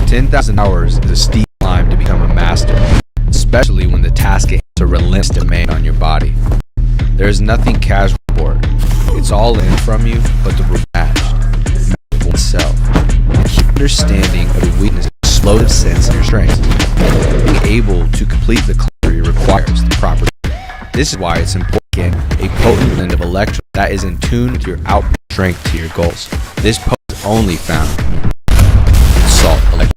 10,000 hours is a steep climb to become a master, especially when the task is a relentless demand on your body. There is nothing casual about it. It's all in from you, but the match oneself. Understanding of the weakness, explosive sense of your strength. Being able to complete the climb requires the proper. This is why it's important to get a potent blend of electrolytes that is in tune with your output strength to your goals. This potent is only found in salt electrolytes.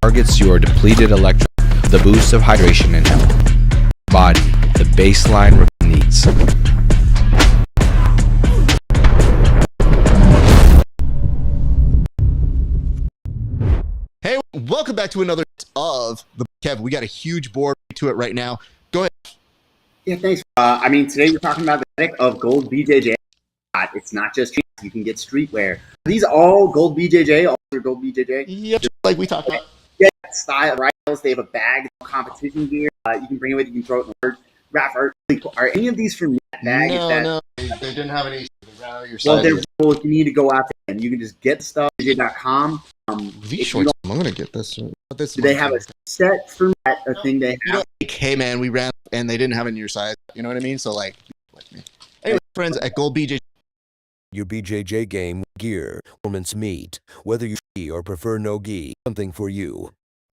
Targets your depleted electrolytes, the boost of hydration and health. Body, the baseline needs. Hey, welcome back to another of the Kev. We got a huge board to it right now. Go ahead. Yeah, thanks. Today we're talking about the aesthetic of gold BJJ. It's not just cheap. You can get streetwear. Are these all gold BJJ? All are gold BJJ? Yep, like we talked about. Yeah, style rifles. They have a bag of competition gear. You can bring it with you. You can throw it in the word. Rap art. Are any of these from that bag? No. They didn't have any. Well, they're cool if you need to go out there and you can just get stuff. BJJ.com. V shorts. I'm gonna get this. Do they have a set for that? A thing they have? Hey man, we ran and they didn't have it in your size. You know what I mean? So like, anyway, friends at Gold BJJ. Your BJJ game gear, performance meet, whether you ski or prefer no gi, something for you.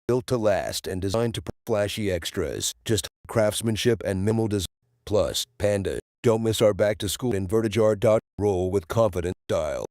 Built to last and designed to put flashy extras, just craftsmanship and minimal design. Plus, Panda. Don't miss our back to school inverted jar. Roll with confident style.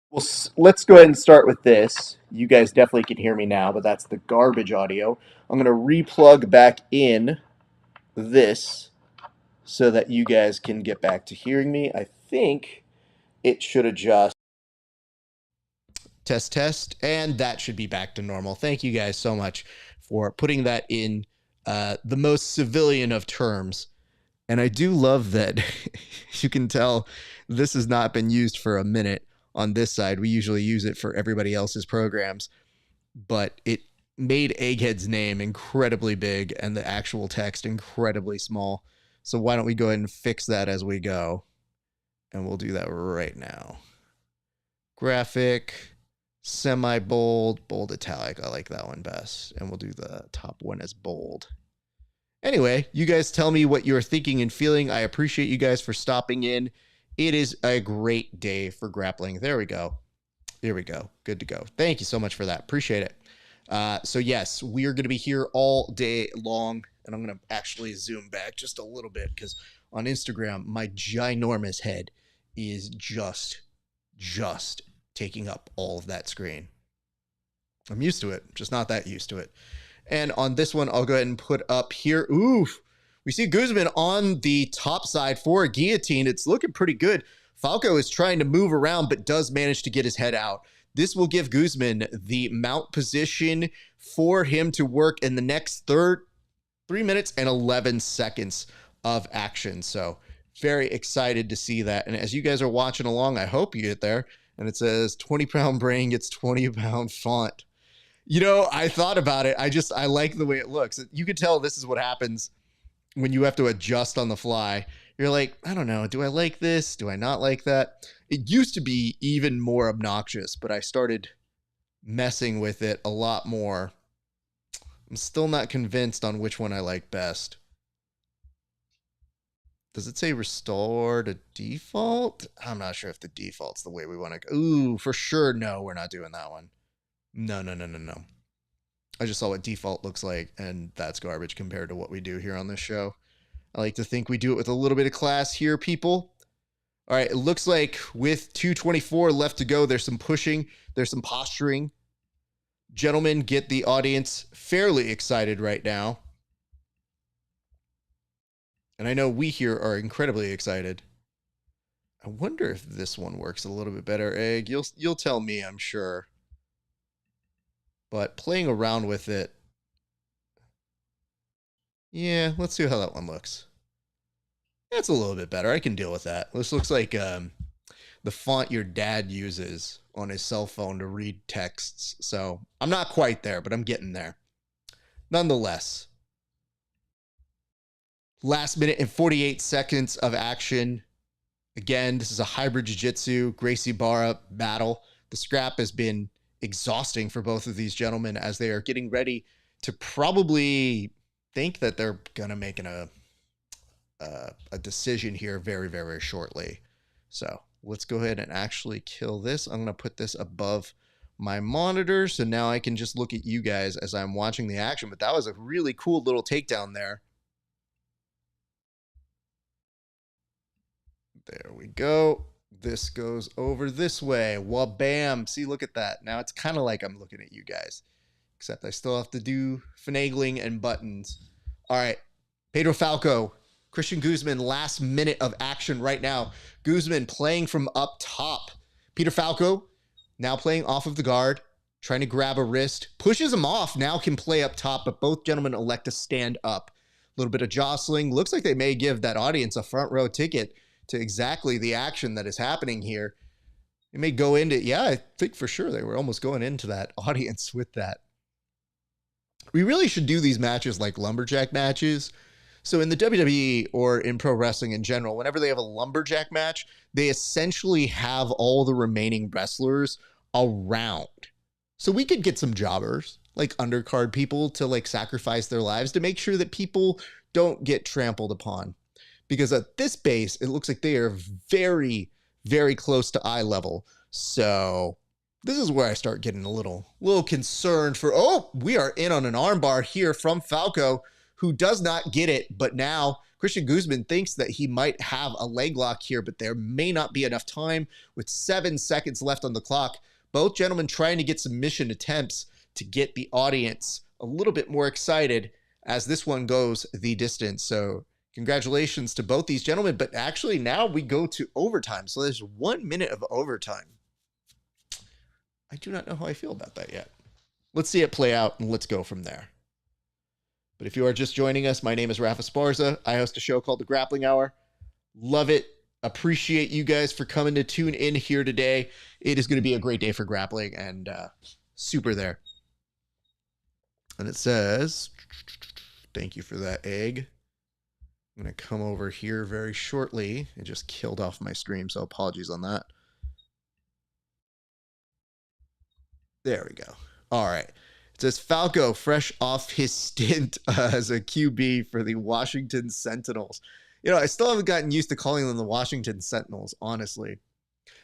Well, let's go ahead and start with this. You guys definitely can hear me now, but that's the garbage audio. I'm going to replug back in this so that you guys can get back to hearing me. I think it should adjust. Test, and that should be back to normal. Thank you guys so much for putting that in the most civilian of terms. And I do love that you can tell this has not been used for a minute on this side. We usually use it for everybody else's programs, but it made Egghead's name incredibly big and the actual text incredibly small. So why don't we go ahead and fix that as we go? And we'll do that right now. Graphic, semi-bold, bold italic. I like that one best. And we'll do the top one as bold. Anyway, you guys tell me what you're thinking and feeling. I appreciate you guys for stopping in. It is a great day for grappling. There we go. Here we go. Good to go. Thank you so much for that. Appreciate it. So yes, we are going to be here all day long. And I'm going to actually zoom back just a little bit because on Instagram, my ginormous head is just taking up all of that screen. I'm used to it, just not that used to it. And on this one, I'll go ahead and put up here. Oof. We see Guzman on the top side for a guillotine. It's looking pretty good. Falcao is trying to move around, but does manage to get his head out. This will give Guzman the mount position for him to work in the next 3 minutes and 11 seconds of action. So very excited to see that. And as you guys are watching along, I hope you get there. And it says 20-pound brain gets 20-pound font. You know, I thought about it. I like the way it looks. You can tell this is what happens when you have to adjust on the fly. You're like, I don't know. Do I like this? Do I not like that? It used to be even more obnoxious, but I started messing with it a lot more. I'm still not convinced on which one I like best. Does it say restore to default? I'm not sure if the default's the way we want to go. Ooh, for sure. No, we're not doing that one. No. I just saw what default looks like, and that's garbage compared to what we do here on this show. I like to think we do it with a little bit of class here, people. All right, it looks like with 2:24 left to go, there's some pushing, there's some posturing. Gentlemen, get the audience fairly excited right now. And I know we here are incredibly excited. I wonder if this one works a little bit better, Egg. You'll tell me, I'm sure. But playing around with it, yeah, let's see how that one looks. That's a little bit better. I can deal with that. This looks like the font your dad uses on his cell phone to read texts. So I'm not quite there, but I'm getting there. Nonetheless, last minute and 48 seconds of action. Again, this is a hybrid jiu-jitsu, Gracie Barra battle. The scrap has been exhausting for both of these gentlemen as they are getting ready to probably think that they're going to make a decision here very, very shortly. So let's go ahead and actually kill this. I'm going to put this above my monitor so now I can just look at you guys as I'm watching the action. But that was a really cool little takedown there. There we go. This goes over this way. Wabam. See, look at that. Now it's kind of like I'm looking at you guys, except I still have to do finagling and buttons. All right. Pedro Falcao, Cristian Guzman, last minute of action right now. Guzman playing from up top. Peter Falcao now playing off of the guard, trying to grab a wrist, pushes him off, now can play up top, but both gentlemen elect to stand up. A little bit of jostling. Looks like they may give that audience a front row ticket to exactly the action that is happening here. It may go into, yeah, I think for sure they were almost going into that audience with that. We really should do these matches like lumberjack matches. So in the WWE or in pro wrestling in general, whenever they have a lumberjack match, they essentially have all the remaining wrestlers around. So we could get some jobbers, like undercard people, to like sacrifice their lives to make sure that people don't get trampled upon. Because at this base, it looks like they are very, very close to eye level. So this is where I start getting a little concerned for, oh, we are in on an armbar here from Falcao, who does not get it. But now Cristian Guzman thinks that he might have a leg lock here, but there may not be enough time with 7 seconds left on the clock. Both gentlemen trying to get submission attempts to get the audience a little bit more excited as this one goes the distance. So congratulations to both these gentlemen, but actually now we go to overtime. So there's 1 minute of overtime. I do not know how I feel about that yet. Let's see it play out and let's go from there. But if you are just joining us, my name is Rafa Sparza. I host a show called The Grappling Hour. Love it. Appreciate you guys for coming to tune in here today. It is going to be a great day for grappling and super there. And it says, thank you for that, Egg. I'm going to come over here very shortly. It just killed off my stream, so apologies on that. There we go. All right. It says Falcao, fresh off his stint as a QB for the Washington Sentinels. You know, I still haven't gotten used to calling them the Washington Sentinels, honestly.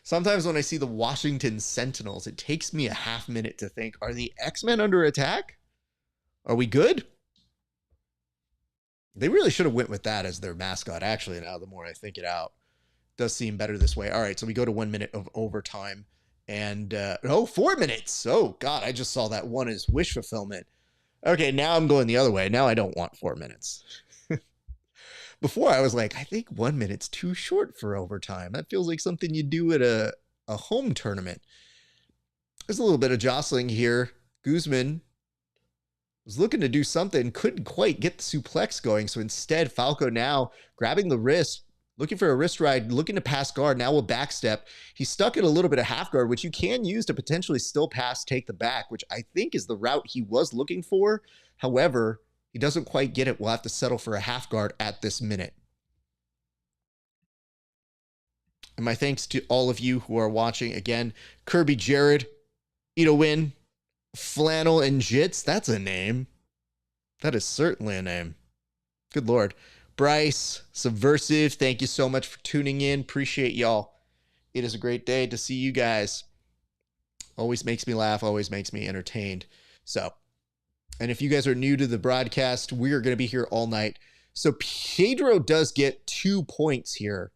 Sometimes when I see the Washington Sentinels, it takes me a half minute to think, are the X-Men under attack? Are we good? They really should have went with that as their mascot, actually, now the more I think it out. It does seem better this way. All right, so we go to 1 minute of overtime. And, 4 minutes. Oh, God, I just saw that one as wish fulfillment. Okay, now I'm going the other way. Now I don't want 4 minutes. Before I was like, I think 1 minute's too short for overtime. That feels like something you do at a home tournament. There's a little bit of jostling here. Guzman was looking to do something, couldn't quite get the suplex going. So instead, Falcao now grabbing the wrist, looking for a wrist ride, looking to pass guard. Now we'll backstep. He's stuck in a little bit of half guard, which you can use to potentially still pass, take the back, which I think is the route he was looking for. However, he doesn't quite get it. We'll have to settle for a half guard at this minute. And my thanks to all of you who are watching. Again, Kirby Jared, Ito Win, Flannel and Jits. That's a name. That is certainly a name. Good Lord. Bryce, Subversive, thank you so much for tuning in. Appreciate y'all. It is a great day to see you guys. Always makes me laugh, always makes me entertained. So, and if you guys are new to the broadcast, we are going to be here all night. So Pedro does get 2 points here.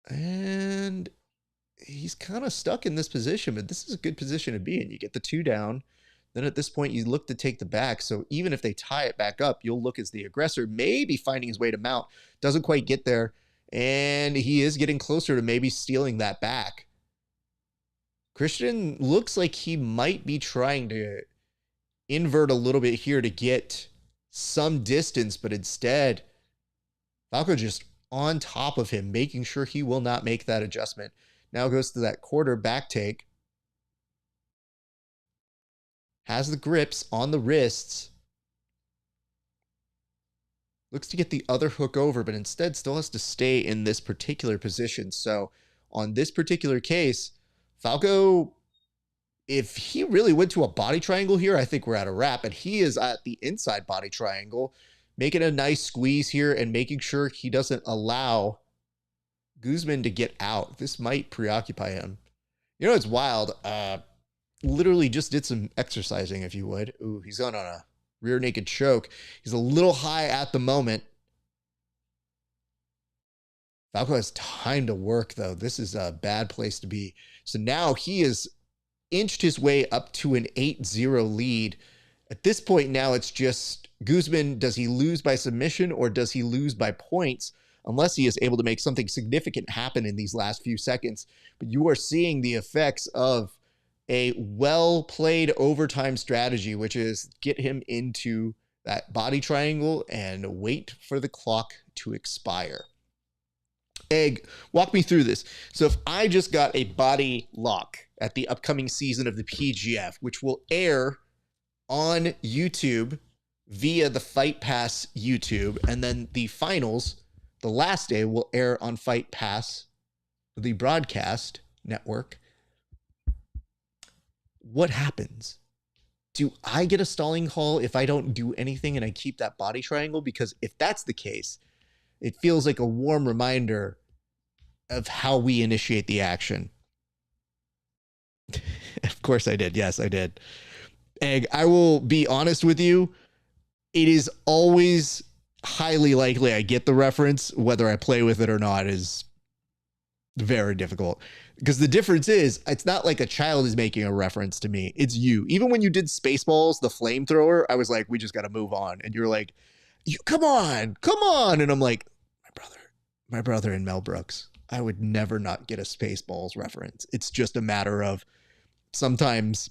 And he's kind of stuck in this position, but this is a good position to be in. You get the 2 down. Then at this point, you look to take the back. So even if they tie it back up, you'll look as the aggressor, maybe finding his way to mount. Doesn't quite get there. And he is getting closer to maybe stealing that back. Cristian looks like he might be trying to invert a little bit here to get some distance, but instead, Falcao just on top of him, making sure he will not make that adjustment. Now goes to that quarter back take. Has the grips on the wrists. Looks to get the other hook over, but instead still has to stay in this particular position. So on this particular case, Falcao, if he really went to a body triangle here, I think we're at a wrap. And he is at the inside body triangle, making a nice squeeze here and making sure he doesn't allow Guzman to get out. This might preoccupy him. You know, it's wild. Literally just did some exercising, if you would. Ooh, he's on a rear naked choke. He's a little high at the moment. Falcao has time to work, though. This is a bad place to be. So now he has inched his way up to an 8-0 lead. At this point now, it's just Guzman, does he lose by submission or does he lose by points? Unless he is able to make something significant happen in these last few seconds. But you are seeing the effects of a well-played overtime strategy, which is get him into that body triangle and wait for the clock to expire. Egg, walk me through this. So if I just got a body lock at the upcoming season of the PGF, which will air on YouTube via the Fight Pass YouTube, and then the finals, the last day, will air on Fight Pass, the broadcast network. What happens? Do I get a stalling call if I don't do anything and I keep that body triangle? Because if that's the case, it feels like a warm reminder of how we initiate the action. Of course I did. Yes, I did. Egg, I will be honest with you. It is always highly likely I get the reference. Whether I play with it or not is very difficult. Because the difference is, it's not like a child is making a reference to me. It's you. Even when you did Spaceballs, the flamethrower, I was like, we just got to move on. And you're like, you come on. And I'm like, my brother and Mel Brooks. I would never not get a Spaceballs reference. It's just a matter of sometimes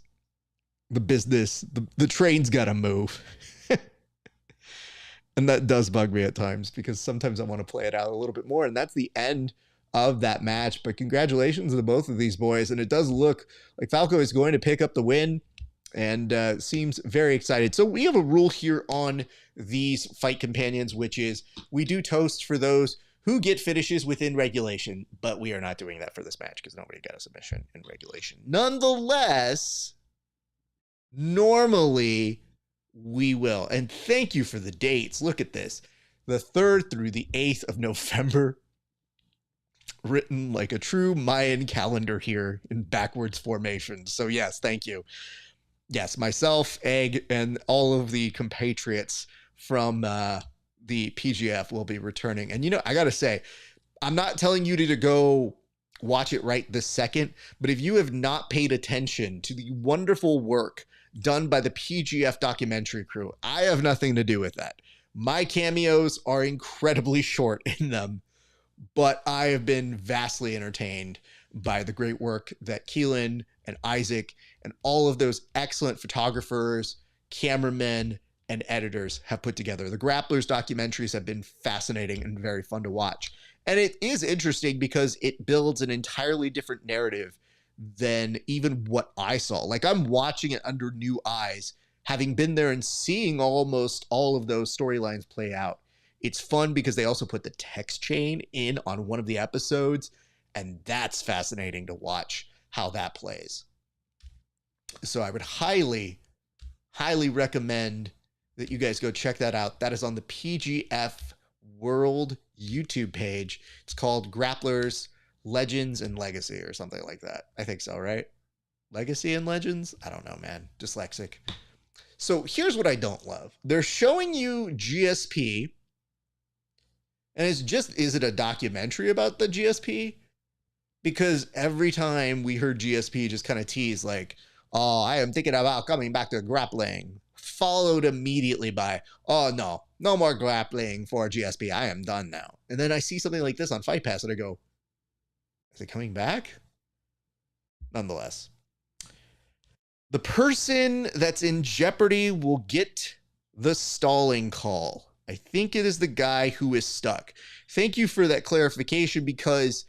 the business, the train's got to move. And that does bug me at times because sometimes I want to play it out a little bit more. And that's the end of that match. But congratulations to both of these boys. And it does look like Falcao is going to pick up the win and seems very excited. So we have a rule here on these fight companions, which is we do toast for those who get finishes within regulation, but we are not doing that for this match because nobody got a submission in regulation. Nonetheless, normally we will. And thank you for the dates. Look at this. The 3rd through the 8th of November, written like a true Mayan calendar here in backwards formation. So yes, thank you. Yes, myself, Egg, and all of the compatriots from the PGF will be returning. And, you know, I got to say, I'm not telling you to go watch it right this second, but if you have not paid attention to the wonderful work done by the PGF documentary crew, I have nothing to do with that. My cameos are incredibly short in them, but I have been vastly entertained by the great work that Keelan and Isaque and all of those excellent photographers, cameramen, and editors have put together. The Grapplers documentaries have been fascinating and very fun to watch. And it is interesting because it builds an entirely different narrative than even what I saw. Like, I'm watching it under new eyes, having been there and seeing almost all of those storylines play out. It's fun because they also put the text chain in on one of the episodes, and that's fascinating to watch how that plays. So I would highly, highly recommend that you guys go check that out. That is on the PGF World YouTube page. It's called Grapplers, Legends, and Legacy or something like that. I think so, right? Legacy and Legends? I don't know, man. Dyslexic. So here's what I don't love. They're showing you GSP, and it's just, is it a documentary about the GSP? Because every time we heard GSP just kind of tease like, oh, I am thinking about coming back to grappling, followed immediately by, oh no, no more grappling for GSP. I am done now. And then I see something like this on Fight Pass and I go, is it coming back? Nonetheless, the person that's in jeopardy will get the stalling call. I think it is the guy who is stuck. Thank you for that clarification, because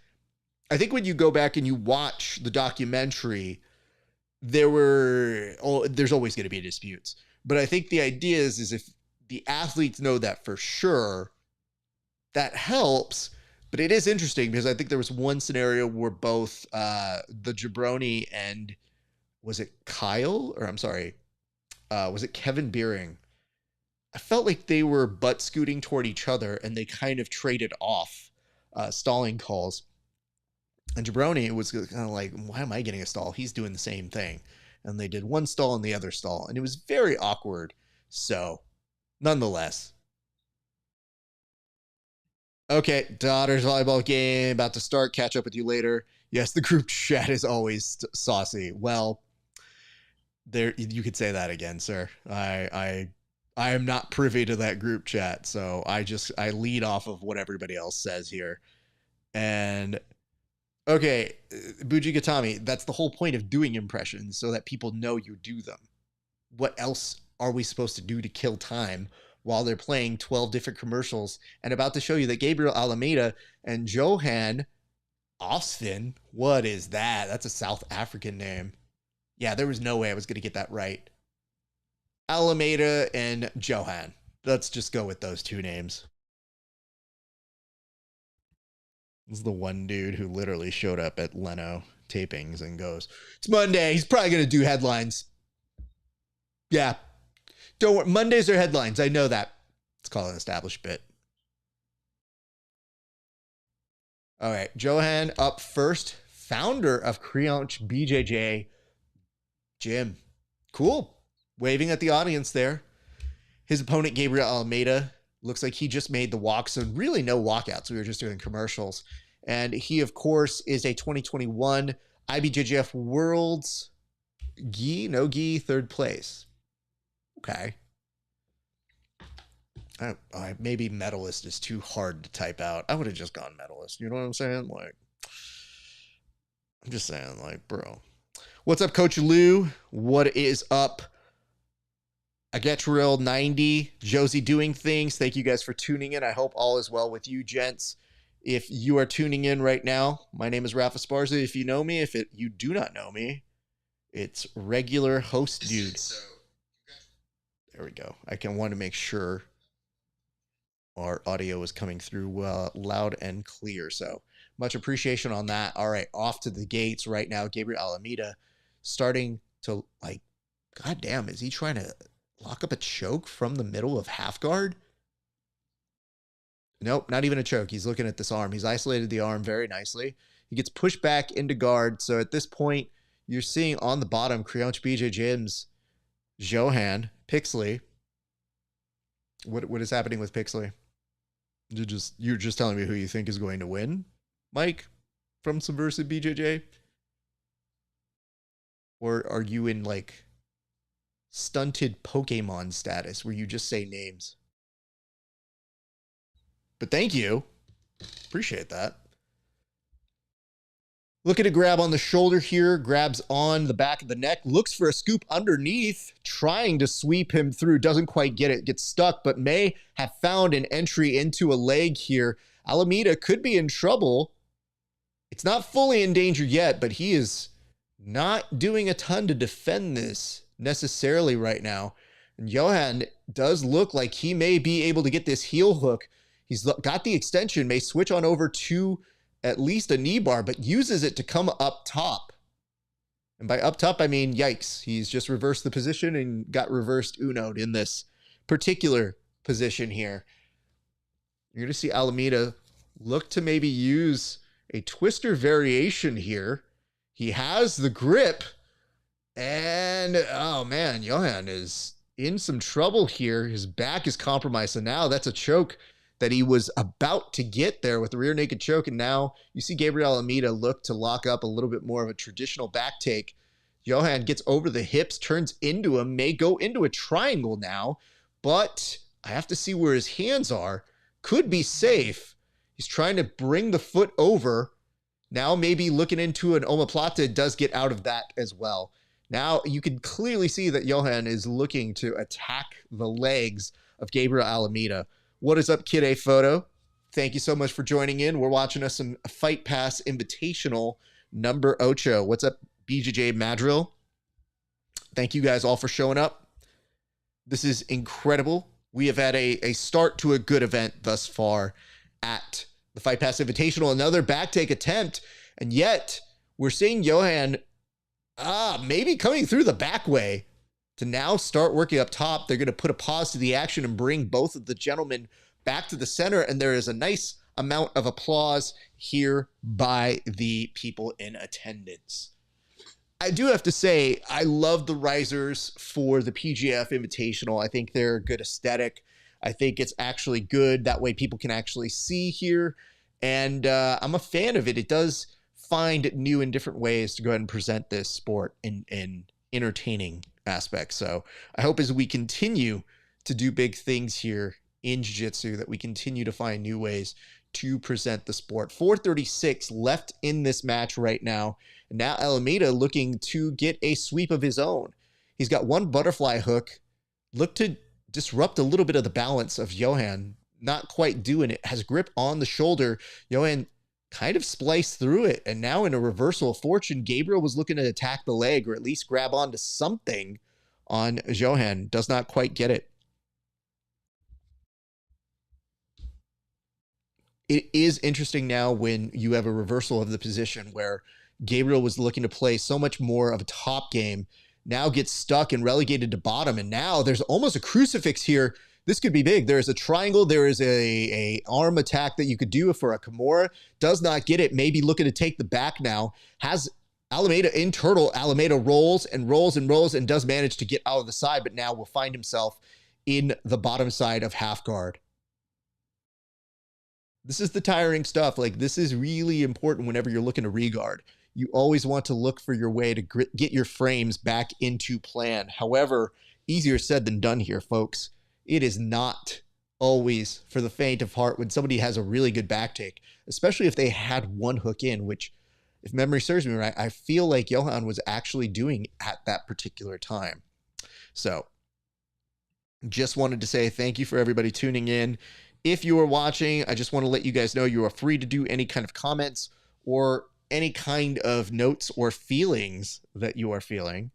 I think when you go back and you watch the documentary, there's always going to be disputes. But I think the idea is if the athletes know that for sure, that helps. But it is interesting because I think there was one scenario where both the Jabroni and was it Kyle, or I'm sorry, was it Kevin Beering? I felt like they were butt scooting toward each other and they kind of traded off stalling calls. And Jabroni was kind of like, why am I getting a stall? He's doing the same thing. And they did one stall and the other stall. And it was very awkward. So, nonetheless. Okay, daughter's volleyball game about to start. Catch up with you later. Yes, the group chat is always saucy. Well, there you could say that again, sir. I am not privy to that group chat, so I lead off of what everybody else says here. And okay, Bujigatami, that's the whole point of doing impressions, so that people know you do them. What else are we supposed to do to kill time while they're playing 12 different commercials and about to show you that Gabriel Almeida and Johan Oosthuysen, what is that? That's a South African name. Yeah, there was no way I was going to get that right. Almeida and Johan. Let's just go with those two names. This is the one dude who literally showed up at Leno tapings and goes, it's Monday. He's probably going to do headlines. Yeah. Don't worry. Mondays are headlines. I know that. Let's call it an established bit. All right. Johan up first. Founder of Creonch BJJ Gym. Cool. Waving at the audience there. His opponent, Gabriel Almeida, looks like he just made the walk. So really no walkouts. We were just doing commercials. And he, of course, is a 2021 IBJJF Worlds third place. Okay. Maybe medalist is too hard to type out. I would have just gone medalist. You know what I'm saying? Like, I'm just saying, like, bro. What's up, Coach Lou? What is up? Gabrielle 90, Josie doing things. Thank you guys for tuning in. I hope all is well with you, gents. If you are tuning in right now, my name is Rafa Sparza. If you know me, you do not know me, it's regular host dude. There we go. I want to make sure our audio is coming through loud and clear. So much appreciation on that. All right, off to the gates right now. Gabriel Almeida starting to, like, God damn, is he trying to lock up a choke from the middle of half guard? Nope, not even a choke. He's looking at this arm. He's isolated the arm very nicely. He gets pushed back into guard. So at this point, you're seeing on the bottom, Creonch BJJ's Johan Pixley. What is happening with Pixley? You're just telling me who you think is going to win, Mike, from Subversive BJJ? Or are you in, like, stunted Pokemon status where you just say names? But thank you. Appreciate that. Look at a grab on the shoulder here. Grabs on the back of the neck. Looks for a scoop underneath. Trying to sweep him through. Doesn't quite get it. Gets stuck, but may have found an entry into a leg here. Almeida could be in trouble. It's not fully in danger yet, but he is not doing a ton to defend this necessarily right now. And Johan does look like he may be able to get this heel hook. He's got the extension, may switch on over to at least a knee bar, but uses it to come up top. And by up top, I mean, yikes. He's just reversed the position and got reversed uno'd in this particular position here. You're going to see Almeida look to maybe use a twister variation here. He has the grip. And, oh man, Johan is in some trouble here. His back is compromised. So now that's a choke that he was about to get there with the rear naked choke. And now you see Gabriel Almeida look to lock up a little bit more of a traditional back take. Johan gets over the hips, turns into him, may go into a triangle now, but I have to see where his hands are. Could be safe. He's trying to bring the foot over. Now maybe looking into an omoplata, does get out of that as well. Now you can clearly see that Johan is looking to attack the legs of Gabriel Almeida. What is up, Kid A Photo? Thank you so much for joining in. We're watching us some Fight Pass Invitational number 8. What's up, BJJ Madrill? Thank you guys all for showing up. This is incredible. We have had a start to a good event thus far at the Fight Pass Invitational. Another back take attempt, and yet we're seeing Johan maybe coming through the back way to now start working up top. They're going to put a pause to the action and bring both of the gentlemen back to the center. And there is a nice amount of applause here by the people in attendance. I do have to say, I love the risers for the PGF Invitational. I think they're a good aesthetic. I think it's actually good. That way people can actually see here. And I'm a fan of it. It does find new and different ways to go ahead and present this sport in entertaining aspects. So I hope as we continue to do big things here in jiu-jitsu that we continue to find new ways to present the sport. 4:36 left in this match right now. And now Almeida looking to get a sweep of his own. He's got one butterfly hook. Look to disrupt a little bit of the balance of Johan. Not quite doing it. Has grip on the shoulder. Johan kind of spliced through it. And now in a reversal of fortune, Gabriel was looking to attack the leg or at least grab onto something on Johan. Does not quite get it. It is interesting now when you have a reversal of the position where Gabriel was looking to play so much more of a top game, now gets stuck and relegated to bottom. And now there's almost a crucifix here. This could be big. There is a triangle. There is a arm attack that you could do for a Kimura. Does not get it. Maybe looking to take the back now. Has Almeida in turtle. Almeida rolls and rolls and rolls and does manage to get out of the side, but now will find himself in the bottom side of half guard. This is the tiring stuff. Like, this is really important whenever you're looking to regard. You always want to look for your way to get your frames back into plan. However, easier said than done here, folks. It is not always for the faint of heart when somebody has a really good back take, especially if they had one hook in, which, if memory serves me right, I feel like Johan was actually doing at that particular time. So, just wanted to say thank you for everybody tuning in. If you are watching, I just want to let you guys know you are free to do any kind of comments or any kind of notes or feelings that you are feeling.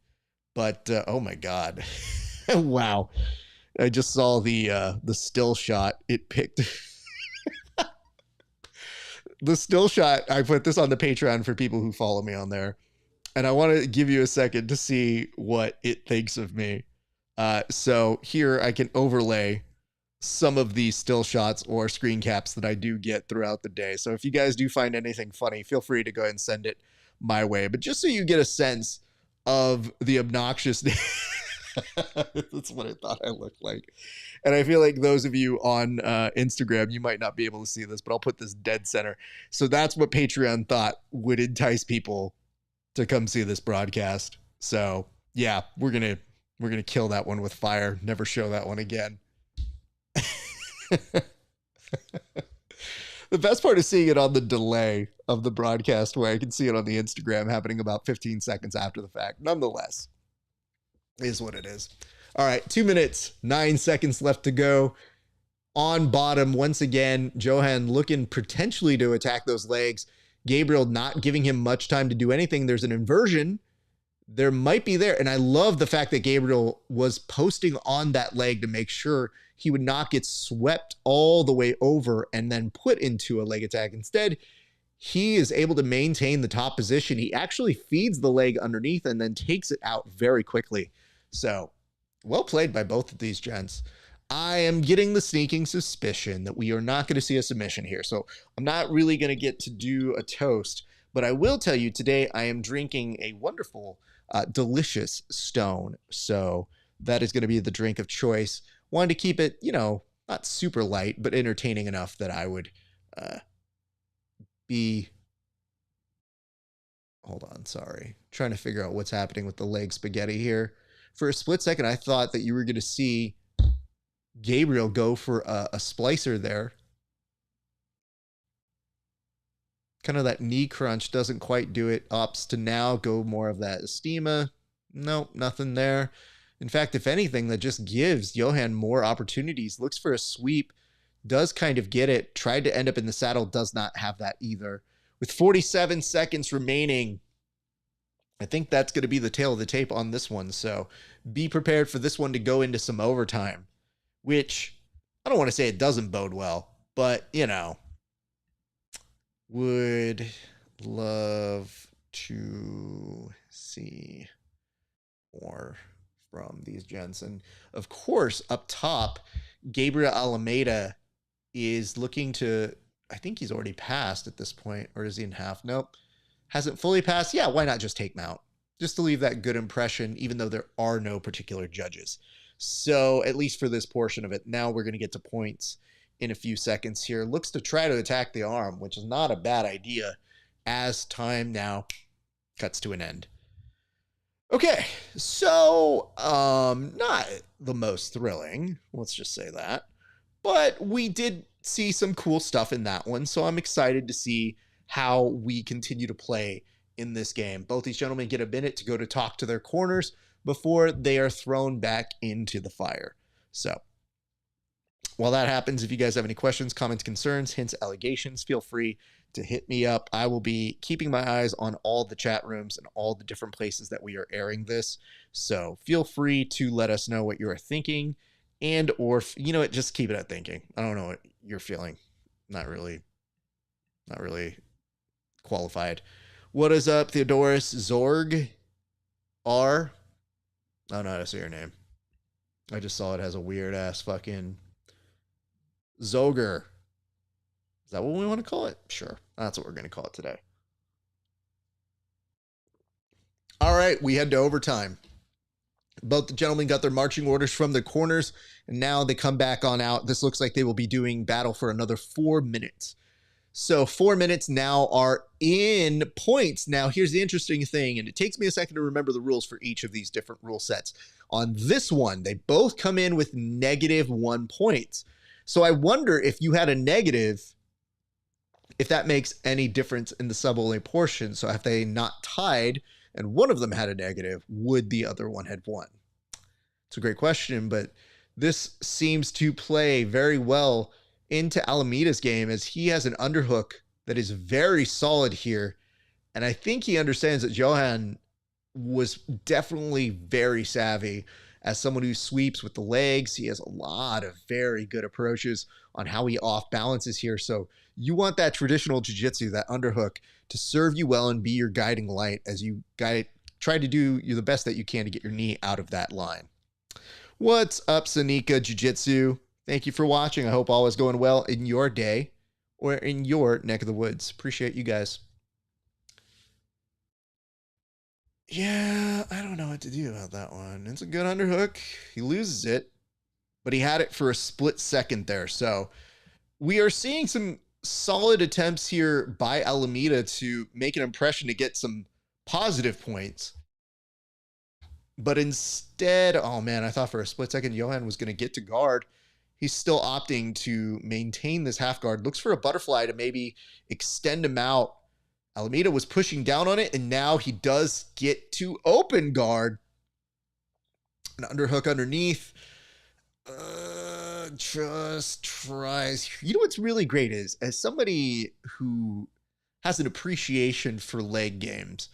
But, oh my God. Wow. I just saw the still shot. It picked the still shot. I put this on the Patreon for people who follow me on there. And I want to give you a second to see what it thinks of me. So here I can overlay some of these still shots or screen caps that I do get throughout the day. So if you guys do find anything funny, feel free to go ahead and send it my way. But just so you get a sense of the obnoxiousness, that's what I thought I looked like. And I feel like those of you on Instagram, you might not be able to see this, but I'll put this dead center. So that's what Patreon thought would entice people to come see this broadcast. So yeah, we're gonna kill that one with fire. Never show that one again. The best part is seeing it on the delay of the broadcast, where I can see it on the Instagram happening about 15 seconds after the fact. Nonetheless, it is what it is. All right, 2 minutes, 9 seconds left to go. On bottom, once again, Johan looking potentially to attack those legs. Gabriel not giving him much time to do anything. There's an inversion. There might be there. And I love the fact that Gabriel was posting on that leg to make sure he would not get swept all the way over and then put into a leg attack. Instead, he is able to maintain the top position. He actually feeds the leg underneath and then takes it out very quickly. So well played by both of these gents. I am getting the sneaking suspicion that we are not going to see a submission here. So I'm not really going to get to do a toast, but I will tell you today I am drinking a wonderful, delicious Stone. So that is going to be the drink of choice. Wanted to keep it, not super light, but entertaining enough that I would be... Hold on, sorry. Trying to figure out what's happening with the leg spaghetti here. For a split second, I thought that you were going to see Gabriel go for a splicer there. Kind of that knee crunch doesn't quite do it. Opts to now go more of that estima. Nope, nothing there. In fact, if anything, that just gives Johan more opportunities. Looks for a sweep. Does kind of get it. Tried to end up in the saddle. Does not have that either. With 47 seconds remaining, I think that's going to be the tail of the tape on this one. So be prepared for this one to go into some overtime, which I don't want to say it doesn't bode well, but, would love to see more from these gents. And of course, up top, Gabriel Almeida is looking to, I think he's already passed at this point, or is he in half? Nope. Hasn't fully passed. Yeah, why not just take him out? Just to leave that good impression, even though there are no particular judges. So at least for this portion of it, now we're going to get to points in a few seconds here. Looks to try to attack the arm, which is not a bad idea as time now cuts to an end. Okay, so not the most thrilling, let's just say that, but we did see some cool stuff in that one, so I'm excited to see how we continue to play in this game. Both these gentlemen get a minute to go to talk to their corners before they are thrown back into the fire. So while that happens, if you guys have any questions, comments, concerns, hints, allegations, feel free to hit me up. I will be keeping my eyes on all the chat rooms and all the different places that we are airing this. So feel free to let us know what you're thinking, and or, just keep it at thinking. I don't know what you're feeling. Not really qualified. What is up, Theodorus Zorg? R? I don't know how to say your name. I just saw it has a weird ass fucking Zoger. Is that what we want to call it? Sure. That's what we're going to call it today. All right, we head to overtime. Both the gentlemen got their marching orders from the corners, and now they come back on out. This looks like they will be doing battle for another 4 minutes. So 4 minutes now are in points. Now, here's the interesting thing, and it takes me a second to remember the rules for each of these different rule sets. On this one, they both come in with -1 points. So I wonder if you had a negative, if that makes any difference in the sub-only portion. So if they not tied and one of them had a negative, would the other one had won? It's a great question, but this seems to play very well into Almeida's game, as he has an underhook that is very solid here. And I think he understands that Johan was definitely very savvy as someone who sweeps with the legs. He has a lot of very good approaches on how he off balances here. So you want that traditional jiu-jitsu, that underhook, to serve you well and be your guiding light as you try to do the best that you can to get your knee out of that line. What's up, Sanika Jiu-Jitsu? Thank you for watching. I hope all is going well in your day or in your neck of the woods. Appreciate you guys. Yeah, I don't know what to do about that one. It's a good underhook. He loses it, but he had it for a split second there. So we are seeing some solid attempts here by Almeida to make an impression to get some positive points. But instead, oh man, I thought for a split second Johan was going to get to guard. He's still opting to maintain this half guard. Looks for a butterfly to maybe extend him out. Almeida was pushing down on it, and now he does get to open guard. An underhook underneath. Just tries. You know what's really great is, as somebody who has an appreciation for leg games,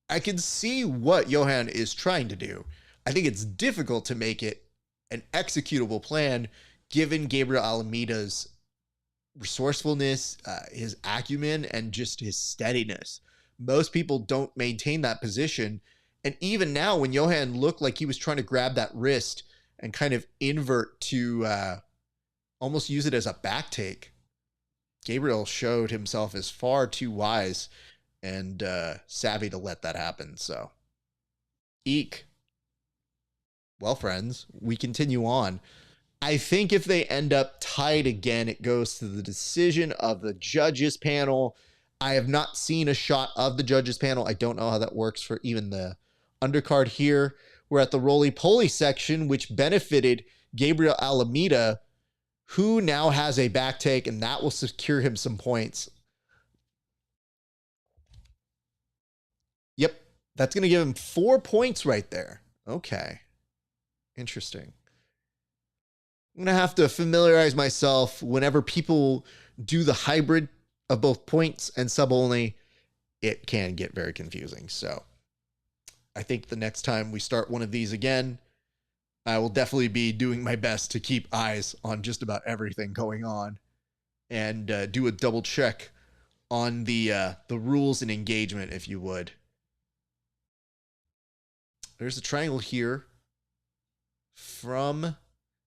I can see what Johan is trying to do. I think it's difficult to make it an executable plan given Gabriel Almeida's resourcefulness, his acumen, and just his steadiness. Most people don't maintain that position. And even now, when Johan looked like he was trying to grab that wrist and kind of invert to almost use it as a back take, Gabriel showed himself as far too wise and savvy to let that happen. So, eek. Well, friends, we continue on. I think if they end up tied again, it goes to the decision of the judges panel. I have not seen a shot of the judges panel. I don't know how that works for even the undercard here. We're at the roly-poly section, which benefited Gabriel Almeida, who now has a back take, and that will secure him some points. Yep, that's going to give him 4 points right there. Okay, interesting. I'm going to have to familiarize myself whenever people do the hybrid of both points and sub only. It can get very confusing. So I think the next time we start one of these again, I will definitely be doing my best to keep eyes on just about everything going on and do a double check on the rules and engagement, if you would. There's a triangle here from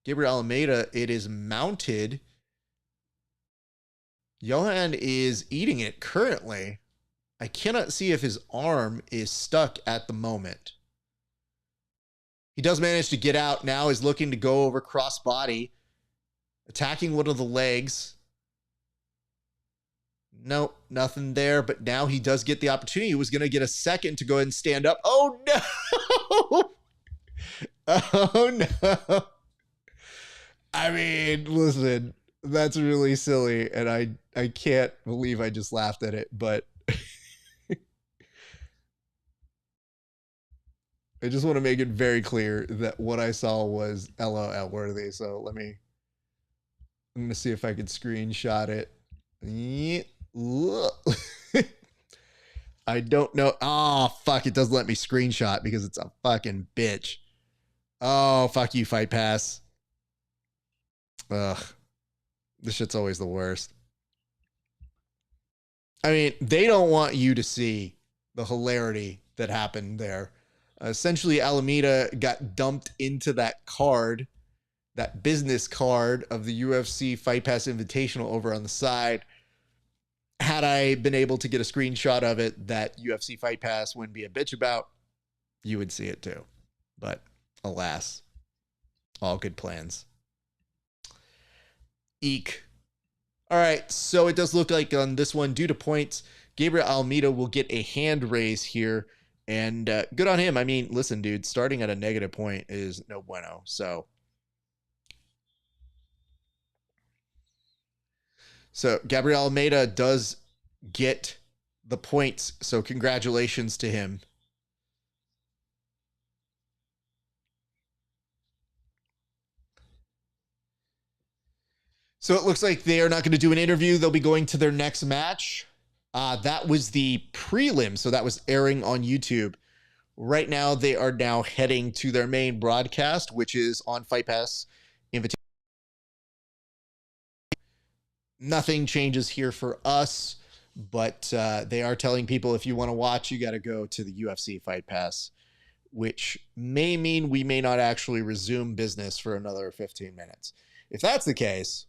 Gabriel Almeida. It is mounted. Johan is eating it currently. I cannot see if his arm is stuck at the moment. He does manage to get out. Now is looking to go over cross body, attacking one of the legs. Nope, nothing there. But now he does get the opportunity. He was going to get a second to go ahead and stand up. Oh, no. Oh, no. I mean, listen, that's really silly. And I can't believe I just laughed at it. But I just want to make it very clear that what I saw was LOL worthy. So I'm going to see if I could screenshot it. I don't know. Oh, fuck. It doesn't let me screenshot because it's a fucking bitch. Oh, fuck you, Fight Pass. Ugh. This shit's always the worst. I mean, they don't want you to see the hilarity that happened there. Essentially, Almeida got dumped into that card, that business card of the UFC Fight Pass Invitational over on the side. Had I been able to get a screenshot of it that UFC Fight Pass wouldn't be a bitch about, you would see it too. But alas, all good plans. Eek. All right, so it does look like on this one, due to points, Gabriel Almeida will get a hand raise here. And good on him. I mean, listen, dude, starting at a negative point is no bueno. So Gabriel Almeida does get the points. So congratulations to him. So it looks like they are not going to do an interview. They'll be going to their next match. That was the prelim, so that was airing on YouTube. Right now, they are now heading to their main broadcast, which is on Fight Pass Invitational. Nothing changes here for us, but they are telling people if you want to watch, you got to go to the UFC Fight Pass, which may mean we may not actually resume business for another 15 minutes. If that's the case,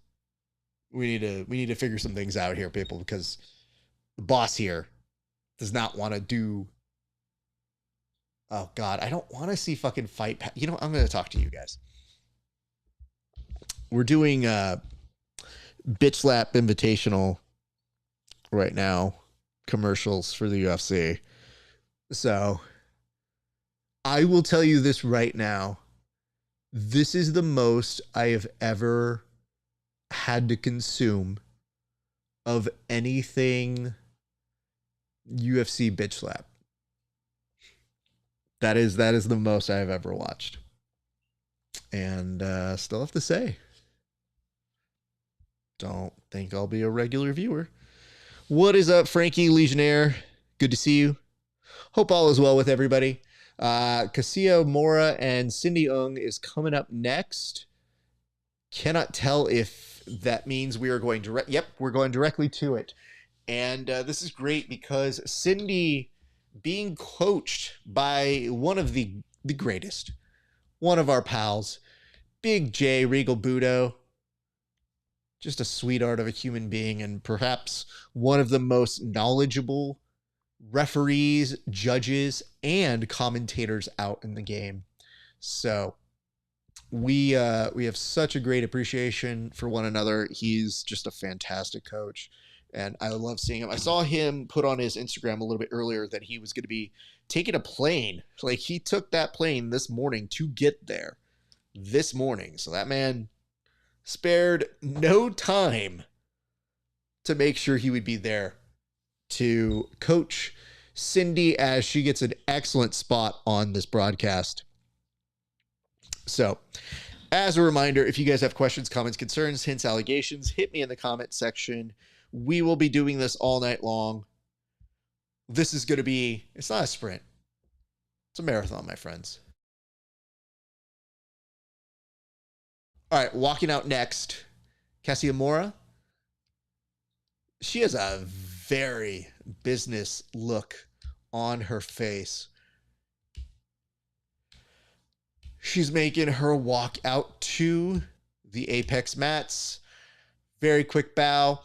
we need to figure some things out here, people, because the boss here does not want to do. Oh God, I don't want to see fucking Fight Pass. You know, I'm going to talk to you guys. We're doing Bitch Slap Invitational right now, commercials for the UFC. So I will tell you this right now. This is the most I have ever had to consume of anything UFC bitch slap. That is the most I've ever watched. And still have to say, don't think I'll be a regular viewer. What is up, Frankie Legionnaire? Good to see you. Hope all is well with everybody. Cassia, Moura, and Cindy Ung is coming up next. Cannot tell if that means we are going direct. Yep, we're going directly to it. And this is great because Cindy being coached by one of the greatest, one of our pals, Big J Regal Budo. Just a sweetheart of a human being and perhaps one of the most knowledgeable referees, judges, and commentators out in the game. So we have such a great appreciation for one another. He's just a fantastic coach, and I love seeing him. I saw him put on his Instagram a little bit earlier that he was going to be taking a plane. Like, he took that plane this morning to get there this morning. So that man spared no time to make sure he would be there to coach Cindy as she gets an excellent spot on this broadcast. So, as a reminder, if you guys have questions, comments, concerns, hints, allegations, hit me in the comment section. We will be doing this all night long. This is going to be, it's not a sprint. It's a marathon, my friends. All right, walking out next, Cassia Moura. She has a very business look on her face. She's making her walk out to the Apex mats. Very quick bow.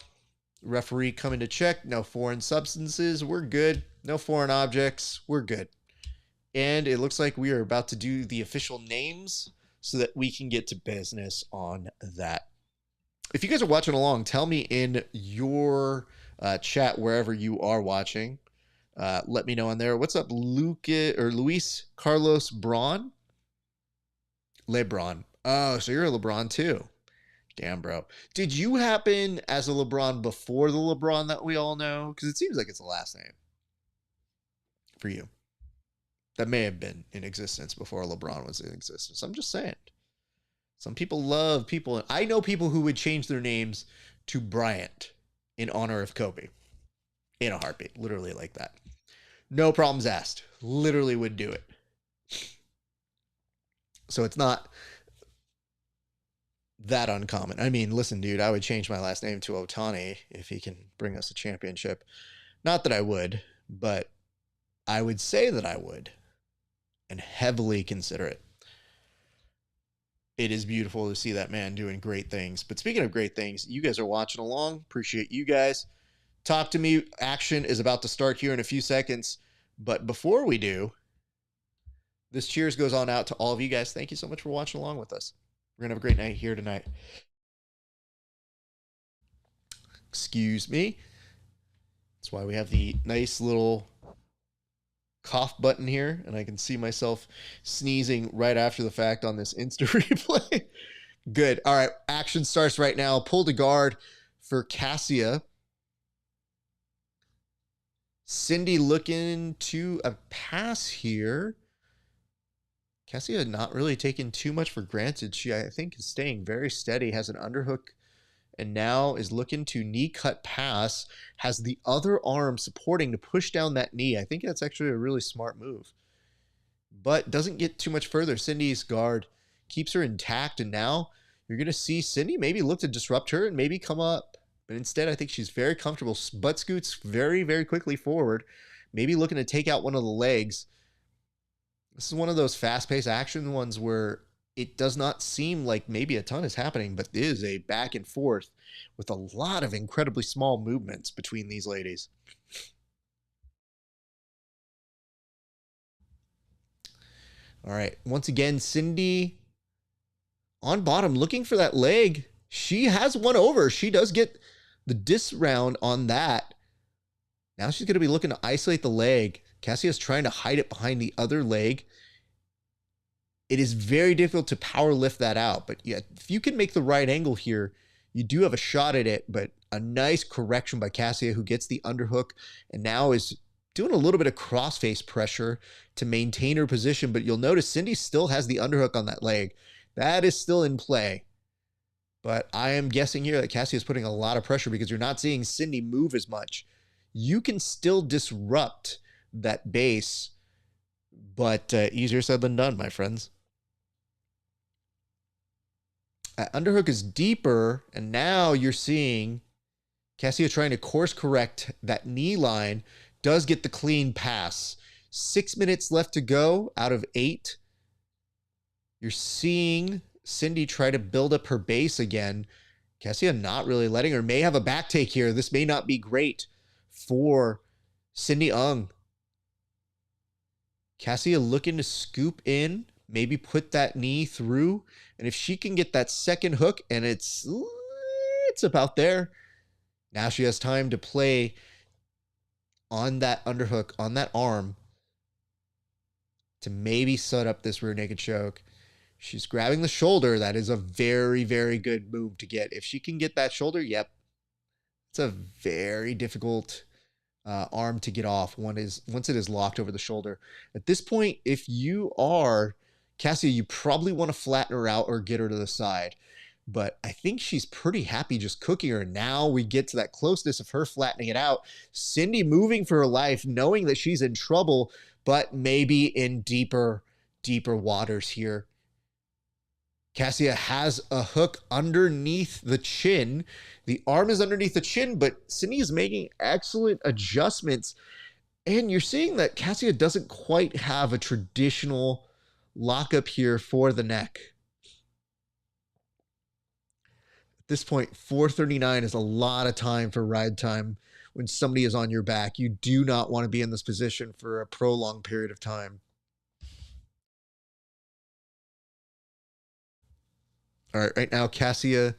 Referee coming to check. No foreign substances. We're good. No foreign objects. We're good. And it looks like we are about to do the official names so that we can get to business on that. If you guys are watching along, tell me in your chat wherever you are watching. Let me know on there. What's up, Luis Carlos Braun? LeBron. Oh, so you're a LeBron too. Damn, bro. Did you happen as a LeBron before the LeBron that we all know? Because it seems like it's the last name for you. That may have been in existence before LeBron was in existence. I'm just saying. Some people love people. I know people who would change their names to Bryant in honor of Kobe. In a heartbeat. Literally like that. No problems asked. Literally would do it. So it's not that uncommon. I mean, listen, dude, I would change my last name to Otani if he can bring us a championship. Not that I would, but I would say that I would and heavily consider it. It is beautiful to see that man doing great things. But speaking of great things, you guys are watching along. Appreciate you guys. Talk to me. Action is about to start here in a few seconds. But before we do, this cheers goes on out to all of you guys. Thank you so much for watching along with us. We're going to have a great night here tonight. Excuse me. That's why we have the nice little cough button here, and I can see myself sneezing right after the fact on this Insta replay. Good. All right. Action starts right now. Pull to guard for Cassia. Cindy looking to a pass here. Cassia not really taken too much for granted. She, I think, is staying very steady, has an underhook, and now is looking to knee cut pass, has the other arm supporting to push down that knee. I think that's actually a really smart move. but doesn't get too much further. Cindy's guard keeps her intact, and now you're going to see Cindy maybe look to disrupt her and maybe come up. But instead, I think she's very comfortable. Butt scoots very, very quickly forward, maybe looking to take out one of the legs. This is one of those fast-paced action ones where it does not seem like maybe a ton is happening, but it is a back and forth with a lot of incredibly small movements between these ladies. All right. Once again, Cindy on bottom looking for that leg. She has one over. She does get the dis round on that. Now she's going to be looking to isolate the leg. Cassia's trying to hide it behind the other leg. It is very difficult to power lift that out. But yeah, if you can make the right angle here, you do have a shot at it. But a nice correction by Cassia, who gets the underhook and now is doing a little bit of crossface pressure to maintain her position. But you'll notice Cindy still has the underhook on that leg. That is still in play. But I am guessing here that Cassia is putting a lot of pressure because you're not seeing Cindy move as much. You can still disrupt that base, but easier said than done, my friends. Underhook is deeper, and now you're seeing Cassia trying to course correct that knee line. Does get the clean pass. 6 minutes left to go out of 8. You're seeing Cindy try to build up her base again. Cassia not really letting her. May have a back take here. This may not be great for Cindy Ung. Cassia looking to scoop in, maybe put that knee through. And if she can get that second hook, and it's about there. Now she has time to play on that underhook, on that arm, to maybe set up this rear naked choke. She's grabbing the shoulder. That is a very, very good move to get. If she can get that shoulder, yep. It's a very difficult arm to get off once it is locked over the shoulder. At this point, if you are Cassia, you probably want to flatten her out or get her to the side. But I think she's pretty happy just cooking her. Now we get to that closeness of her flattening it out. Cindy moving for her life, knowing that she's in trouble, but maybe in deeper waters here. Cassia has a hook underneath the chin. The arm is underneath the chin, but Cindy is making excellent adjustments. And you're seeing that Cassia doesn't quite have a traditional lockup here for the neck. At this point, 4:39 is a lot of time for ride time when somebody is on your back. You do not want to be in this position for a prolonged period of time. All right, right now, Cassia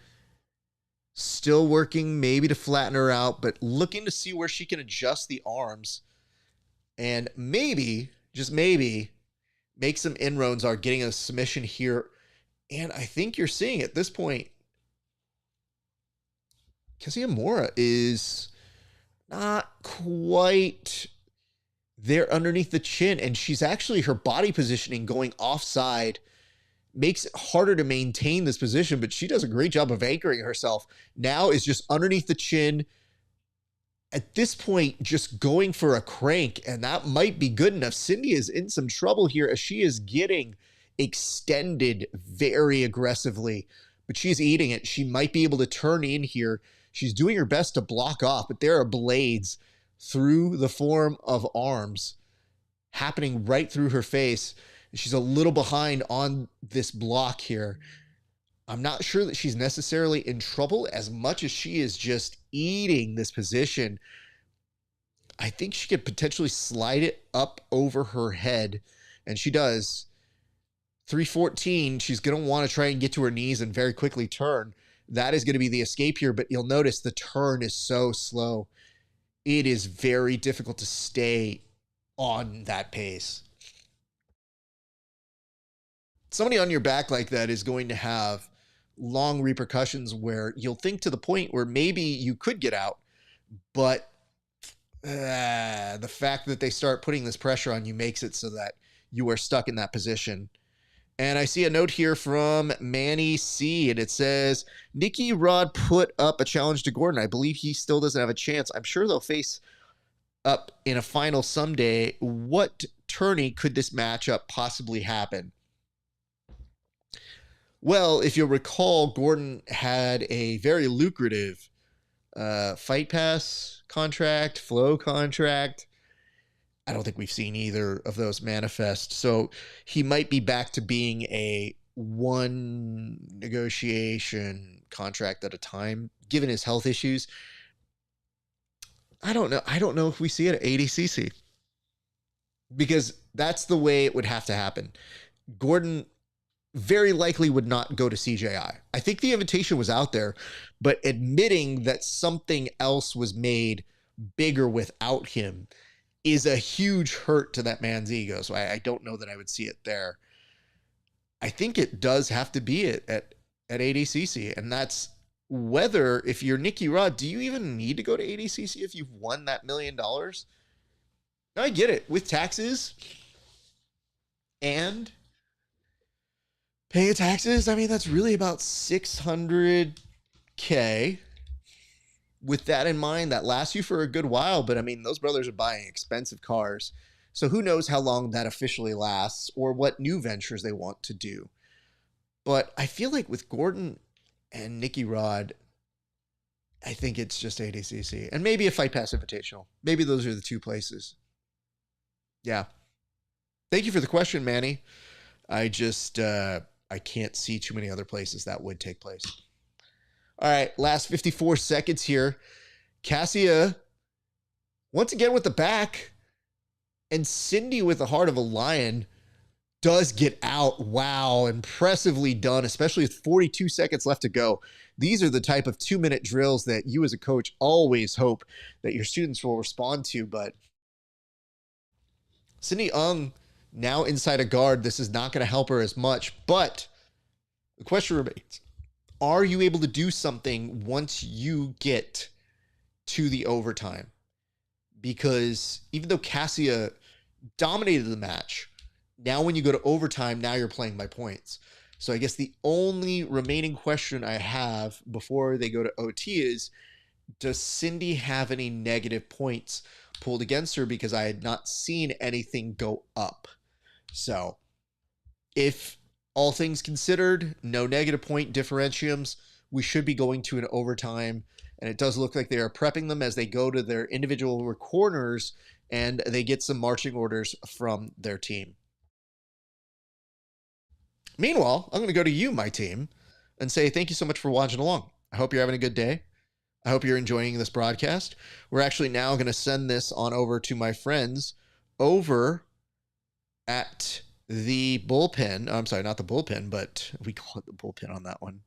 still working maybe to flatten her out, but looking to see where she can adjust the arms and maybe, just maybe, make some inroads are getting a submission here. And I think you're seeing at this point, Cassia Moura is not quite there underneath the chin, and she's actually, her body positioning going offside makes it harder to maintain this position, but she does a great job of anchoring herself. Now is just underneath the chin. At this point, just going for a crank, and that might be good enough. Cindy is in some trouble here as she is getting extended very aggressively, but she's eating it. She might be able to turn in here. She's doing her best to block off, but there are blades through the form of arms happening right through her face. She's a little behind on this block here. I'm not sure that she's necessarily in trouble as much as she is just eating this position. I think she could potentially slide it up over her head, and she does. 3:14, she's going to want to try and get to her knees and very quickly turn. That is going to be the escape here, but you'll notice the turn is so slow. It is very difficult to stay on that pace. Somebody on your back like that is going to have long repercussions where you'll think to the point where maybe you could get out, but the fact that they start putting this pressure on you makes it so that you are stuck in that position. And I see a note here from Manny C, and it says, Nicky Rod put up a challenge to Gordon. I believe he still doesn't have a chance. I'm sure they'll face up in a final someday. What tourney could this matchup possibly happen? Well, if you'll recall, Gordon had a very lucrative Fight Pass contract, Flow contract. I don't think we've seen either of those manifest. So he might be back to being a one negotiation contract at a time, given his health issues. I don't know. I don't know if we see it at ADCC, because that's the way it would have to happen. Gordon very likely would not go to CJI. I think the invitation was out there, but admitting that something else was made bigger without him is a huge hurt to that man's ego. So I don't know that I would see it there. I think it does have to be it at ADCC. And that's whether, if you're Nicky Rod, do you even need to go to ADCC if you've won that $1 million? I get it. With taxes and paying taxes, I mean, that's really about $600K. With that in mind, that lasts you for a good while. But I mean, those brothers are buying expensive cars. So who knows how long that officially lasts or what new ventures they want to do. But I feel like with Gordon and Nicky Rod, I think it's just ADCC and maybe a Fight Pass Invitational. Maybe those are the two places. Yeah. Thank you for the question, Manny. I just, I can't see too many other places that would take place. All right, last 54 seconds here. Cassia, once again with the back, and Cindy with the heart of a lion does get out. Wow, impressively done, especially with 42 seconds left to go. These are the type of 2-minute drills that you as a coach always hope that your students will respond to, but Cindy Ung now inside a guard. This is not going to help her as much, but the question remains, are you able to do something once you get to the overtime? Because even though Cassia dominated the match, now when you go to overtime, now you're playing by points. So I guess the only remaining question I have before they go to OT is, does Cindy have any negative points pulled against her? Because I had not seen anything go up. So if all things considered, no negative point differentiums, we should be going to an overtime. And it does look like they are prepping them as they go to their individual corners and they get some marching orders from their team. Meanwhile, I'm going to go to you, my team, and say thank you so much for watching along. I hope you're having a good day. I hope you're enjoying this broadcast. We're actually now going to send this on over to my friends over at the bullpen. I'm sorry, not the bullpen, but we call it the bullpen on that one.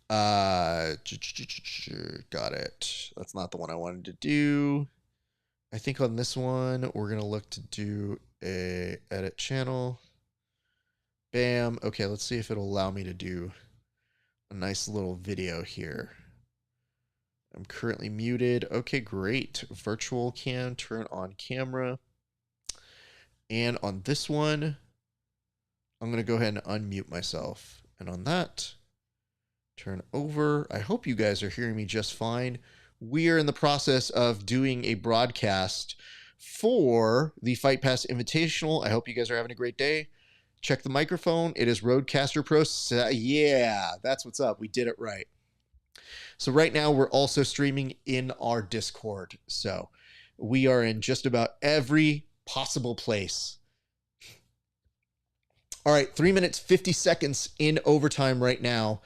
Got it. That's not the one I wanted to do. I think on this one, we're going to look to do a edit channel. Bam. Okay, let's see if it'll allow me to do a nice little video here. I'm currently muted. Okay, great. Virtual cam, turn on camera. And on this one, I'm going to go ahead and unmute myself. And on that, turn over. I hope you guys are hearing me just fine. We are in the process of doing a broadcast for the Fight Pass Invitational. I hope you guys are having a great day. Check the microphone. It is Rodecaster Pro. Yeah, that's what's up. We did it right. So right now, we're also streaming in our Discord. So we are in just about every possible place. All right, 3 minutes, 50 seconds in overtime right now.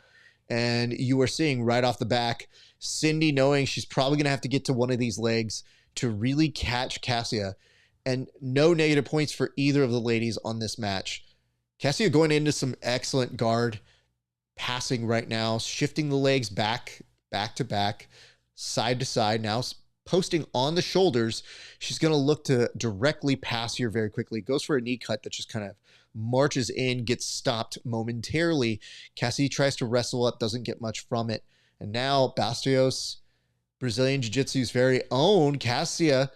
And you are seeing right off the back, Cindy knowing she's probably going to have to get to one of these legs to really catch Cassia. And no negative points for either of the ladies on this match. Cassia going into some excellent guard passing right now, shifting the legs back to back, side to side. Now posting on the shoulders. She's going to look to directly pass here very quickly. Goes for a knee cut that just kind of marches in, gets stopped momentarily. Cassie tries to wrestle up, doesn't get much from it. And now Bastos, Brazilian Jiu-Jitsu's very own Cassia,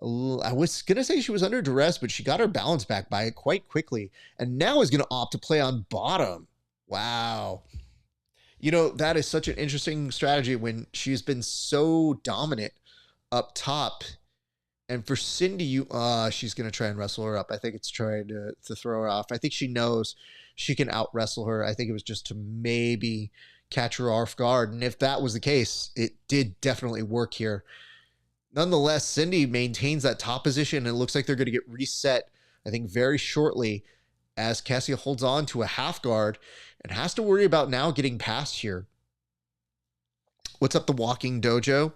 I was going to say she was under duress, but she got her balance back by it quite quickly. And now is going to opt to play on bottom. Wow. You know, that is such an interesting strategy when she's been so dominant up top. And for Cindy, she's going to try and wrestle her up. I think it's trying to throw her off. I think she knows she can out wrestle her. I think it was just to maybe catch her off guard. And if that was the case, it did definitely work here. Nonetheless, Cindy maintains that top position, and it looks like they're going to get reset, I think, very shortly, as Cassia holds on to a half guard and has to worry about now getting past here. What's up, the Walking Dojo?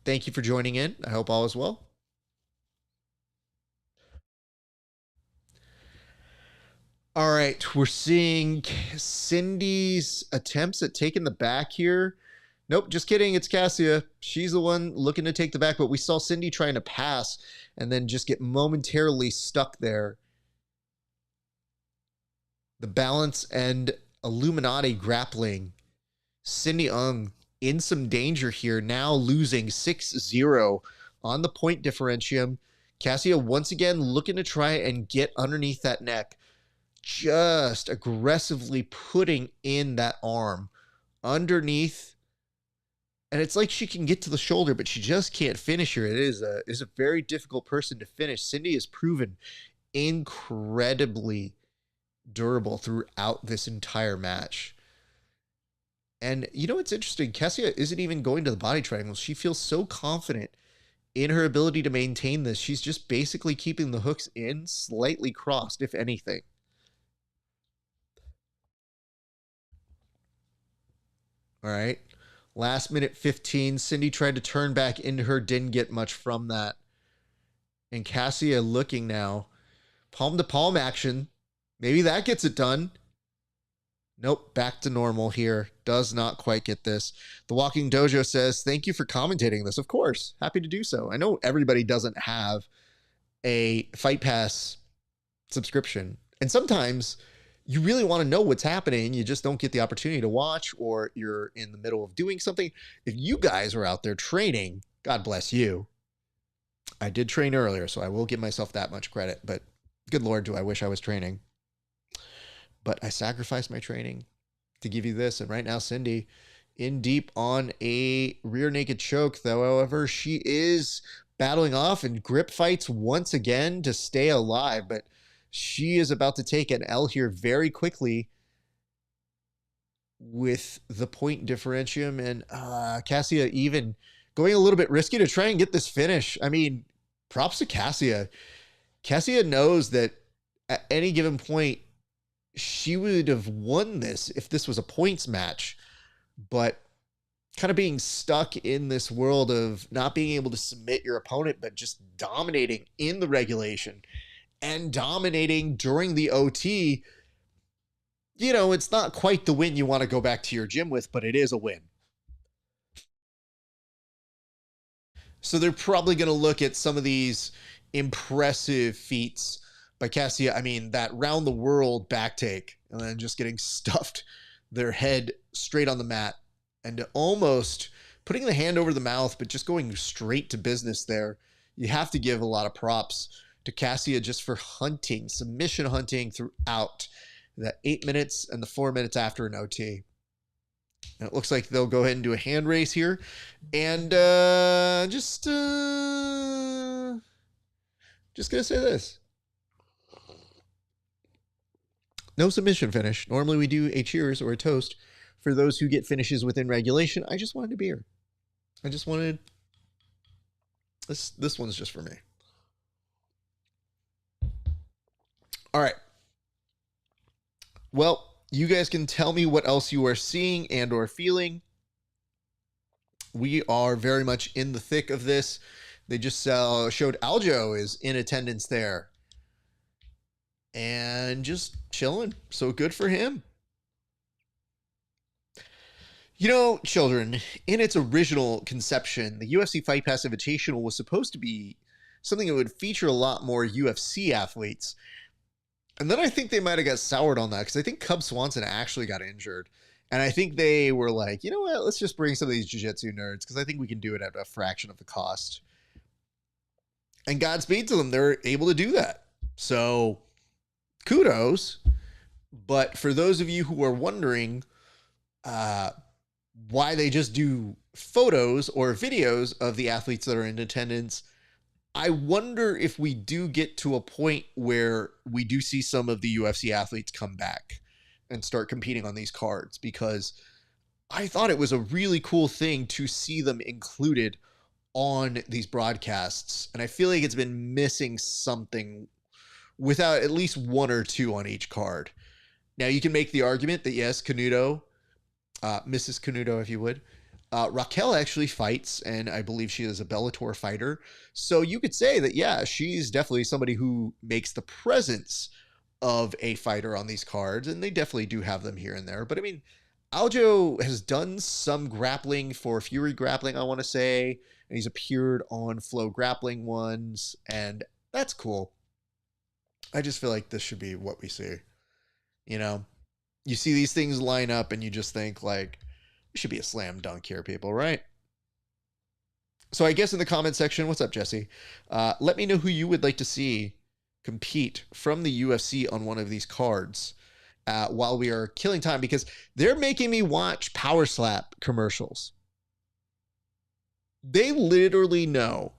Thank you for joining in. I hope all is well. All right, we're seeing Cindy's attempts at taking the back here. Nope, just kidding. It's Cassia. She's the one looking to take the back, but we saw Cindy trying to pass and then just get momentarily stuck there. The balance and Illuminati grappling. Cindy Ung in some danger here, now losing 6-0 on the point differentium. Cassia once again looking to try and get underneath that neck, just aggressively putting in that arm underneath. And it's like she can get to the shoulder, but she just can't finish her. It is a very difficult person to finish. Cindy has proven incredibly durable throughout this entire match. And you know what's interesting? Cassia isn't even going to the body triangle. She feels so confident in her ability to maintain this. She's just basically keeping the hooks in, slightly crossed, if anything. All right. Last minute 15. Cindy tried to turn back into her, didn't get much from that. And Cassia looking now. Palm to palm action. Maybe that gets it done. Nope, back to normal here. Does not quite get this. The Walking Dojo says, thank you for commentating this. Of course, happy to do so. I know everybody doesn't have a Fight Pass subscription. And sometimes you really want to know what's happening. You just don't get the opportunity to watch, or you're in the middle of doing something. If you guys are out there training, God bless you. I did train earlier, so I will give myself that much credit. But good Lord, do I wish I was training. But I sacrificed my training to give you this. And right now, Cindy in deep on a rear naked choke. Though, however, she is battling off and grip fights once again to stay alive. But she is about to take an L here very quickly with the point differentium. And Cassia even going a little bit risky to try and get this finish. I mean, props to Cassia. Cassia knows that at any given point, she would have won this if this was a points match, but kind of being stuck in this world of not being able to submit your opponent, but just dominating in the regulation and dominating during the OT. You know, it's not quite the win you want to go back to your gym with, but it is a win. So they're probably going to look at some of these impressive feats by Cassia. I mean, that round the world back take and then just getting stuffed their head straight on the mat and almost putting the hand over the mouth, but just going straight to business there. You have to give a lot of props to Cassia just for hunting, submission hunting throughout the 8 minutes and the 4 minutes after an OT. And it looks like they'll go ahead and do a hand raise here. And just going to say this. No submission finish. Normally we do a cheers or a toast for those who get finishes within regulation. I just wanted a beer. I just wanted this one's just for me. All right. Well, you guys can tell me what else you are seeing and or feeling. We are very much in the thick of this. They just showed Aljo is in attendance there. And just chilling. So good for him. You know, children, in its original conception, the UFC Fight Pass Invitational was supposed to be something that would feature a lot more UFC athletes. And then I think they might have got soured on that because I think Cub Swanson actually got injured. And I think they were like, you know what, let's just bring some of these jiu-jitsu nerds because I think we can do it at a fraction of the cost. And Godspeed to them. They're able to do that. So kudos. But for those of you who are wondering why they just do photos or videos of the athletes that are in attendance, I wonder if we do get to a point where we do see some of the UFC athletes come back and start competing on these cards, because I thought it was a really cool thing to see them included on these broadcasts. And I feel like it's been missing something without at least one or two on each card. Now, you can make the argument that, yes, Canuto, Mrs. Canuto, if you would, Raquel actually fights, and I believe she is a Bellator fighter. So you could say that, yeah, she's definitely somebody who makes the presence of a fighter on these cards, and they definitely do have them here and there. But I mean, Aljo has done some grappling for Fury Grappling, I want to say, and he's appeared on Flow Grappling ones, and that's cool. I just feel like this should be what we see. You know, you see these things line up and you just think like, it should be a slam dunk here, people, right? So I guess in the comment section, what's up, Jesse? Let me know who you would like to see compete from the UFC on one of these cards while we are killing time, because they're making me watch Power Slap commercials. They literally know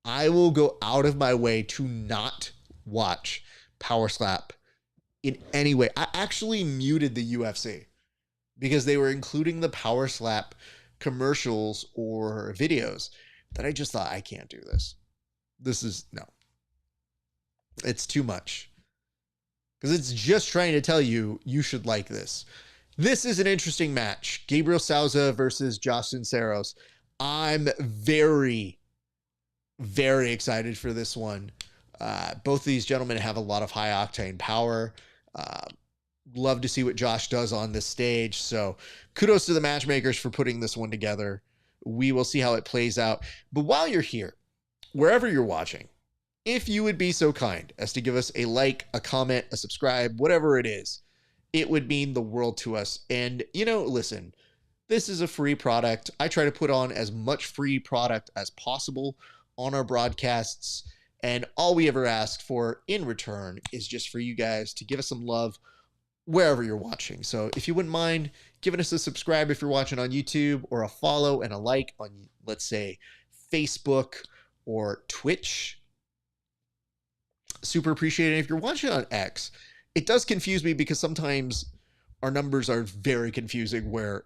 I will go out of my way to not watch Power Slap in any way. I actually muted the UFC because they were including the Power Slap commercials or videos that I just thought, I can't do this. This is, no. It's too much. Because it's just trying to tell you, you should like this. This is an interesting match. Gabriel Souza versus Josh Cisneros. I'm very, very excited for this one. Both of these gentlemen have a lot of high octane power. Love to see what Josh does on this stage. So kudos to the matchmakers for putting this one together. We will see how it plays out. But while you're here, wherever you're watching, if you would be so kind as to give us a like, a comment, a subscribe, whatever it is, it would mean the world to us. And, you know, listen, this is a free product. I try to put on as much free product as possible on our broadcasts. And all we ever ask for in return is just for you guys to give us some love wherever you're watching. So if you wouldn't mind giving us a subscribe if you're watching on YouTube, or a follow and a like on, let's say, Facebook or Twitch, super appreciate it. If you're watching on X, it does confuse me because sometimes our numbers are very confusing where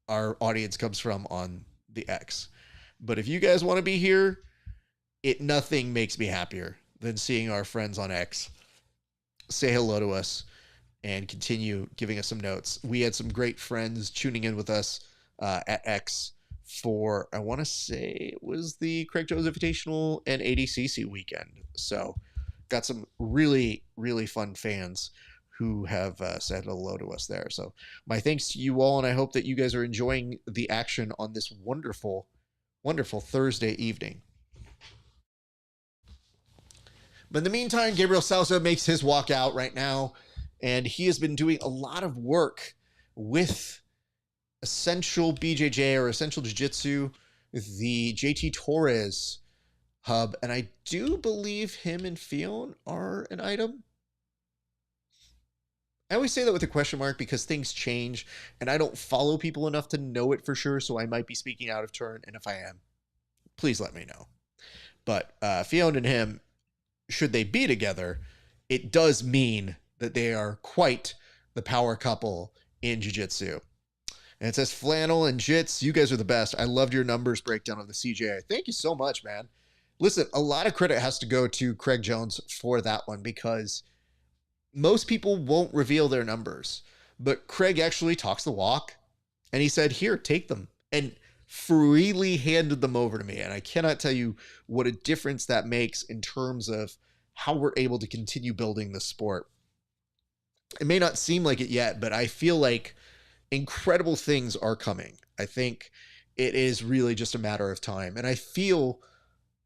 our audience comes from on the X. But if you guys want to be here, nothing makes me happier than seeing our friends on X say hello to us and continue giving us some notes. We had some great friends tuning in with us at X for, I want to say it was the Craig Jones Invitational and ADCC weekend. So got some really, really fun fans who have said hello to us there. So my thanks to you all, and I hope that you guys are enjoying the action on this wonderful, wonderful Thursday evening. But in the meantime, Gabriel Souza makes his walk out right now, and he has been doing a lot of work with Essential BJJ or Essential Jiu-Jitsu, the JT Torres hub, and I do believe him and Fion are an item. I always say that with a question mark because things change, and I don't follow people enough to know it for sure, so I might be speaking out of turn, and if I am, please let me know. But Fion and him, should they be together, it does mean that they are quite the power couple in jiu-jitsu. And it says Flannel and Jits, you guys are the best. I loved your numbers breakdown of the CJ. Thank you so much, man. Listen, a lot of credit has to go to Craig Jones for that one because most people won't reveal their numbers. But Craig actually talks the walk, and he said, here, take them. And freely handed them over to me. And I cannot tell you what a difference that makes in terms of how we're able to continue building the sport. It may not seem like it yet, but I feel like incredible things are coming. I think it is really just a matter of time. And I feel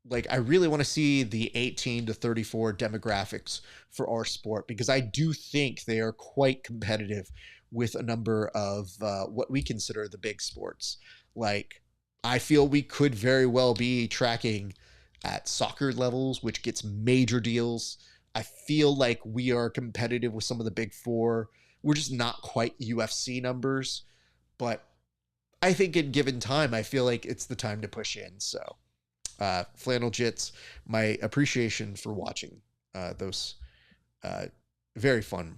like I really want to see the 18 to 34 demographics for our sport, because I do think they are quite competitive with a number of what we consider the big sports. Like, I feel we could very well be tracking at soccer levels, which gets major deals. I feel like we are competitive with some of the big four. We're just not quite UFC numbers, but I think in given time, I feel like it's the time to push in. So, Flannel Jits, my appreciation for watching those very fun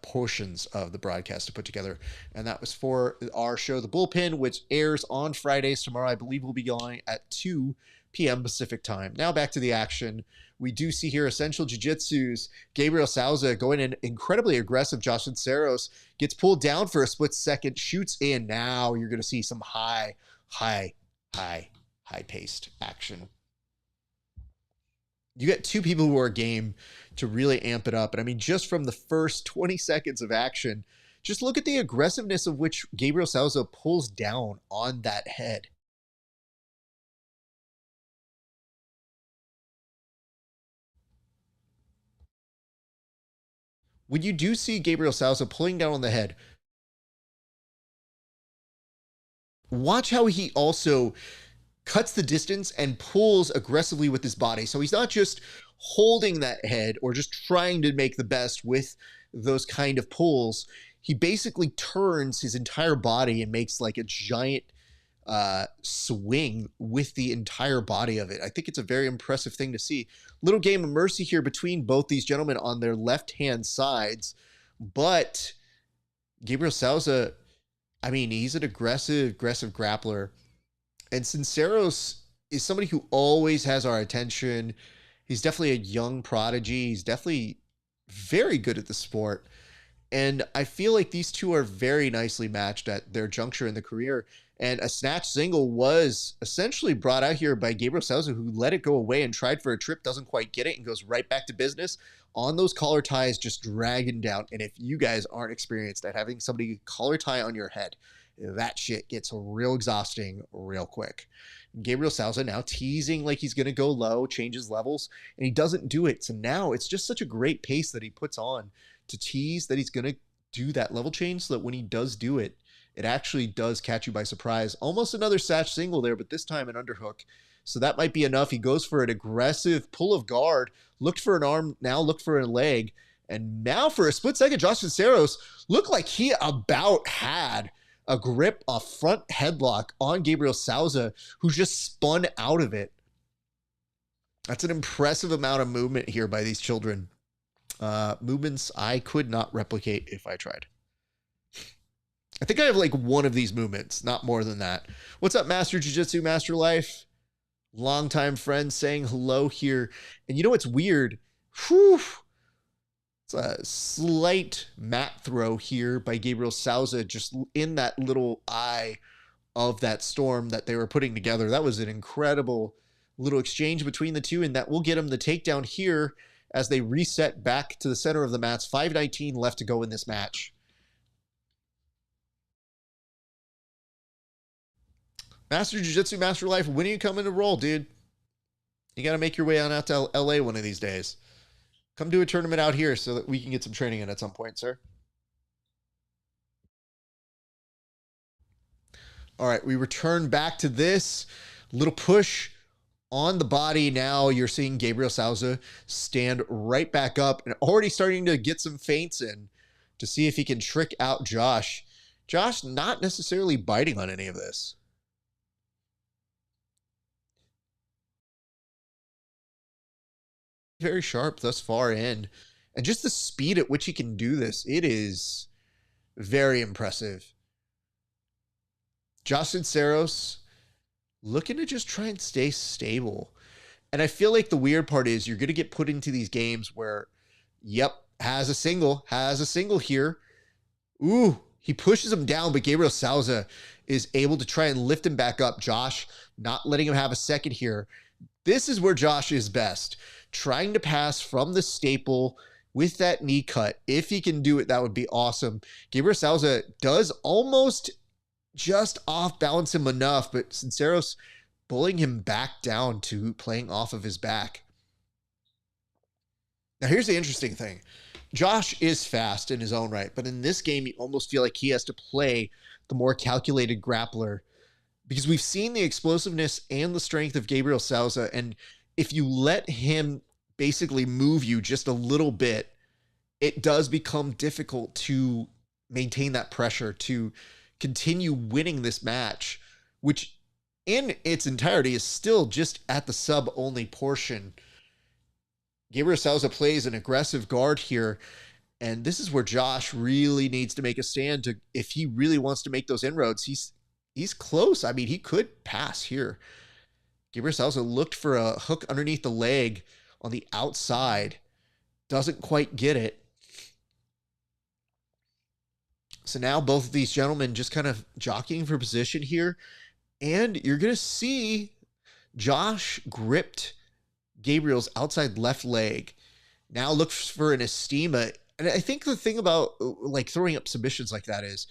portions of the broadcast to put together. And that was for our show, The Bullpen, which airs on Fridays. Tomorrow, I believe we'll be going at 2 p.m. Pacific time. Now back to the action. We do see here Essential Jiu-Jitsu's Gabriel Souza going in incredibly aggressive. Josh Cisneros gets pulled down for a split second, shoots in. Now you're going to see some high-paced action. You get two people who are game to really amp it up. And I mean, just from the first 20 seconds of action, just look at the aggressiveness of which Gabriel Souza pulls down on that head. When you do see Gabriel Souza pulling down on the head, watch how he also cuts the distance and pulls aggressively with his body. So he's not just holding that head or just trying to make the best with those kind of pulls. He basically turns his entire body and makes like a giant swing with the entire body of it. I think it's a very impressive thing to see. Little game of mercy here between both these gentlemen on their left-hand sides. But Gabriel Souza, I mean, he's an aggressive grappler. And Cisneros is somebody who always has our attention. He's definitely a young prodigy. He's definitely very good at the sport. And I feel like these two are very nicely matched at their juncture in the career. And a snatch single was essentially brought out here by Gabriel Souza, who let it go away and tried for a trip, doesn't quite get it, and goes right back to business on those collar ties, just dragging down. And if you guys aren't experienced at having somebody collar tie on your head, that shit gets real exhausting real quick. Gabriel Souza now teasing like he's going to go low, changes levels, and he doesn't do it. So now it's just such a great pace that he puts on to tease that he's going to do that level change so that when he does do it, it actually does catch you by surprise. Almost another Satch single there, but this time an underhook. So that might be enough. He goes for an aggressive pull of guard, looked for an arm, now looked for a leg, and now for a split second, Josh Cisneros looked like he about had a grip, a front headlock on Gabriel Souza, who just spun out of it. That's an impressive amount of movement here by these children. Movements I could not replicate if I tried. I think I have like one of these movements, not more than that. What's up, Master Jiu-Jitsu, Master Life? Longtime friend saying hello here. And you know what's weird? Whew. It's a slight mat throw here by Gabriel Souza, just in that little eye of that storm that they were putting together. That was an incredible little exchange between the two, and that will get him the takedown here as they reset back to the center of the mats. 5:19 left to go in this match. Master Jiu-Jitsu, Master Life, when are you coming to roll, dude? You got to make your way on out to LA one of these days. Come do a tournament out here so that we can get some training in at some point, sir. All right, we return back to this little push on the body. Now you're seeing Gabriel Souza stand right back up and already starting to get some feints in to see if he can trick out Josh. Josh not necessarily biting on any of this. Very sharp thus far in. And just the speed at which he can do this, it is very impressive. Josh Cisneros looking to just try and stay stable. And I feel like the weird part is you're going to get put into these games where, yep, has a single here. Ooh, he pushes him down, but Gabriel Souza is able to try and lift him back up. Josh not letting him have a second here. This is where Josh is best. Trying to pass from the staple with that knee cut. If he can do it, that would be awesome. Gabriel Souza does almost just off balance him enough, but Cisneros pulling him back down to playing off of his back. Now, here's the interesting thing. Josh is fast in his own right, but in this game, you almost feel like he has to play the more calculated grappler because we've seen the explosiveness and the strength of Gabriel Souza, and if you let him basically move you just a little bit, it does become difficult to maintain that pressure, to continue winning this match, which in its entirety is still just at the sub-only portion. Gabriel Souza plays an aggressive guard here, and this is where Josh really needs to make a stand to, if he really wants to make those inroads. He's close. I mean, he could pass here. Gabriel Souza looked for a hook underneath the leg on the outside. Doesn't quite get it. So now both of these gentlemen just kind of jockeying for position here. And you're going to see Josh gripped Gabriel's outside left leg. Now looks for an estima. And I think the thing about like throwing up submissions like that is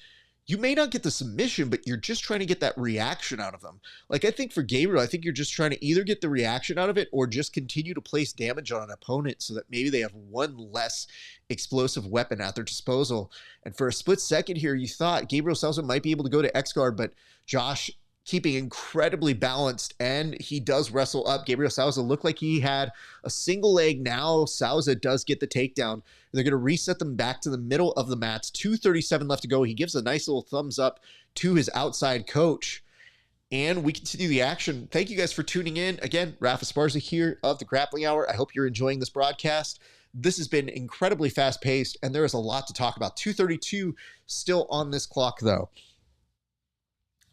you may not get the submission, but you're just trying to get that reaction out of them. Like I think for Gabriel, I think you're just trying to either get the reaction out of it or just continue to place damage on an opponent so that maybe they have one less explosive weapon at their disposal. And for a split second here, you thought Gabriel Souza might be able to go to X guard, but Josh keeping incredibly balanced, and he does wrestle up. Gabriel Souza looked like he had a single leg. Now Souza does get the takedown. They're going to reset them back to the middle of the mats. 2:37 left to go. He gives a nice little thumbs up to his outside coach, and we continue the action. Thank you guys for tuning in. Again, Rafa Esparza here of the Grappling Hour. I hope you're enjoying this broadcast. This has been incredibly fast-paced, and there is a lot to talk about. 2:32 still on this clock, though.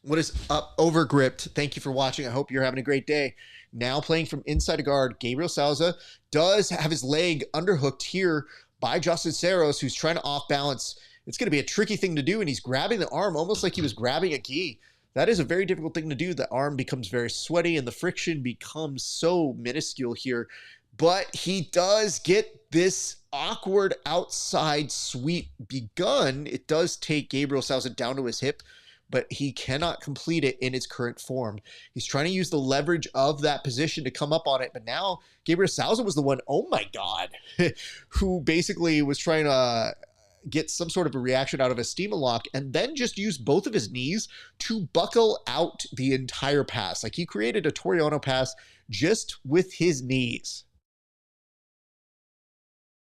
What is up, Overgripped? Thank you for watching. I hope you're having a great day. Now playing from inside a guard, Gabriel Souza does have his leg underhooked here by Cisneros, who's trying to off-balance. It's going to be a tricky thing to do, and he's grabbing the arm almost like he was grabbing a gi. That is a very difficult thing to do. The arm becomes very sweaty, and the friction becomes so minuscule here. But he does get this awkward outside sweep begun. It does take Gabriel Souza down to his hip, but he cannot complete it in its current form. He's trying to use the leverage of that position to come up on it, but now Gabriel Souza was the one, oh my God, who basically was trying to get some sort of a reaction out of a steam lock and then just use both of his knees to buckle out the entire pass. Like he created a Toriano pass just with his knees.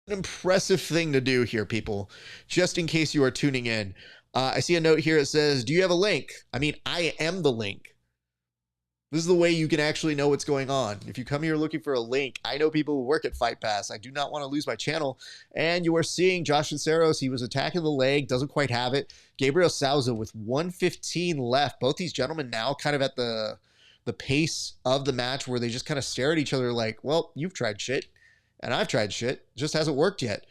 An impressive thing to do here, people, just in case you are tuning in. I see a note here that says, do you have a link? I mean, I am the link. This is the way you can actually know what's going on. If you come here looking for a link, I know people who work at Fight Pass. I do not want to lose my channel. And you are seeing Josh Cisneros. He was attacking the leg, doesn't quite have it. Gabriel Souza with 1:15 left. Both these gentlemen now kind of at the pace of the match where they just kind of stare at each other like, well, you've tried shit and I've tried shit. It just hasn't worked yet.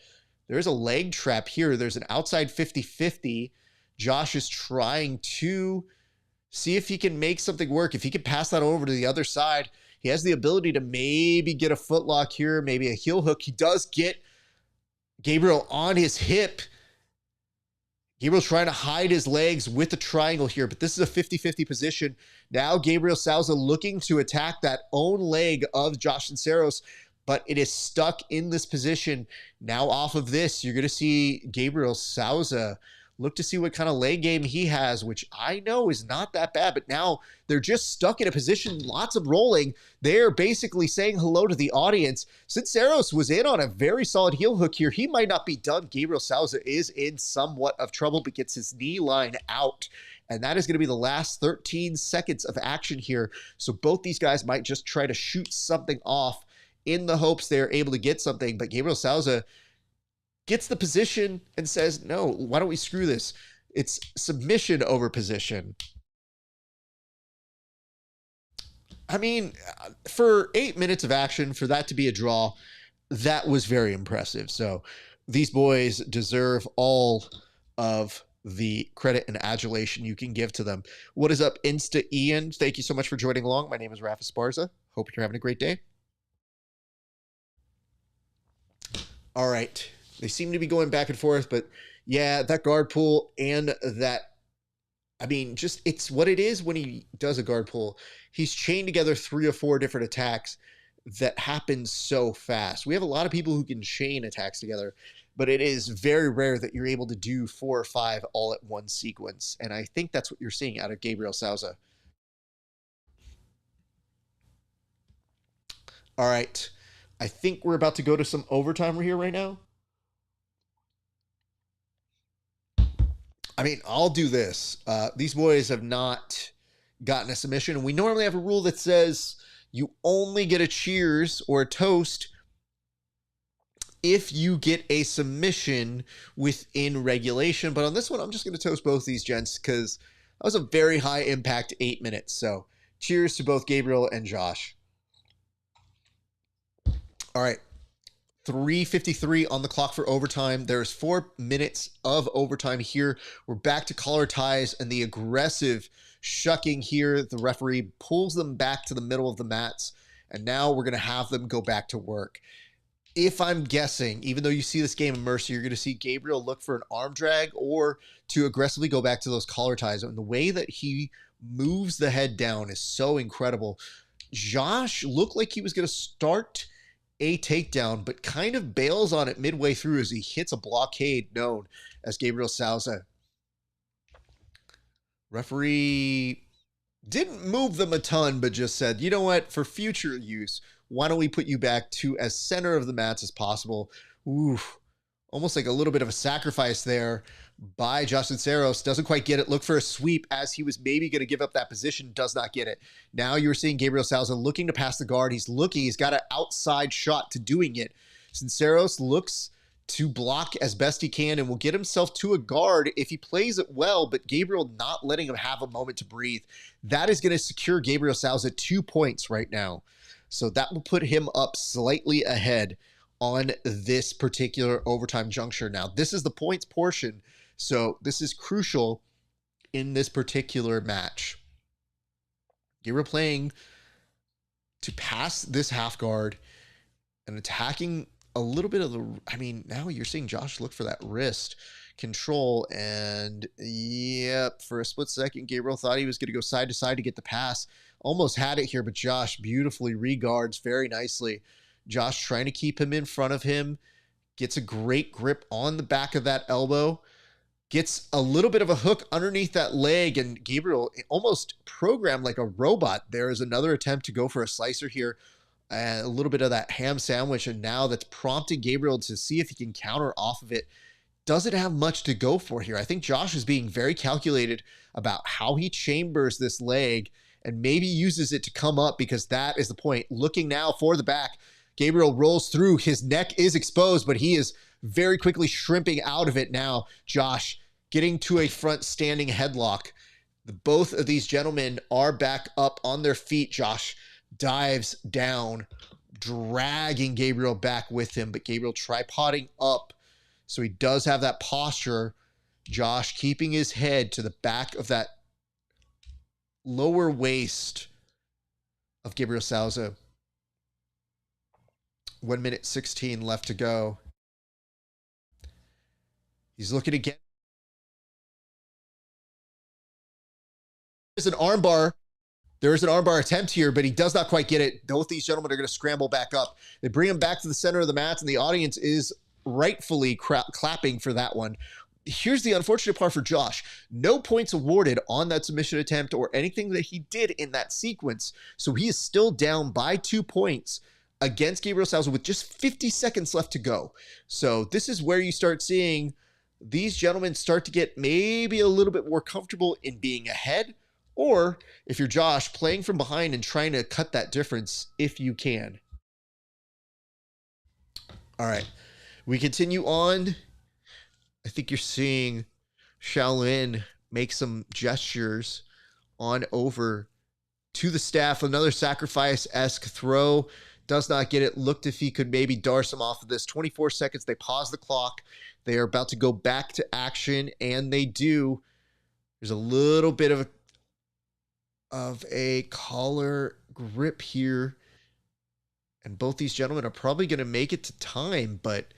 There's a leg trap here. There's an outside 50-50. Josh is trying to see if he can make something work. If he can pass that over to the other side, he has the ability to maybe get a footlock here, maybe a heel hook. He does get Gabriel on his hip. Gabriel's trying to hide his legs with the triangle here, but this is a 50-50 position. Now Gabriel Souza looking to attack that own leg of Josh Cisneros, but it is stuck in this position. Now off of this, you're going to see Gabriel Souza look to see what kind of leg game he has, which I know is not that bad, but now they're just stuck in a position, lots of rolling. They're basically saying hello to the audience. Cisneros was in on a very solid heel hook here. He might not be done. Gabriel Souza is in somewhat of trouble, but gets his knee line out. And that is going to be the last 13 seconds of action here. So both these guys might just try to shoot something off in the hopes they're able to get something. But Gabriel Souza gets the position and says, no, why don't we screw this? It's submission over position. I mean, for 8 minutes of action, for that to be a draw, that was very impressive. So these boys deserve all of the credit and adulation you can give to them. What is up, Insta Ian? Thank you so much for joining along. My name is Rafa Esparza. Hope you're having a great day. All right. They seem to be going back and forth, but yeah, that guard pull and that, I mean, just it's what it is when he does a guard pull. He's chained together 3 or 4 different attacks that happen so fast. We have a lot of people who can chain attacks together, but it is very rare that you're able to do 4 or 5 all at one sequence. And I think that's what you're seeing out of Gabriel Souza. All right. I think we're about to go to some overtime here right now. I mean, I'll do this. These boys have not gotten a submission, and we normally have a rule that says you only get a cheers or a toast if you get a submission within regulation. But on this one, I'm just going to toast both these gents because that was a very high impact 8 minutes. So cheers to both Gabriel and Josh. All right. 3:53 on the clock for overtime. There's 4 minutes of overtime here. We're back to collar ties and the aggressive shucking here. The referee pulls them back to the middle of the mats, and now we're going to have them go back to work. If I'm guessing, even though you see this game in Mercy, you're going to see Gabriel look for an arm drag or to aggressively go back to those collar ties. And the way that he moves the head down is so incredible. Josh looked like he was going to start a takedown, but kind of bails on it midway through as he hits a blockade known as Gabriel Souza. Referee didn't move them a ton, but just said, you know what, for future use, why don't we put you back to as center of the mats as possible? Ooh, almost like a little bit of a sacrifice there by Cisneros. Doesn't quite get it. Look for a sweep as he was maybe going to give up that position. Does not get it. Now you're seeing Gabriel Souza looking to pass the guard. He's looking. He's got an outside shot to doing it. Cisneros looks to block as best he can and will get himself to a guard if he plays it well, but Gabriel not letting him have a moment to breathe. That is going to secure Gabriel Souza 2 points right now. So that will put him up slightly ahead on this particular overtime juncture. Now, this is the points portion, so this is crucial in this particular match. Gabriel playing to pass this half guard and attacking a little bit of the, I mean, now you're seeing Josh look for that wrist control, and yep, for a split second, Gabriel thought he was going to go side to side to get the pass. Almost had it here, but Josh beautifully reguards very nicely. Josh trying to keep him in front of him, gets a great grip on the back of that elbow, gets a little bit of a hook underneath that leg, and Gabriel almost programmed like a robot. There is another attempt to go for a slicer here, a little bit of that ham sandwich, and now that's prompting Gabriel to see if he can counter off of it. Doesn't have much to go for here. I think Josh is being very calculated about how he chambers this leg and maybe uses it to come up, because that is the point. Looking now for the back. Gabriel rolls through. His neck is exposed, but he is very quickly shrimping out of it now. Josh getting to a front standing headlock. Both of these gentlemen are back up on their feet. Josh dives down, dragging Gabriel back with him, but Gabriel tripoding up. So he does have that posture. Josh keeping his head to the back of that lower waist of Gabriel Souza. 1 minute 16 left to go. He's looking again. There's an armbar. There is an armbar attempt here, but he does not quite get it. Both these gentlemen are going to scramble back up. They bring him back to the center of the mats, and the audience is rightfully clapping for that one. Here's the unfortunate part for Josh. No points awarded on that submission attempt or anything that he did in that sequence. So he is still down by 2 points against Gabriel Souza with just 50 seconds left to go. So this is where you start seeing these gentlemen start to get maybe a little bit more comfortable in being ahead, or if you're Josh, playing from behind and trying to cut that difference if you can. All right, we continue on. I think you're seeing Shaolin make some gestures on over to the staff. Another sacrifice-esque throw. Does not get it. Looked if he could maybe darce him off of this. 24 seconds. They pause the clock. They are about to go back to action, and they do. There's a little bit of a collar grip here. And both these gentlemen are probably going to make it to time, but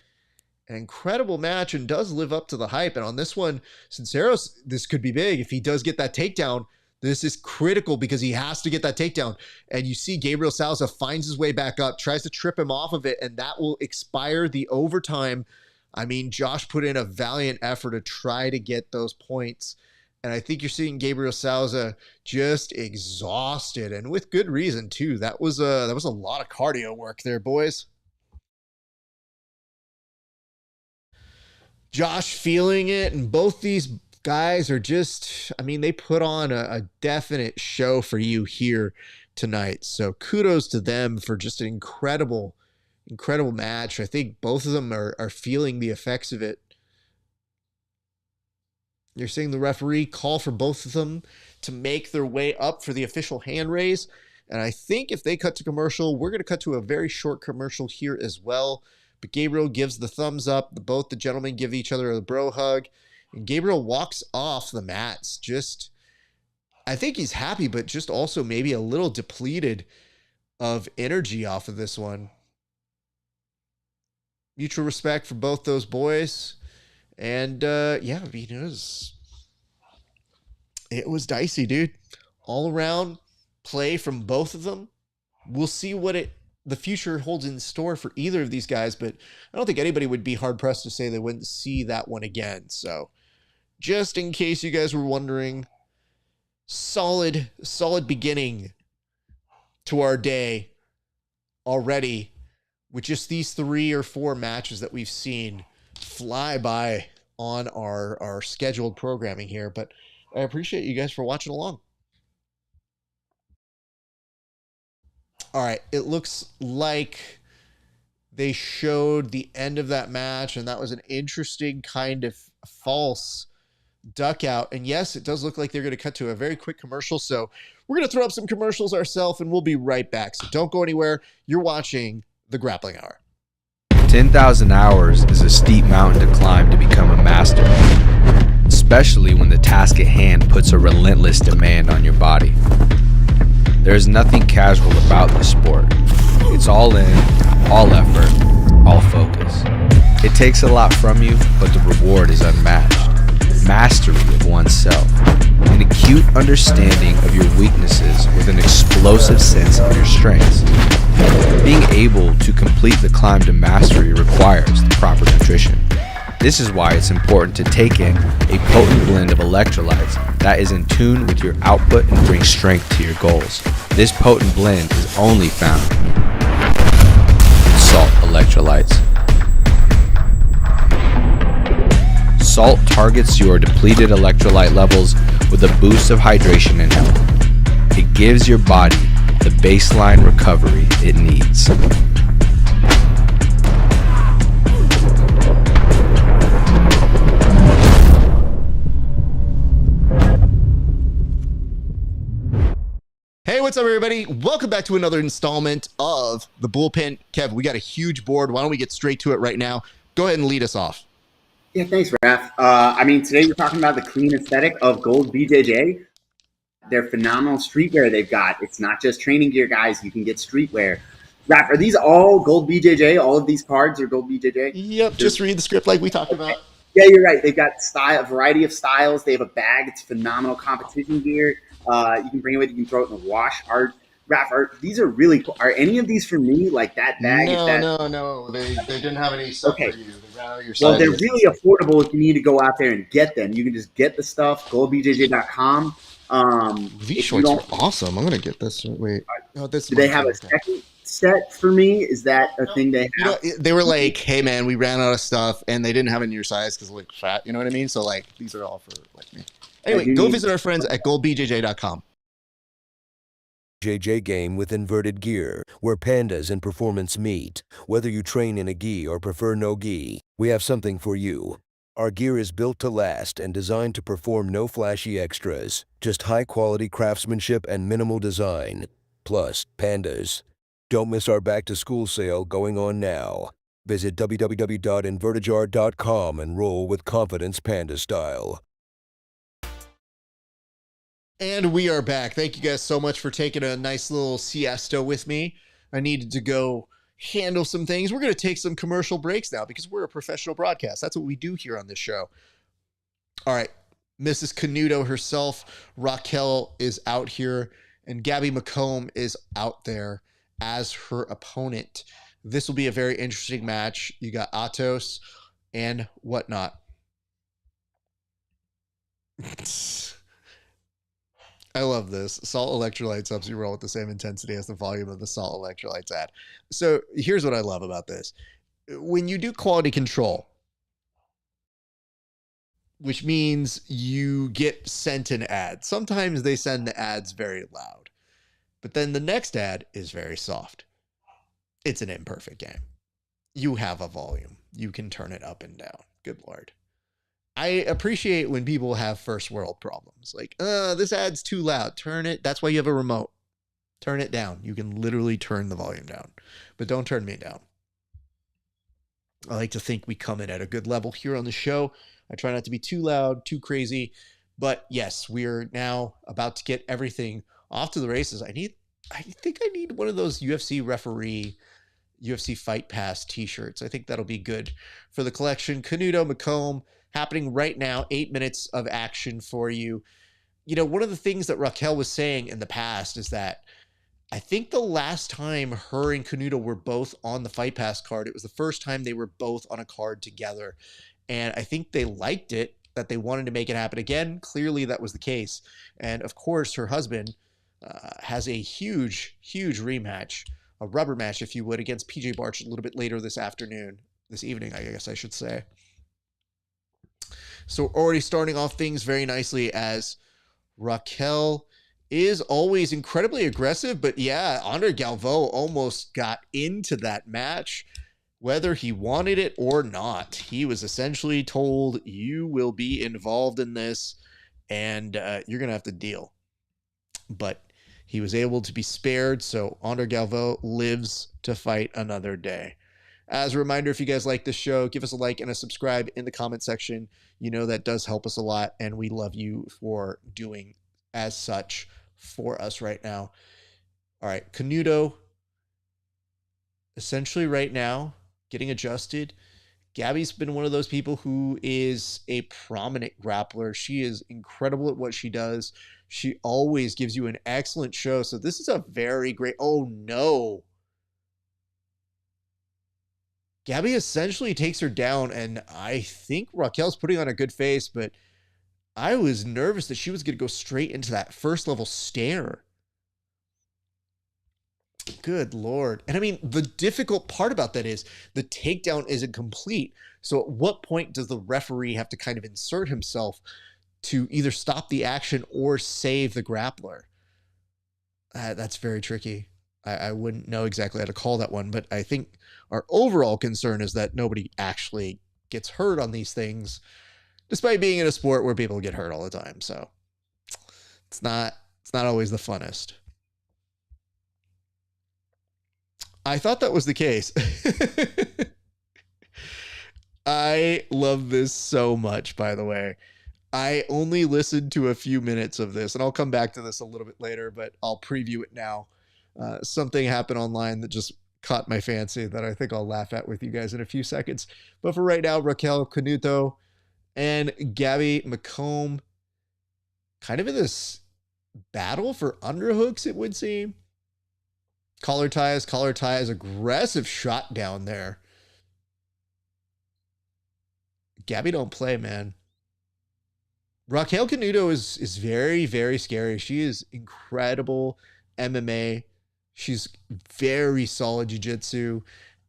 an incredible match and does live up to the hype. And on this one, Cisneros, this could be big. If he does get that takedown, this is critical because he has to get that takedown. And you see Gabriel Souza finds his way back up, tries to trip him off of it, and that will expire the overtime. I mean, Josh put in a valiant effort to try to get those points. And I think you're seeing Gabriel Souza just exhausted, and with good reason too. That was a lot of cardio work there, boys. Josh feeling it, and both these guys are just, I mean, they put on a definite show for you here tonight. So kudos to them for just an incredible match. I think both of them are feeling the effects of it. You're seeing the referee call for both of them to make their way up for the official hand raise. And I think if they cut to commercial, we're going to cut to a very short commercial here as well. But Gabriel gives the thumbs up. Both the gentlemen give each other a bro hug. And Gabriel walks off the mats. Just, I think he's happy, but just also maybe a little depleted of energy off of this one. Mutual respect for both those boys. And yeah, I mean, it was dicey, dude. All around play from both of them. We'll see what the future holds in store for either of these guys, but I don't think anybody would be hard pressed to say they wouldn't see that one again. So just in case you guys were wondering, solid beginning to our day already with just these 3 or 4 matches that we've seen fly by on our scheduled programming here. But I appreciate you guys for watching along. All right, it looks like they showed the end of that match, and that was an interesting kind of false duck out. And yes, it does look like they're going to cut to a very quick commercial. So we're going to throw up some commercials ourselves, and we'll be right back. So don't go anywhere. You're watching the Grappling Hour. 10,000 hours is a steep mountain to climb to become a master, especially when the task at hand puts a relentless demand on your body. There is nothing casual about this sport. It's all in, all effort, all focus. It takes a lot from you, but the reward is unmatched. Mastery of oneself, an acute understanding of your weaknesses with an explosive sense of your strengths. Being able to complete the climb to mastery requires the proper nutrition. This is why it's important to take in a potent blend of electrolytes that is in tune with your output and brings strength to your goals. This potent blend is only found in salt electrolytes. Salt targets your depleted electrolyte levels with a boost of hydration and health. It gives your body the baseline recovery it needs. Hey, what's up, everybody? Welcome back to another installment of the Bullpen. Kev, we got a huge board. Why don't we get straight to it right now? Go ahead and lead us off. Yeah, thanks, Raph. I mean, today we're talking about the clean aesthetic of Gold BJJ. They're phenomenal streetwear they've got. It's not just training gear, guys. You can get streetwear. Raph, are these all Gold BJJ? All of these cards are Gold BJJ? Yep, just read the script like we talked about. Yeah, you're right. They've got a variety of styles. They have a bag. It's phenomenal competition gear. You can bring it with you. You can throw it in the wash. Raph, these are really cool. Are any of these for me? Like that bag? No. They didn't have any stuff for you. They ran out of your Well, they're sizes. really affordable if you need to go out there and get them. You can just get the stuff, goldbjj.com. These shorts are awesome. I'm going to get this. Wait. Oh, this Do they have a second set for me? Is that a thing they have? You know, they were like, hey, man, we ran out of stuff, and they didn't have it in your size because like fat. You know what I mean? So, like, these are all for like me. Anyway, go visit our friends at goldbjj.com. JJ game with inverted gear, where pandas and performance meet. Whether you train in a gi or prefer no gi, we have something for you. Our gear is built to last and designed to perform no flashy extras, just high-quality craftsmanship and minimal design. Plus, pandas. Don't miss our back-to-school sale going on now. Visit www.invertijar.com and roll with confidence panda style. And we are back. Thank you guys so much for taking a nice little siesta with me. I needed to go handle some things. We're going to take some commercial breaks now because we're a professional broadcast. That's what we do here on this show. All right. Mrs. Canuto herself, Raquel, is out here, and Gabby McComb is out there as her opponent. This will be a very interesting match. You got Atos and whatnot. I love this. Salt electrolytes helps you roll with the same intensity as the volume of the salt electrolytes add. So here's what I love about this. When you do quality control, which means you get sent an ad. Sometimes they send the ads very loud, but then the next ad is very soft. It's an imperfect game. You have a volume. You can turn it up and down. Good Lord. I appreciate when people have first world problems. Like, this ad's too loud. Turn it. That's why you have a remote. Turn it down. You can literally turn the volume down, but don't turn me down. I like to think we come in at a good level here on the show. I try not to be too loud, too crazy, but yes, we're now about to get everything off to the races. I think I need one of those UFC referee, UFC Fight Pass t-shirts. I think that'll be good for the collection. Canuto, McComb, happening right now. 8 minutes of action for you. You know, one of the things that Raquel was saying in the past is that I think the last time her and Canuto were both on the Fight Pass card, it was the first time they were both on a card together. And I think they liked it, that they wanted to make it happen again. Clearly that was the case. And of course, her husband has a huge, huge rematch, a rubber match, if you would, against PJ Barch a little bit later this evening, I guess I should say. So already starting off things very nicely as Raquel is always incredibly aggressive, but yeah, Andre Galvão almost got into that match, whether he wanted it or not. He was essentially told, you will be involved in this, and you're going to have to deal. But he was able to be spared, so Andre Galvão lives to fight another day. As a reminder, if you guys like this show, give us a like and a subscribe in the comment section. You know that does help us a lot, and we love you for doing as such for us right now. All right, Canuto, essentially right now, getting adjusted. Gabby's been one of those people who is a prominent grappler. She is incredible at what she does. She always gives you an excellent show. So this is a very great, oh no. Gabby essentially takes her down, and I think Raquel's putting on a good face, but I was nervous that she was going to go straight into that first level stare. Good Lord. And I mean, the difficult part about that is the takedown isn't complete. So at what point does the referee have to kind of insert himself to either stop the action or save the grappler? That's very tricky. I wouldn't know exactly how to call that one, but I think our overall concern is that nobody actually gets hurt on these things, despite being in a sport where people get hurt all the time. So it's not always the funnest. I thought that was the case. I love this so much, by the way. I only listened to a few minutes of this, and I'll come back to this a little bit later, but I'll preview it now. Something happened online that just caught my fancy that I think I'll laugh at with you guys in a few seconds. But for right now, Raquel, Canuto, and Gabby McComb kind of in this battle for underhooks, it would seem. Collar ties, aggressive shot down there. Gabby don't play, man. Raquel Canuto is very, very scary. She is incredible MMA. She's very solid jiu-jitsu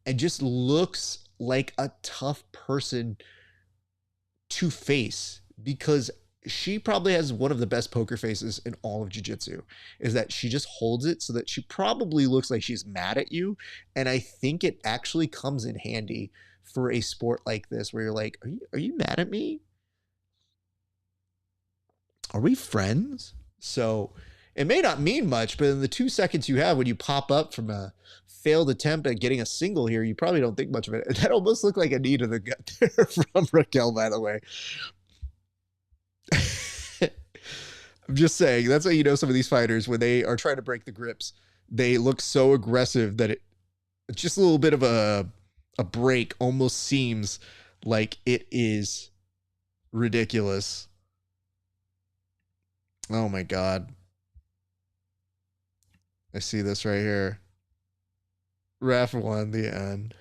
and just looks like a tough person to face, because she probably has one of the best poker faces in all of jiu-jitsu, is that she just holds it so that she probably looks like she's mad at you. And I think it actually comes in handy for a sport like this where you're like, are you mad at me? Are we friends? So it may not mean much, but in the 2 seconds you have when you pop up from a failed attempt at getting a single here, you probably don't think much of it. That almost looked like a knee to the gut there from Raquel, by the way. I'm just saying, that's how you know some of these fighters, when they are trying to break the grips, they look so aggressive that it's just a little bit of a break almost seems like it is ridiculous. Oh my God. I see this right here. Ref won the end.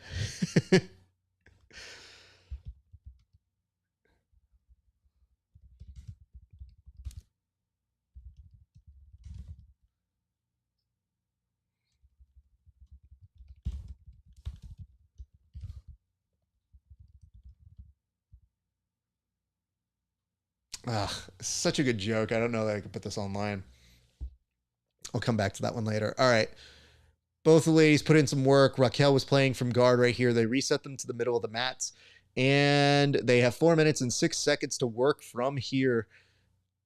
Such a good joke. I don't know that I could put this online. I'll come back to that one later. All right. Both the ladies put in some work. Raquel was playing from guard right here. They reset them to the middle of the mats, and they have 4 minutes and 6 seconds to work from here.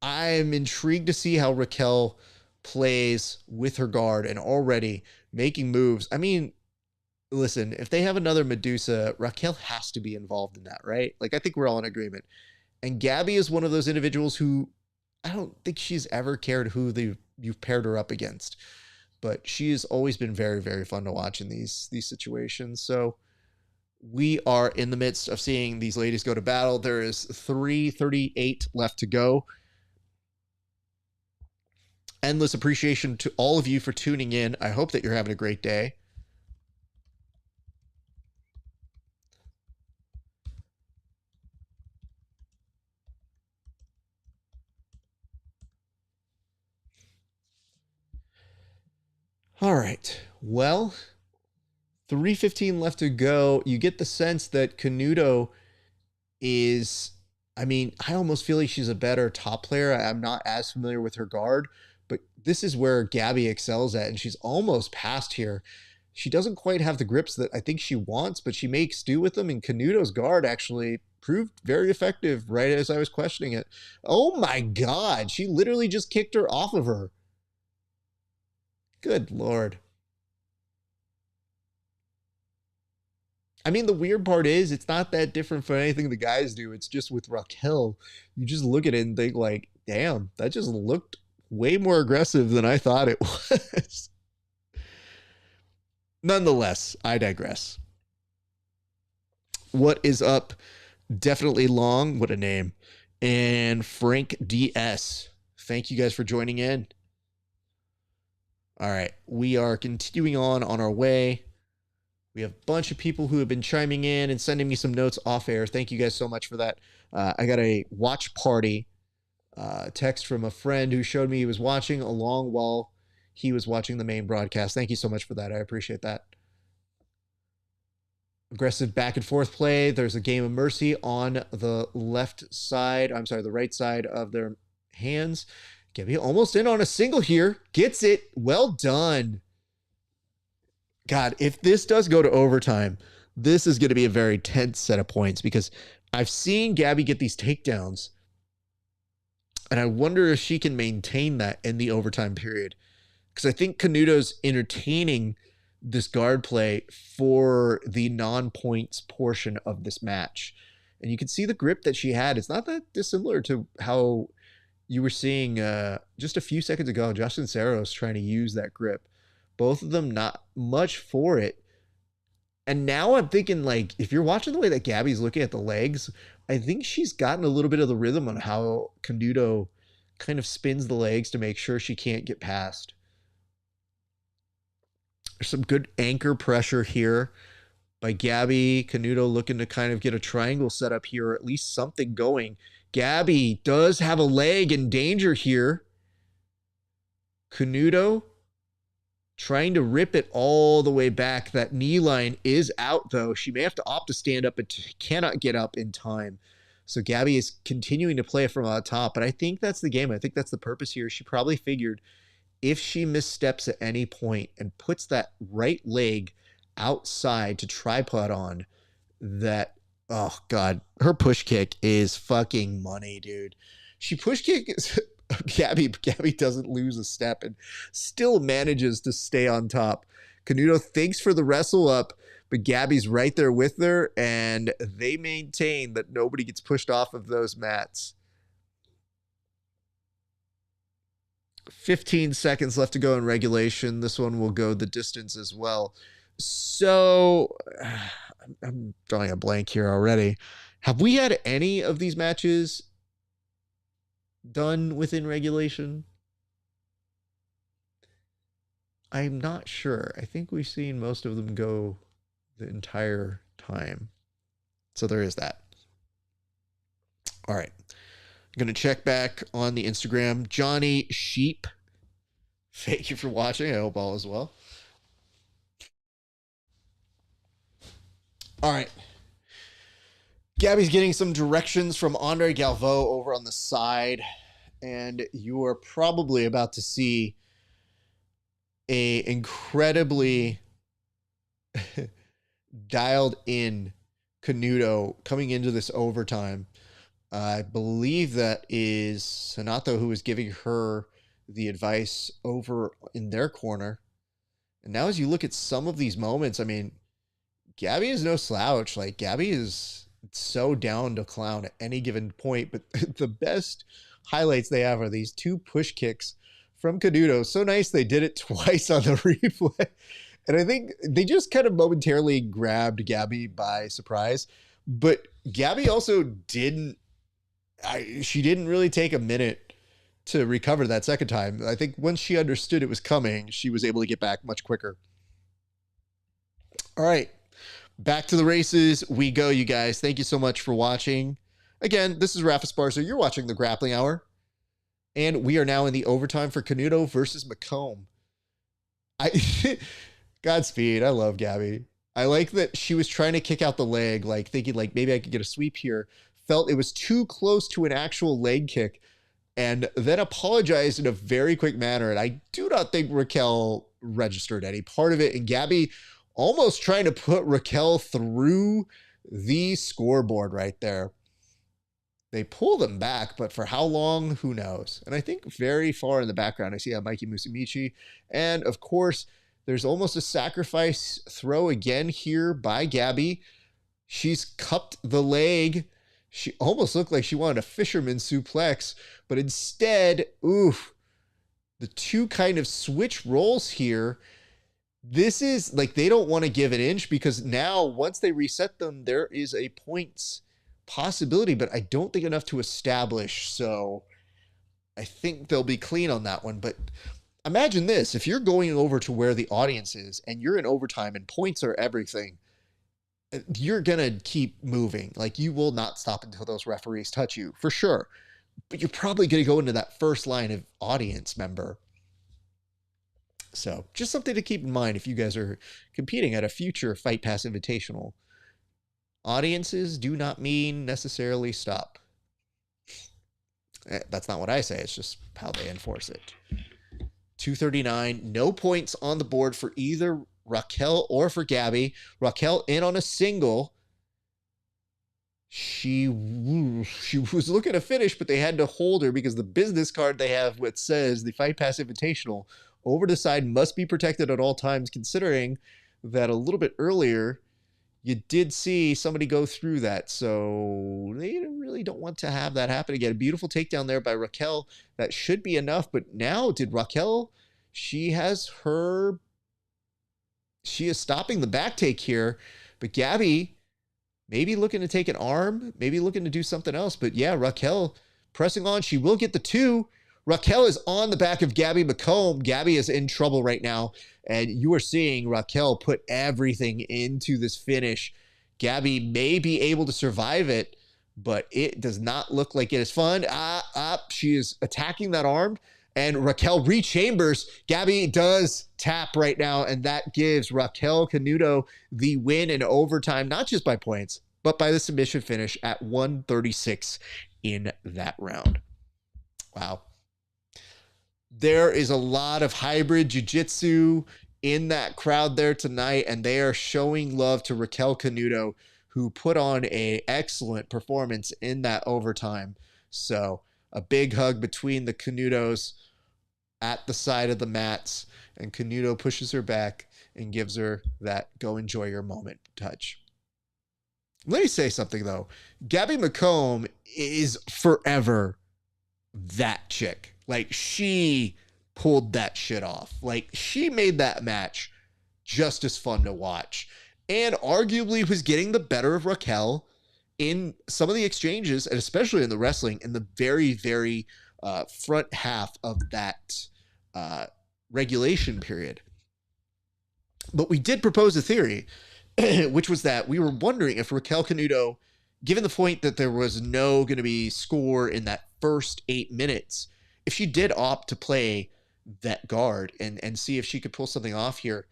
I'm intrigued to see how Raquel plays with her guard and already making moves. I mean, listen, if they have another Medusa, Raquel has to be involved in that, right? Like, I think we're all in agreement. And Gabby is one of those individuals who I don't think she's ever cared who you've paired her up against. But she has always been very, very fun to watch in these situations. So we are in the midst of seeing these ladies go to battle. There is 3:38 left to go. Endless appreciation to all of you for tuning in. I hope that you're having a great day. All right. Well, 3:15 left to go. You get the sense that Canuto is, I mean, I almost feel like she's a better top player. I'm not as familiar with her guard, but this is where Gabby excels at, and she's almost past here. She doesn't quite have the grips that I think she wants, but she makes do with them, and Canuto's guard actually proved very effective right as I was questioning it. Oh my God, she literally just kicked her off of her. Good Lord. I mean, the weird part is it's not that different from anything the guys do. It's just with Raquel, you just look at it and think like, damn, that just looked way more aggressive than I thought it was. Nonetheless, I digress. What is up? Definitely Long. What a name. And Frank DS. Thank you guys for joining in. All right, we are continuing on our way. We have a bunch of people who have been chiming in and sending me some notes off air. Thank you guys so much for that. I got a watch party text from a friend who showed me he was watching along while he was watching the main broadcast. Thank you so much for that. I appreciate that. Aggressive back and forth play. There's a game of mercy on the left side. I'm sorry, the right side of their hands. Gabriel almost in on a single here. Gets it. Well done. God, if this does go to overtime, this is going to be a very tense set of points because I've seen Gabby get these takedowns, and I wonder if she can maintain that in the overtime period. Because I think Canuto's entertaining this guard play for the non-points portion of this match. And you can see the grip that she had. It's not that dissimilar to how you were seeing just a few seconds ago, Cisneros trying to use that grip. Both of them not much for it. And now I'm thinking, like, if you're watching the way that Gabby's looking at the legs, I think she's gotten a little bit of the rhythm on how Canuto kind of spins the legs to make sure she can't get past. There's some good anchor pressure here by Gabby. Canuto looking to kind of get a triangle set up here, or at least something going. Gabby does have a leg in danger here. Canuto trying to rip it all the way back. That knee line is out, though. She may have to opt to stand up, but cannot get up in time. So Gabby is continuing to play from on top, but I think that's the game. I think that's the purpose here. She probably figured if she missteps at any point and puts that right leg outside to tripod on, that, oh God, her push kick is fucking money, dude. She push kicks Gabby doesn't lose a step and still manages to stay on top. Canuto thinks for the wrestle up, but Gabby's right there with her, and they maintain that nobody gets pushed off of those mats. 15 seconds left to go in regulation. This one will go the distance as well. So I'm drawing a blank here already. Have we had any of these matches done within regulation? I'm not sure. I think we've seen most of them go the entire time. So there is that. All right. I'm going to check back on the Instagram. Johnny Sheep, thank you for watching. I hope all is well. All right. Gabby's getting some directions from Andre Galvao over on the side, and you are probably about to see a incredibly dialed in Canuto coming into this overtime. I believe that is Renato who is giving her the advice over in their corner. And now as you look at some of these moments, I mean, Gabby is no slouch. Like, Gabby is so down to clown at any given point. But the best highlights they have are these 2 push kicks from Canuto. So nice they did it twice on the replay. And I think they just kind of momentarily grabbed Gabby by surprise. But Gabby also didn't really take a minute to recover that second time. I think once she understood it was coming, she was able to get back much quicker. All right, back to the races we go, you guys. Thank you so much for watching. Again, this is Rafa Sparser. You're watching the Grappling Hour. And we are now in the overtime for Canuto versus McComb. Godspeed. I love Gabby. I like that she was trying to kick out the leg, like thinking like maybe I could get a sweep here. Felt it was too close to an actual leg kick, and then apologized in a very quick manner. And I do not think Raquel registered any part of it. And Gabby almost trying to put Raquel through the scoreboard right there. They pull them back, but for how long, who knows? And I think very far in the background, I see Mikey Musumeci. And of course, there's almost a sacrifice throw again here by Gabby. She's cupped the leg. She almost looked like she wanted a fisherman suplex, but instead, oof, the 2 kind of switch roles here. This is like, they don't want to give an inch because now once they reset them, there is a points possibility, but I don't think enough to establish. So I think they'll be clean on that one. But imagine this, if you're going over to where the audience is and you're in overtime and points are everything, you're going to keep moving. Like, you will not stop until those referees touch you, for sure. But you're probably going to go into that first line of audience member. So just something to keep in mind if you guys are competing at a future Fight Pass Invitational. Audiences do not mean necessarily stop. That's not what I say. It's just how they enforce it. 239, no points on the board for either Raquel or for Gabby. Raquel in on a single. She was looking to finish, but they had to hold her because the business card they have, what says the Fight Pass Invitational, over the side must be protected at all times, considering that a little bit earlier, you did see somebody go through that. So they really don't want to have that happen again. A beautiful takedown there by Raquel. That should be enough. But now, did Raquel, she is stopping the back take here. But Gabby, maybe looking to take an arm, maybe looking to do something else. But yeah, Raquel pressing on. She will get the 2. Raquel is on the back of Gabby McComb. Gabby is in trouble right now. And you are seeing Raquel put everything into this finish. Gabby may be able to survive it, but it does not look like it is fun. She is attacking that arm. And Raquel rechambers. Gabby does tap right now. And that gives Raquel Canuto the win in overtime, not just by points, but by the submission finish at 136 in that round. Wow. There is a lot of hybrid jiu-jitsu in that crowd there tonight, and they are showing love to Raquel Canuto, who put on an excellent performance in that overtime. So a big hug between the Canutos at the side of the mats, and Canuto pushes her back and gives her that go enjoy your moment touch. Let me say something, though. Gabby McComb is forever that chick. Like, she pulled that shit off. Like, she made that match just as fun to watch, and arguably was getting the better of Raquel in some of the exchanges, and especially in the wrestling in the very, very front half of that regulation period. But we did propose a theory, which was that we were wondering if Raquel Canuto, given the point that there was no going to be score in that first 8 minutes, if she did opt to play that guard and see if she could pull something off here.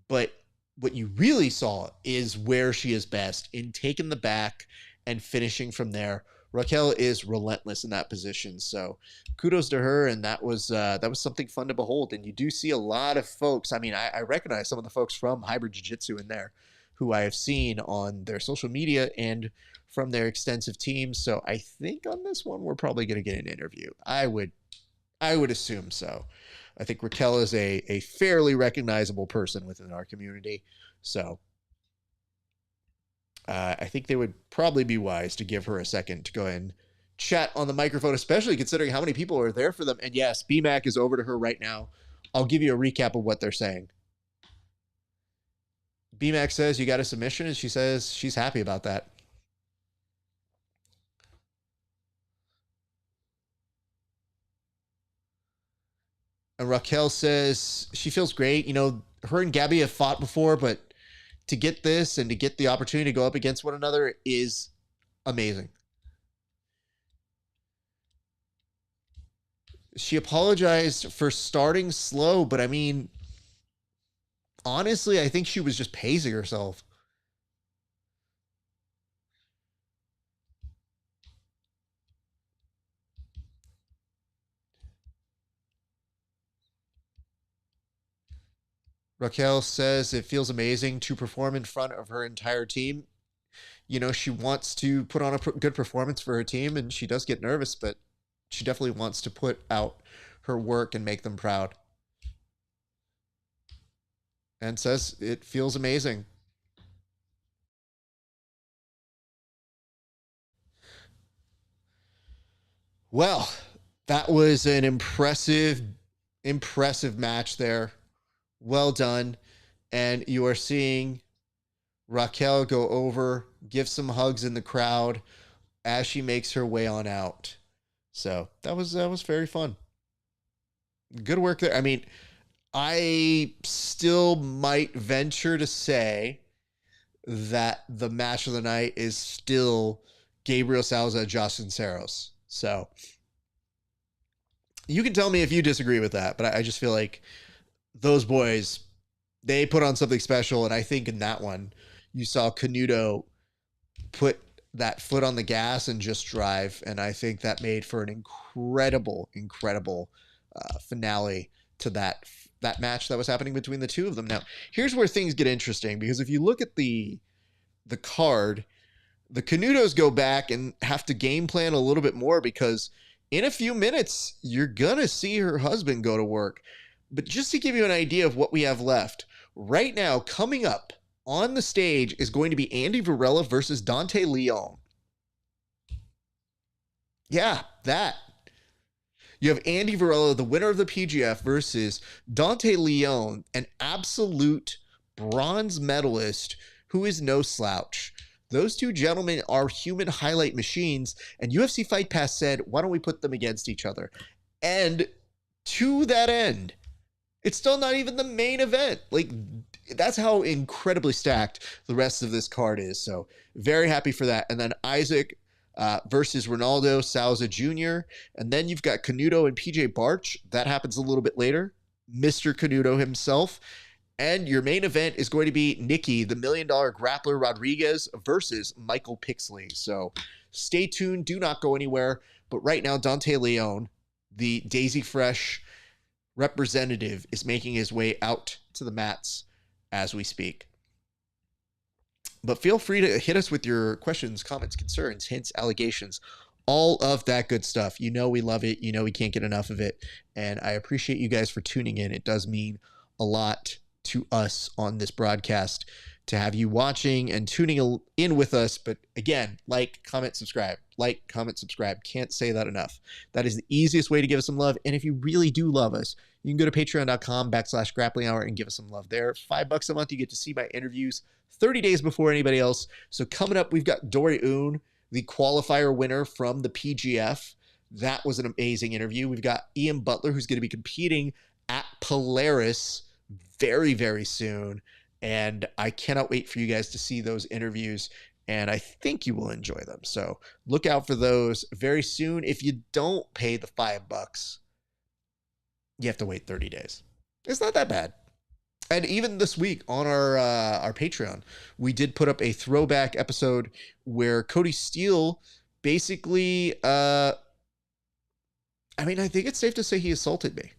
But what you really saw is where she is best, in taking the back and finishing from there. Raquel is relentless in that position, so kudos to her, and that was something fun to behold. And you do see a lot of folks. I mean, I recognize some of the folks from Hybrid Jiu-Jitsu in there, who I have seen on their social media and from their extensive teams. So I think on this one we're probably going to get an interview. I would assume so. I think Raquel is a fairly recognizable person within our community, so I think they would probably be wise to give her a second to go ahead and chat on the microphone, especially considering how many people are there for them. And yes, BMAC is over to her right now. I'll give you a recap of what they're saying. BMAC says, you got a submission, and she says she's happy about that. And Raquel says she feels great. You know, her and Gabby have fought before, but to get this and to get the opportunity to go up against one another is amazing. She apologized for starting slow, but I mean, honestly, I think she was just pacing herself. Raquel says it feels amazing to perform in front of her entire team. You know, she wants to put on a good performance for her team, and she does get nervous, but she definitely wants to put out her work and make them proud. And says it feels amazing. Well, that was an impressive match there. Well done. And you are seeing Raquel go over, give some hugs in the crowd as she makes her way on out. So that was very fun. Good work there. I mean, I still might venture to say that the match of the night is still Gabriel Souza, Cisneros. So you can tell me if you disagree with that, but I just feel like those boys, they put on something special. And I think in that one, you saw Canuto put that foot on the gas and just drive. And I think that made for an incredible finale to that match that was happening between the two of them. Now, here's where things get interesting, because if you look at the card, the Canutos go back and have to game plan a little bit more, because in a few minutes, you're going to see her husband go to work. But just to give you an idea of what we have left, right now, coming up on the stage is going to be Andy Varela versus Dante Leon. Yeah, that. You have Andy Varela, the winner of the PGF, versus Dante Leon, an absolute bronze medalist who is no slouch. Those two gentlemen are human highlight machines, and UFC Fight Pass said, why don't we put them against each other? And to that end, it's still not even the main event. Like, that's how incredibly stacked the rest of this card is. So very happy for that. And then Isaque versus Ronaldo, Souza Jr. And then you've got Canuto and PJ Barch. That happens a little bit later. Mr. Canuto himself. And your main event is going to be Nicky, the $1 million grappler Rodriguez versus Michael Pixley. So stay tuned. Do not go anywhere. But right now, Dante Leon, the Daisy Fresh representative, is making his way out to the mats as we speak. But feel free to hit us with your questions, comments, concerns, hints, allegations, all of that good stuff. You know we love it. You know we can't get enough of it. And I appreciate you guys for tuning in. It does mean a lot to us on this broadcast to have you watching and tuning in with us. But again, like, comment, subscribe. Like, comment, subscribe. Can't say that enough. That is the easiest way to give us some love. And if you really do love us, you can go to patreon.com/grappling hour and give us some love there. $5 a month. You get to see my interviews 30 days before anybody else. So coming up, we've got Dory Un, the qualifier winner from the PGF. That was an amazing interview. We've got Ian Butler, who's going to be competing at Polaris very, very soon. And I cannot wait for you guys to see those interviews. And I think you will enjoy them. So look out for those very soon. If you don't pay the $5, you have to wait 30 days. It's not that bad. And even this week on our Patreon, we did put up a throwback episode where Cody Steele basically, I mean, I think it's safe to say he assaulted me.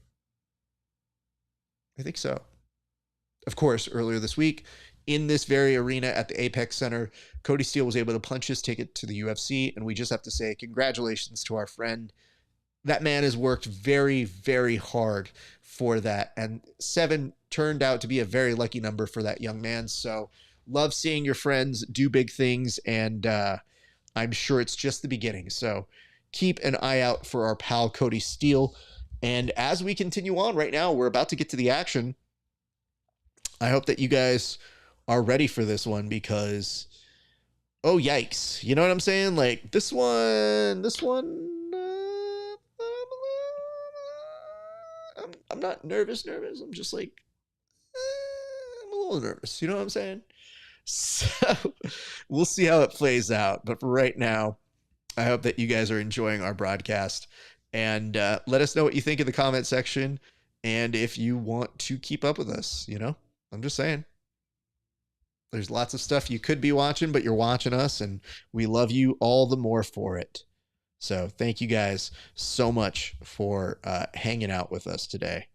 I think so. Of course, earlier this week, in this very arena at the Apex Center, Cody Steele was able to punch his ticket to the UFC, and we just have to say congratulations to our friend. That man has worked very, very hard for that, and 7 turned out to be a very lucky number for that young man. So love seeing your friends do big things, and I'm sure it's just the beginning. So keep an eye out for our pal Cody Steele. And as we continue on right now, we're about to get to the action. I hope that you guys are ready for this one because, oh, yikes. You know what I'm saying? Like this one, I'm not nervous. I'm just like, I'm a little nervous. You know what I'm saying? So we'll see how it plays out. But for right now, I hope that you guys are enjoying our broadcast. And let us know what you think in the comment section. And if you want to keep up with us, you know, I'm just saying. There's lots of stuff you could be watching, but you're watching us, and we love you all the more for it. So thank you guys so much for hanging out with us today.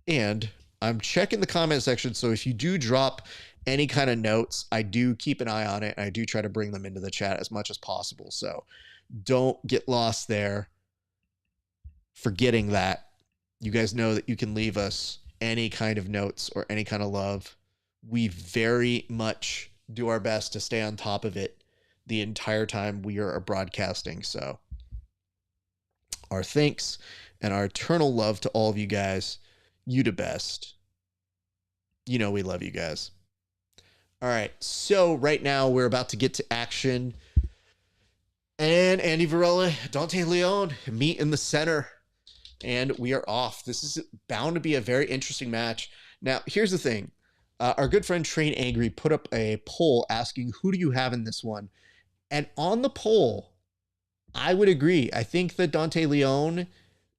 And I'm checking the comment section, so if you do drop any kind of notes, I do keep an eye on it, and I do try to bring them into the chat as much as possible. So don't get lost there. Forgetting that, you guys know that you can leave us any kind of notes or any kind of love. We very much do our best to stay on top of it the entire time we are broadcasting. So our thanks and our eternal love to all of you guys. You the best. You know we love you guys. All right, so right now we're about to get to action. And Andy Varela, Dante Leon meet in the center. And we are off. This is bound to be a very interesting match. Now, here's the thing. Our good friend Train Angry put up a poll asking, who do you have in this one? And on the poll, I would agree. I think that Dante Leon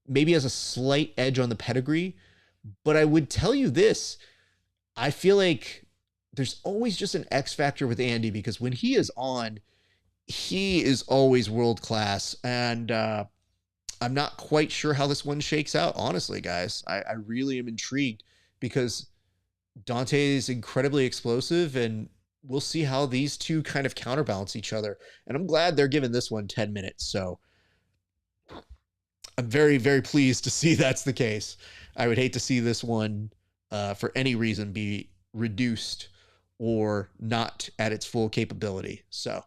maybe has a slight edge on the pedigree. But I would tell you this. I feel like there's always just an X factor with Andy because when he is on, he is always world class. And I'm not quite sure how this one shakes out, honestly, guys. I really am intrigued because Dante is incredibly explosive, and we'll see how these two kind of counterbalance each other. And I'm glad they're giving this one 10 minutes. So I'm very, very pleased to see that's the case. I would hate to see this one, for any reason, be reduced or not at its full capability. So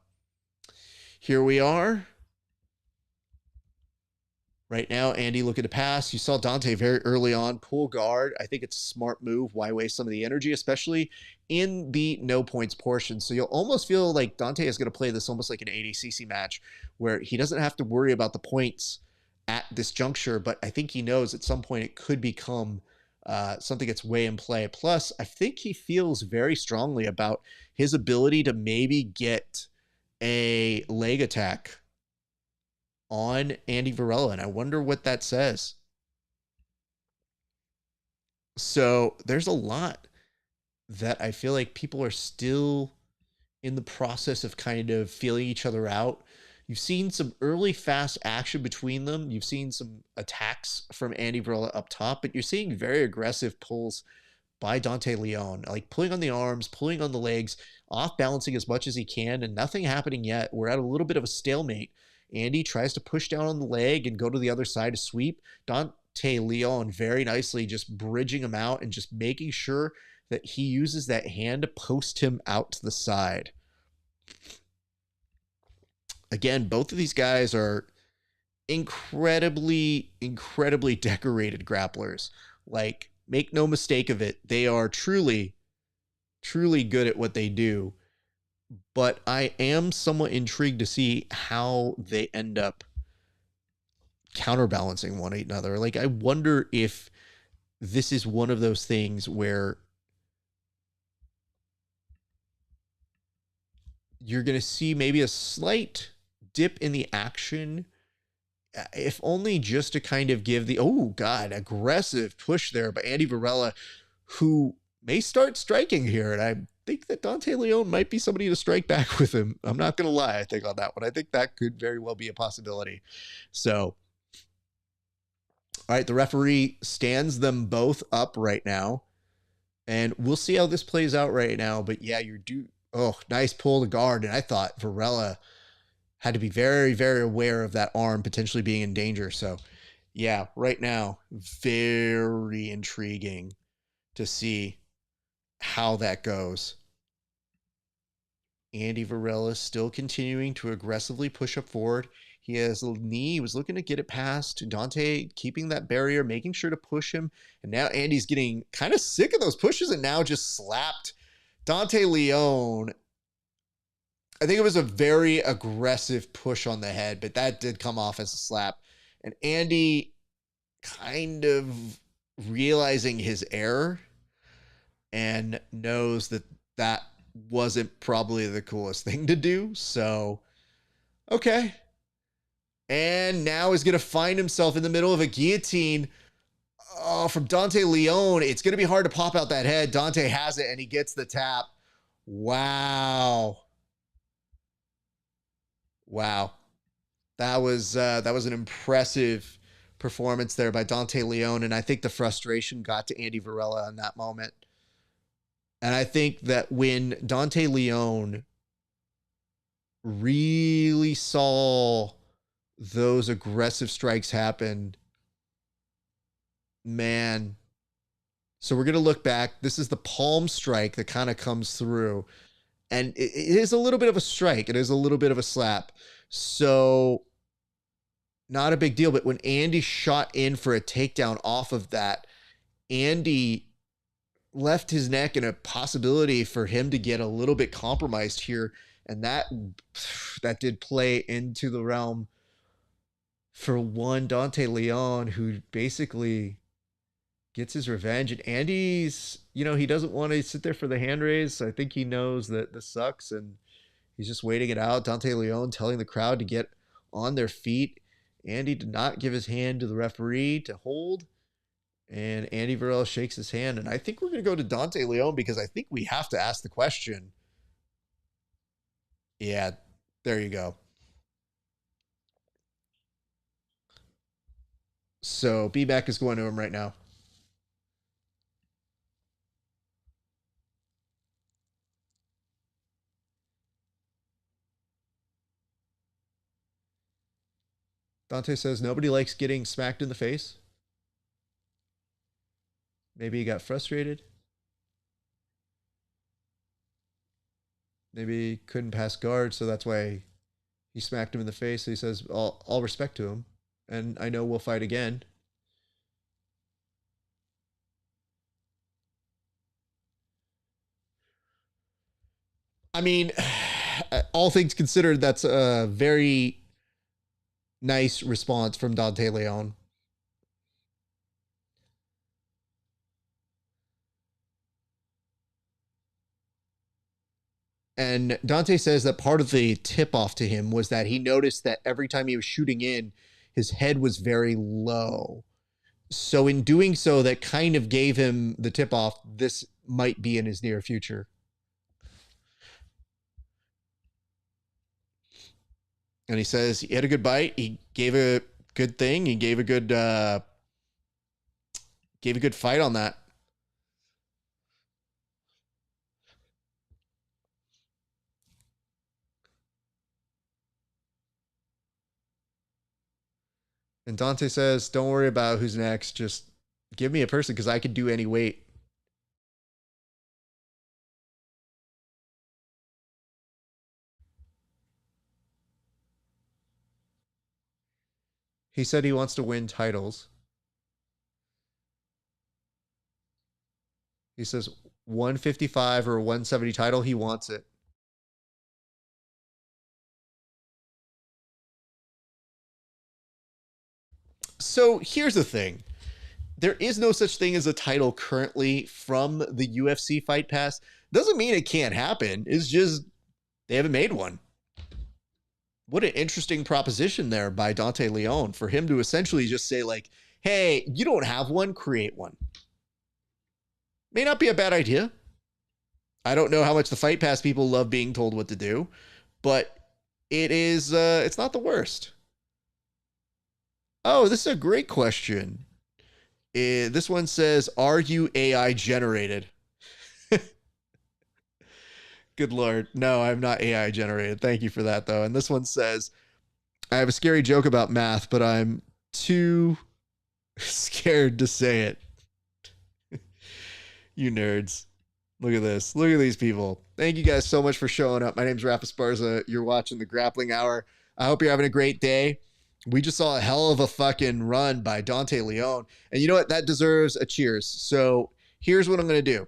here we are. Right now, Andy looking to pass. You saw Dante very early on pull guard. I think it's a smart move. Why waste some of the energy, especially in the no points portion? So you'll almost feel like Dante is going to play this almost like an ADCC match where he doesn't have to worry about the points at this juncture, but I think he knows at some point it could become something that's way in play. Plus, I think he feels very strongly about his ability to maybe get a leg attack on Andy Varela, and I wonder what that says. So there's a lot that I feel like people are still in the process of kind of feeling each other out. You've seen some early fast action between them. You've seen some attacks from Andy Varela up top, but you're seeing very aggressive pulls by Dante Leon, like pulling on the arms, pulling on the legs, off balancing as much as he can, and nothing happening yet. We're at a little bit of a stalemate. Andy tries to push down on the leg and go to the other side to sweep. Dante Leon very nicely just bridging him out and just making sure that he uses that hand to post him out to the side. Again, both of these guys are incredibly decorated grapplers. Like, make no mistake of it, they are truly good at what they do. But I am somewhat intrigued to see how they end up counterbalancing one another. Like, I wonder if this is one of those things where you're going to see maybe a slight dip in the action, if only just to kind of give the, oh God, aggressive push there by Andy Varela, who may start striking here. And I think that Dante Leon might be somebody to strike back with him. I'm not going to lie, I think, on that one. I think that could very well be a possibility. So, all right, the referee stands them both up right now. And we'll see how this plays out right now. But yeah, oh, nice pull to guard. And I thought Varela had to be very, very aware of that arm potentially being in danger. So yeah, right now, very intriguing to see how that goes. Andy Varela still continuing to aggressively push up forward. He has a knee. He was looking to get it past Dante, keeping that barrier, making sure to push him. And now Andy's getting kind of sick of those pushes and now just slapped Dante Leon. I think it was a very aggressive push on the head, but that did come off as a slap. And Andy kind of realizing his error and knows that that wasn't probably the coolest thing to do. So, okay. And now is going to find himself in the middle of a guillotine. Oh, from Dante Leon. It's going to be hard to pop out that head. Dante has it, and he gets the tap. Wow. Wow. That was an impressive performance there by Dante Leon, and I think the frustration got to Andy Varela in that moment. And I think that when Dante Leon really saw those aggressive strikes happen, man. So we're going to look back. This is the palm strike that kind of comes through. And it is a little bit of a strike. It is a little bit of a slap. So not a big deal. But when Andy shot in for a takedown off of that, Andy left his neck in a possibility for him to get a little bit compromised here. And that did play into the realm for one Dante Leon, who basically gets his revenge. And Andy's, he doesn't want to sit there for the hand raise. I think he knows that this sucks and he's just waiting it out. Dante Leon telling the crowd to get on their feet. Andy did not give his hand to the referee to hold. And Andy Varela shakes his hand. And I think we're going to go to Dante Leon because I think we have to ask the question. Yeah, there you go. So B-Mac is going to him right now. Dante says nobody likes getting smacked in the face. Maybe he got frustrated. Maybe he couldn't pass guard, so that's why he smacked him in the face. So he says, all respect to him. And I know we'll fight again. I mean, all things considered, that's a very nice response from Dante Leon. And Dante says that part of the tip-off to him was that he noticed that every time he was shooting in, his head was very low. So in doing so, that kind of gave him the tip-off. This might be in his near future. And he says he had a good bite. He gave a good thing. He gave a good fight on that. And Dante says, don't worry about who's next. Just give me a person because I could do any weight. He said he wants to win titles. He says 155 or 170 title. He wants it. So here's the thing. There is no such thing as a title currently from the UFC Fight Pass. Doesn't mean it can't happen. It's just they haven't made one. What an interesting proposition there by Dante Leon for him to essentially just say like, hey, you don't have one, create one. May not be a bad idea. I don't know how much the Fight Pass people love being told what to do, but it is, it's not the worst. Oh, this is a great question. This one says, are you AI generated? Good Lord. No, I'm not AI generated. Thank you for that, though. And this one says, I have a scary joke about math, but I'm too scared to say it. You nerds. Look at this. Look at these people. Thank you guys so much for showing up. My name's Rafa Esparza. You're watching the Grappling Hour. I hope you're having a great day. We just saw a hell of a fucking run by Dante Leon. And you know what? That deserves a cheers. So here's what I'm going to do.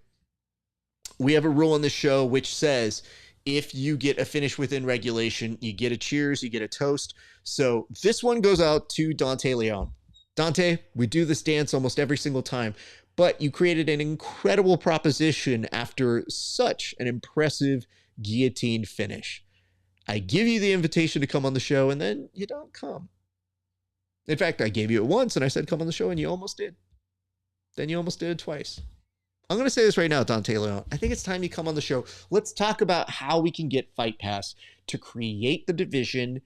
We have a rule on this show which says if you get a finish within regulation, you get a cheers, you get a toast. So this one goes out to Dante Leon. Dante, we do this dance almost every single time, but you created an incredible proposition after such an impressive guillotine finish. I give you the invitation to come on the show, and then you don't come. In fact, I gave you it once, and I said come on the show, and you almost did. Then you almost did it twice. I'm going to say this right now, Dante Leon. I think it's time you come on the show. Let's talk about how we can get Fight Pass to create the division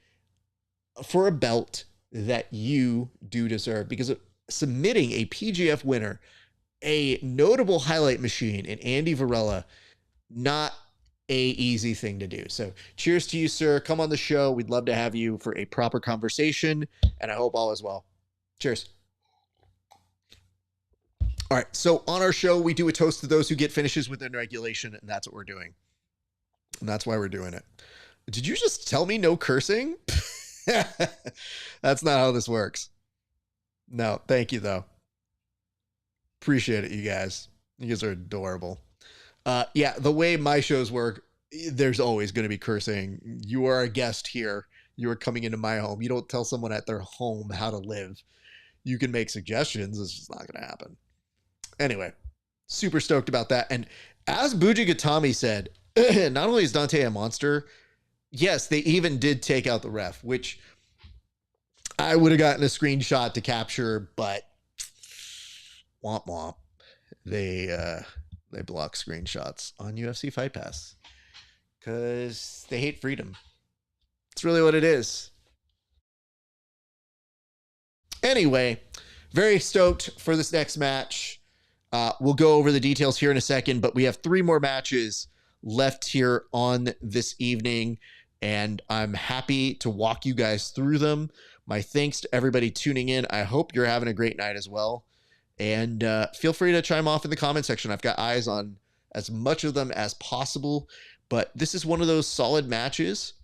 for a belt that you do deserve. Because submitting a PGF winner, a notable highlight machine in Andy Varela, not a easy thing to do. So cheers to you, sir. Come on the show. We'd love to have you for a proper conversation, and I hope all is well. Cheers. All right, so on our show, we do a toast to those who get finishes within regulation, and that's what we're doing. And that's why we're doing it. Did you just tell me no cursing? That's not how this works. No, thank you, though. Appreciate it, you guys. You guys are adorable. Yeah, the way my shows work, there's always going to be cursing. You are a guest here. You are coming into my home. You don't tell someone at their home how to live. You can make suggestions. It's just not going to happen. Anyway, super stoked about that. And as Buji Gatami said, not only is Dante a monster, yes, they even did take out the ref, which I would have gotten a screenshot to capture, but womp womp. They block screenshots on UFC Fight Pass because they hate freedom. It's really what it is. Anyway, very stoked for this next match. We'll go over the details here in a second, but we have 3 more matches left here on this evening, and I'm happy to walk you guys through them. My thanks to everybody tuning in. I hope you're having a great night as well. And feel free to chime off in the comment section. I've got eyes on as much of them as possible, but this is one of those solid matches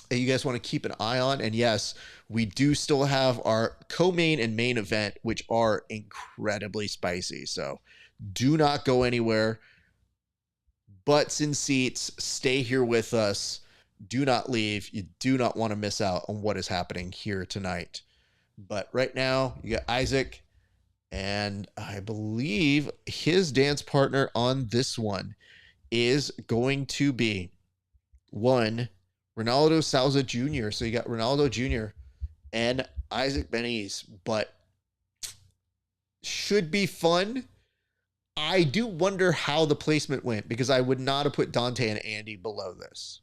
that you guys want to keep an eye on. And yes, we do still have our co-main and main event, which are incredibly spicy. So do not go anywhere. Butts in seats, stay here with us. Do not leave. You do not want to miss out on what is happening here tonight. But right now, you got Isaque, and I believe his dance partner on this one is going to be one Ronaldo Souza Jr. So you got Ronaldo Jr. and Isaque Beniz, but should be fun. I do wonder how the placement went, because I would not have put Dante and Andy below this.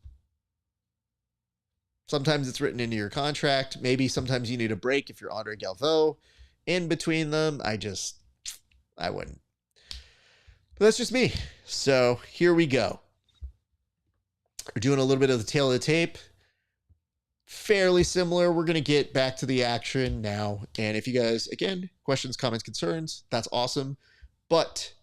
Sometimes it's written into your contract. Maybe sometimes you need a break if you're Andre Galvao in between them. I wouldn't. But that's just me. So here we go. We're doing a little bit of the tail of the tape. Fairly similar. We're going to get back to the action now. And if you guys, again, questions, comments, concerns, that's awesome. But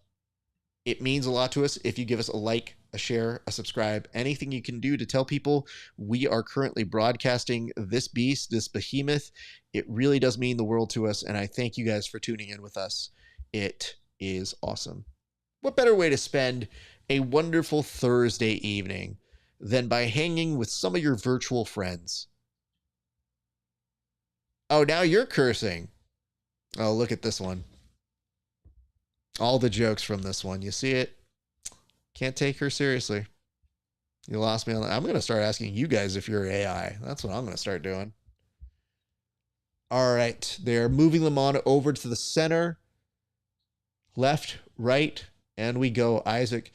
it means a lot to us if you give us a like, a share, a subscribe, anything you can do to tell people we are currently broadcasting this beast, this behemoth. It really does mean the world to us. And I thank you guys for tuning in with us. It is awesome. What better way to spend a wonderful Thursday evening than by hanging with some of your virtual friends? Oh, now you're cursing. Oh, look at this one. All the jokes from this one. You see it? Can't take her seriously. You lost me on that. I'm going to start asking you guys if you're AI. That's what I'm going to start doing. All right. They're moving them on over to the center. Left, right, and we go. Isaque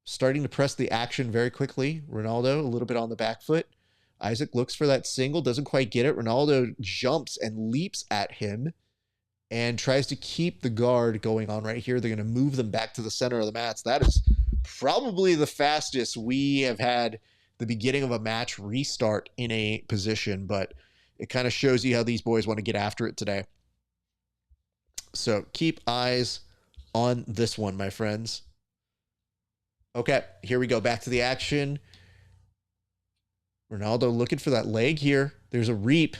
starting to press the action very quickly. Ronaldo a little bit on the back foot. Isaque looks for that single, doesn't quite get it. Ronaldo jumps and leaps at him and tries to keep the guard going on right here. They're going to move them back to the center of the mats. That is probably the fastest we have had the beginning of a match restart in a position, but it kind of shows you how these boys want to get after it today. So keep eyes on this one, my friends. Okay, here we go. Back to the action. Ronaldo looking for that leg here. There's a reap.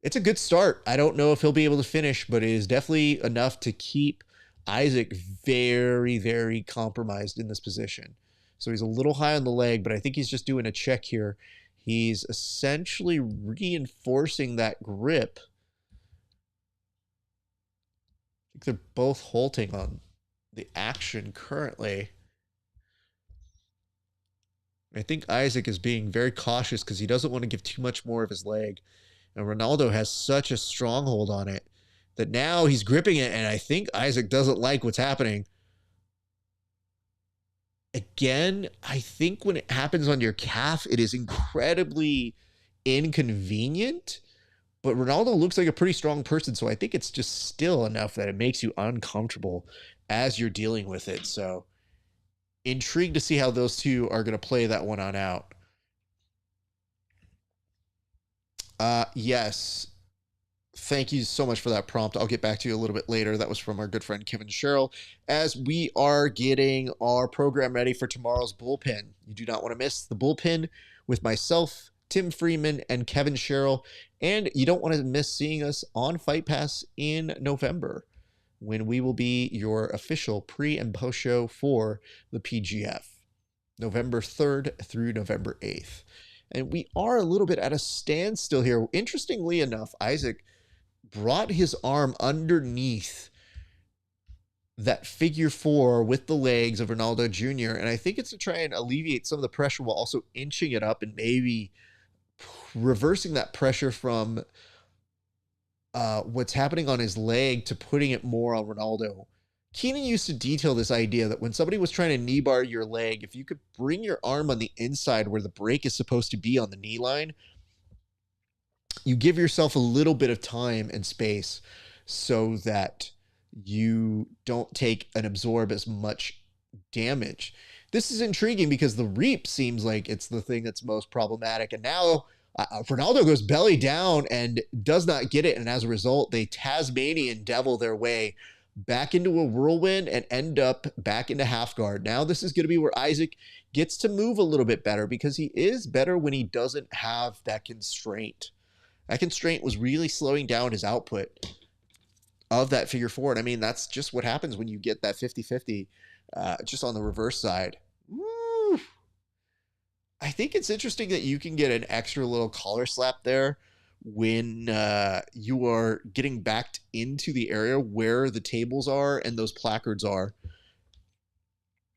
It's a good start. I don't know if he'll be able to finish, but it is definitely enough to keep Isaque very, very compromised in this position. So he's a little high on the leg, but I think he's just doing a check here. He's essentially reinforcing that grip. I think they're both halting on the action currently. I think Isaque is being very cautious because he doesn't want to give too much more of his leg. And Ronaldo has such a stronghold on it that now he's gripping it, and I think Isaque doesn't like what's happening. Again, I think when it happens on your calf, it is incredibly inconvenient, but Ronaldo looks like a pretty strong person, so I think it's just still enough that it makes you uncomfortable as you're dealing with it. So intrigued to see how those two are going to play that one on out. Yes. Thank you so much for that prompt. I'll get back to you a little bit later. That was from our good friend Kevin Sherrill. As we are getting our program ready for tomorrow's bullpen, you do not want to miss the bullpen with myself, Tim Freeman, and Kevin Sherrill. And you don't want to miss seeing us on Fight Pass in November, when we will be your official pre and post show for the PGF, November 3rd through November 8th. And we are a little bit at a standstill here. Interestingly enough, Isaque brought his arm underneath that figure four with the legs of Ronaldo Jr. And I think it's to try and alleviate some of the pressure while also inching it up and maybe reversing that pressure from what's happening on his leg to putting it more on Ronaldo. Keenan used to detail this idea that when somebody was trying to knee bar your leg, if you could bring your arm on the inside where the break is supposed to be on the knee line, you give yourself a little bit of time and space so that you don't take and absorb as much damage. This is intriguing because the reap seems like it's the thing that's most problematic. And now Ronaldo goes belly down and does not get it. And as a result, they Tasmanian devil their way back into a whirlwind and end up back into half guard. Now this is going to be where Isaque gets to move a little bit better because he is better when he doesn't have that constraint. That constraint was really slowing down his output of that figure four. And I mean, that's just what happens when you get that 50-50 just on the reverse side. Woo! I think it's interesting that you can get an extra little collar slap there when you are getting backed into the area where the tables are and those placards are.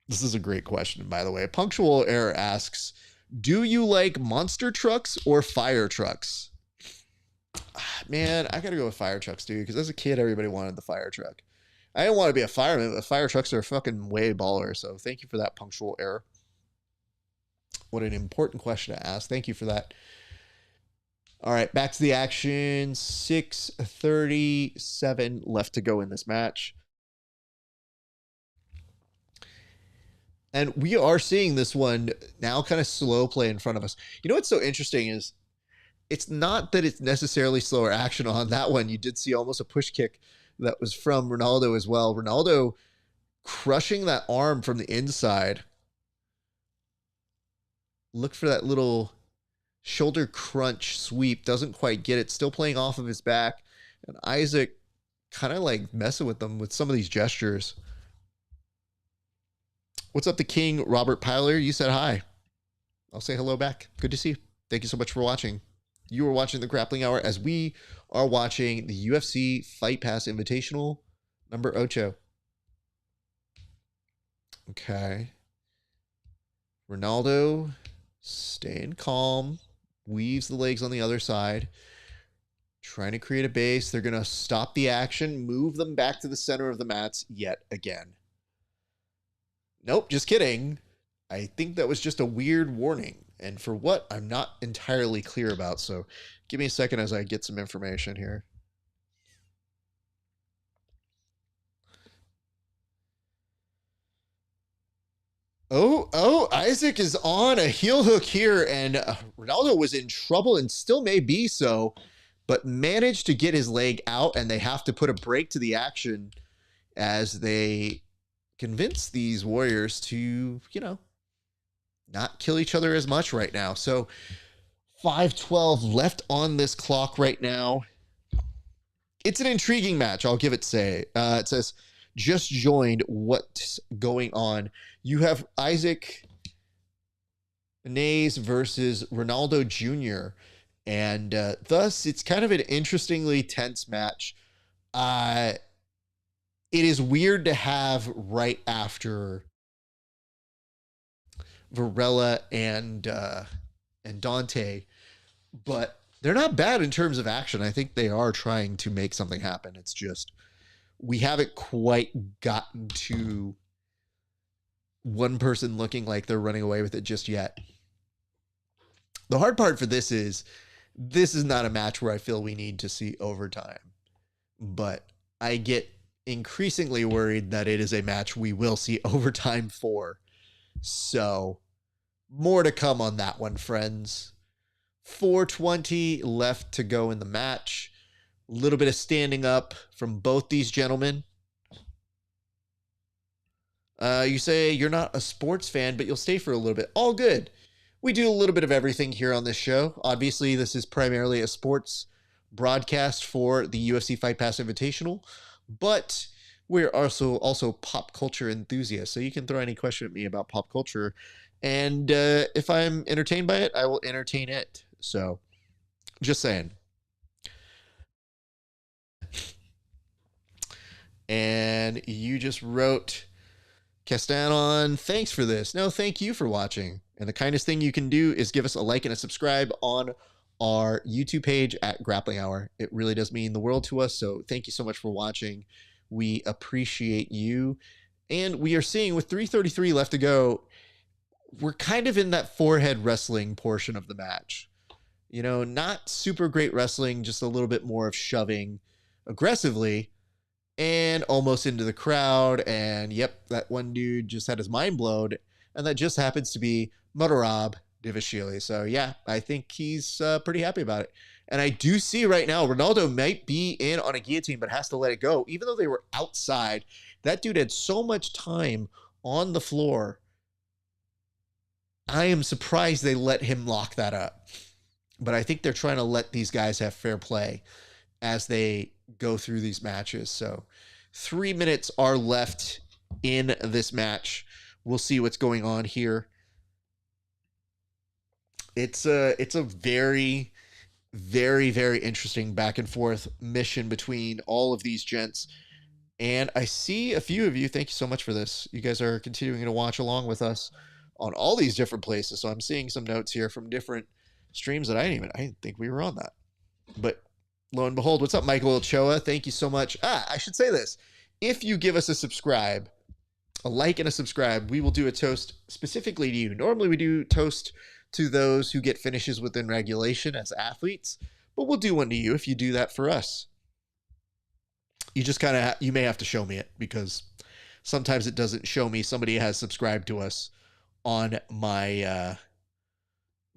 This is a great question, by the way. Punctual Error asks, do you like monster trucks or fire trucks? Man, I gotta go with fire trucks, dude, because as a kid, everybody wanted the fire truck. I didn't want to be a fireman, but fire trucks are fucking way baller, so thank you for that, Punctual Error. What an important question to ask. Thank you for that. All right, back to the action. 6:37 left to go in this match. And we are seeing this one now kind of slow play in front of us. You know what's so interesting is it's not that it's necessarily slower action on that one. You did see almost a push kick that was from Ronaldo as well. Ronaldo crushing that arm from the inside. Look for that little shoulder crunch sweep. Doesn't quite get it. Still playing off of his back. And Isaque kind of like messing with them with some of these gestures. What's up, the King, Robert Pyler? You said hi. I'll say hello back. Good to see you. Thank you so much for watching. You are watching the Grappling Hour as we are watching the UFC Fight Pass Invitational number 8. Okay. Ronaldo staying calm, weaves the legs on the other side, trying to create a base. They're going to stop the action, move them back to the center of the mats yet again. Nope, just kidding. I think that was just a weird warning. And for what, I'm not entirely clear about. So give me a second as I get some information here. Oh, Isaque is on a heel hook here, and Ronaldo was in trouble and still may be so, but managed to get his leg out, and they have to put a break to the action as they convince these warriors to, not kill each other as much right now. So 5:12 left on this clock right now. It's an intriguing match, I'll give it it says, just joined, what's going on? You have Isaque Nays versus Ronaldo Jr., and thus it's kind of an interestingly tense match. It is weird to have right after Varela and Dante, but they're not bad in terms of action. I think they are trying to make something happen. It's just we haven't quite gotten to one person looking like they're running away with it just yet. The hard part for this is not a match where I feel we need to see overtime, but I get increasingly worried that it is a match we will see overtime for. So more to come on that one, friends. 4:20 left to go in the match. A little bit of standing up from both these gentlemen. You say you're not a sports fan, but you'll stay for a little bit. All good. We do a little bit of everything here on this show. Obviously, this is primarily a sports broadcast for the UFC Fight Pass Invitational, but we're also pop culture enthusiasts. So you can throw any question at me about pop culture, and if I'm entertained by it, I will entertain it. So, just saying. And you just wrote, Castanon, thanks for this. No, thank you for watching. And the kindest thing you can do is give us a like and a subscribe on our YouTube page at Grappling Hour. It really does mean the world to us. So thank you so much for watching. We appreciate you. And we are seeing with 3:33 left to go, we're kind of in that forehead wrestling portion of the match. Not super great wrestling, just a little bit more of shoving aggressively and almost into the crowd. And yep, that one dude just had his mind blown. And that just happens to be Moura Divashili. So yeah, I think he's pretty happy about it. And I do see right now, Ronaldo might be in on a guillotine, but has to let it go. Even though they were outside, that dude had so much time on the floor. I am surprised they let him lock that up. But I think they're trying to let these guys have fair play as they go through these matches. So 3 minutes are left in this match. We'll see what's going on here. It's a very, very, very interesting back and forth mission between all of these gents. And I see a few of you. Thank you so much for this. You guys are continuing to watch along with us on all these different places. So I'm seeing some notes here from different streams that I didn't think we were on that. But lo and behold, what's up, Michael Ochoa? Thank you so much. I should say this. If you give us a subscribe, a like and a subscribe, we will do a toast specifically to you. Normally we do toast to those who get finishes within regulation as athletes, but we'll do one to you if you do that for us. You just you may have to show me it, because sometimes it doesn't show me somebody has subscribed to us on my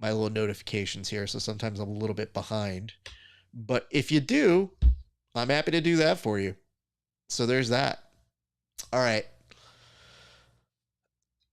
my little notifications here. So sometimes I'm a little bit behind, but if you do, I'm happy to do that for you. So there's that. All right.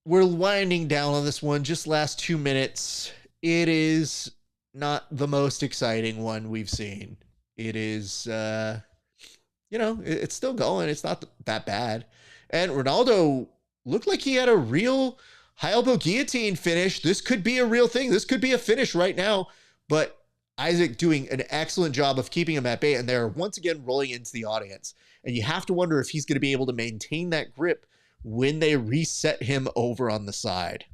We're winding down on this one. Just last 2 minutes. It is not the most exciting one we've seen. It is, it's still going. It's not that bad. And Ronaldo looked like he had a real high elbow guillotine finish. This could be a real thing. This could be a finish right now. But Isaque doing an excellent job of keeping him at bay. And they're once again rolling into the audience. And you have to wonder if he's going to be able to maintain that grip when they reset him over on the side.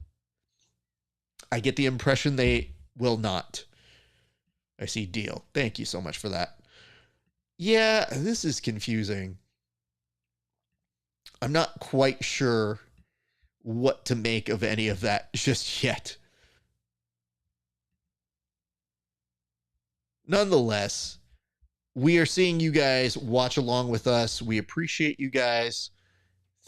I get the impression they will not. I see deal. Thank you so much for that. Yeah, this is confusing. I'm not quite sure what to make of any of that just yet. Nonetheless, we are seeing you guys watch along with us. We appreciate you guys.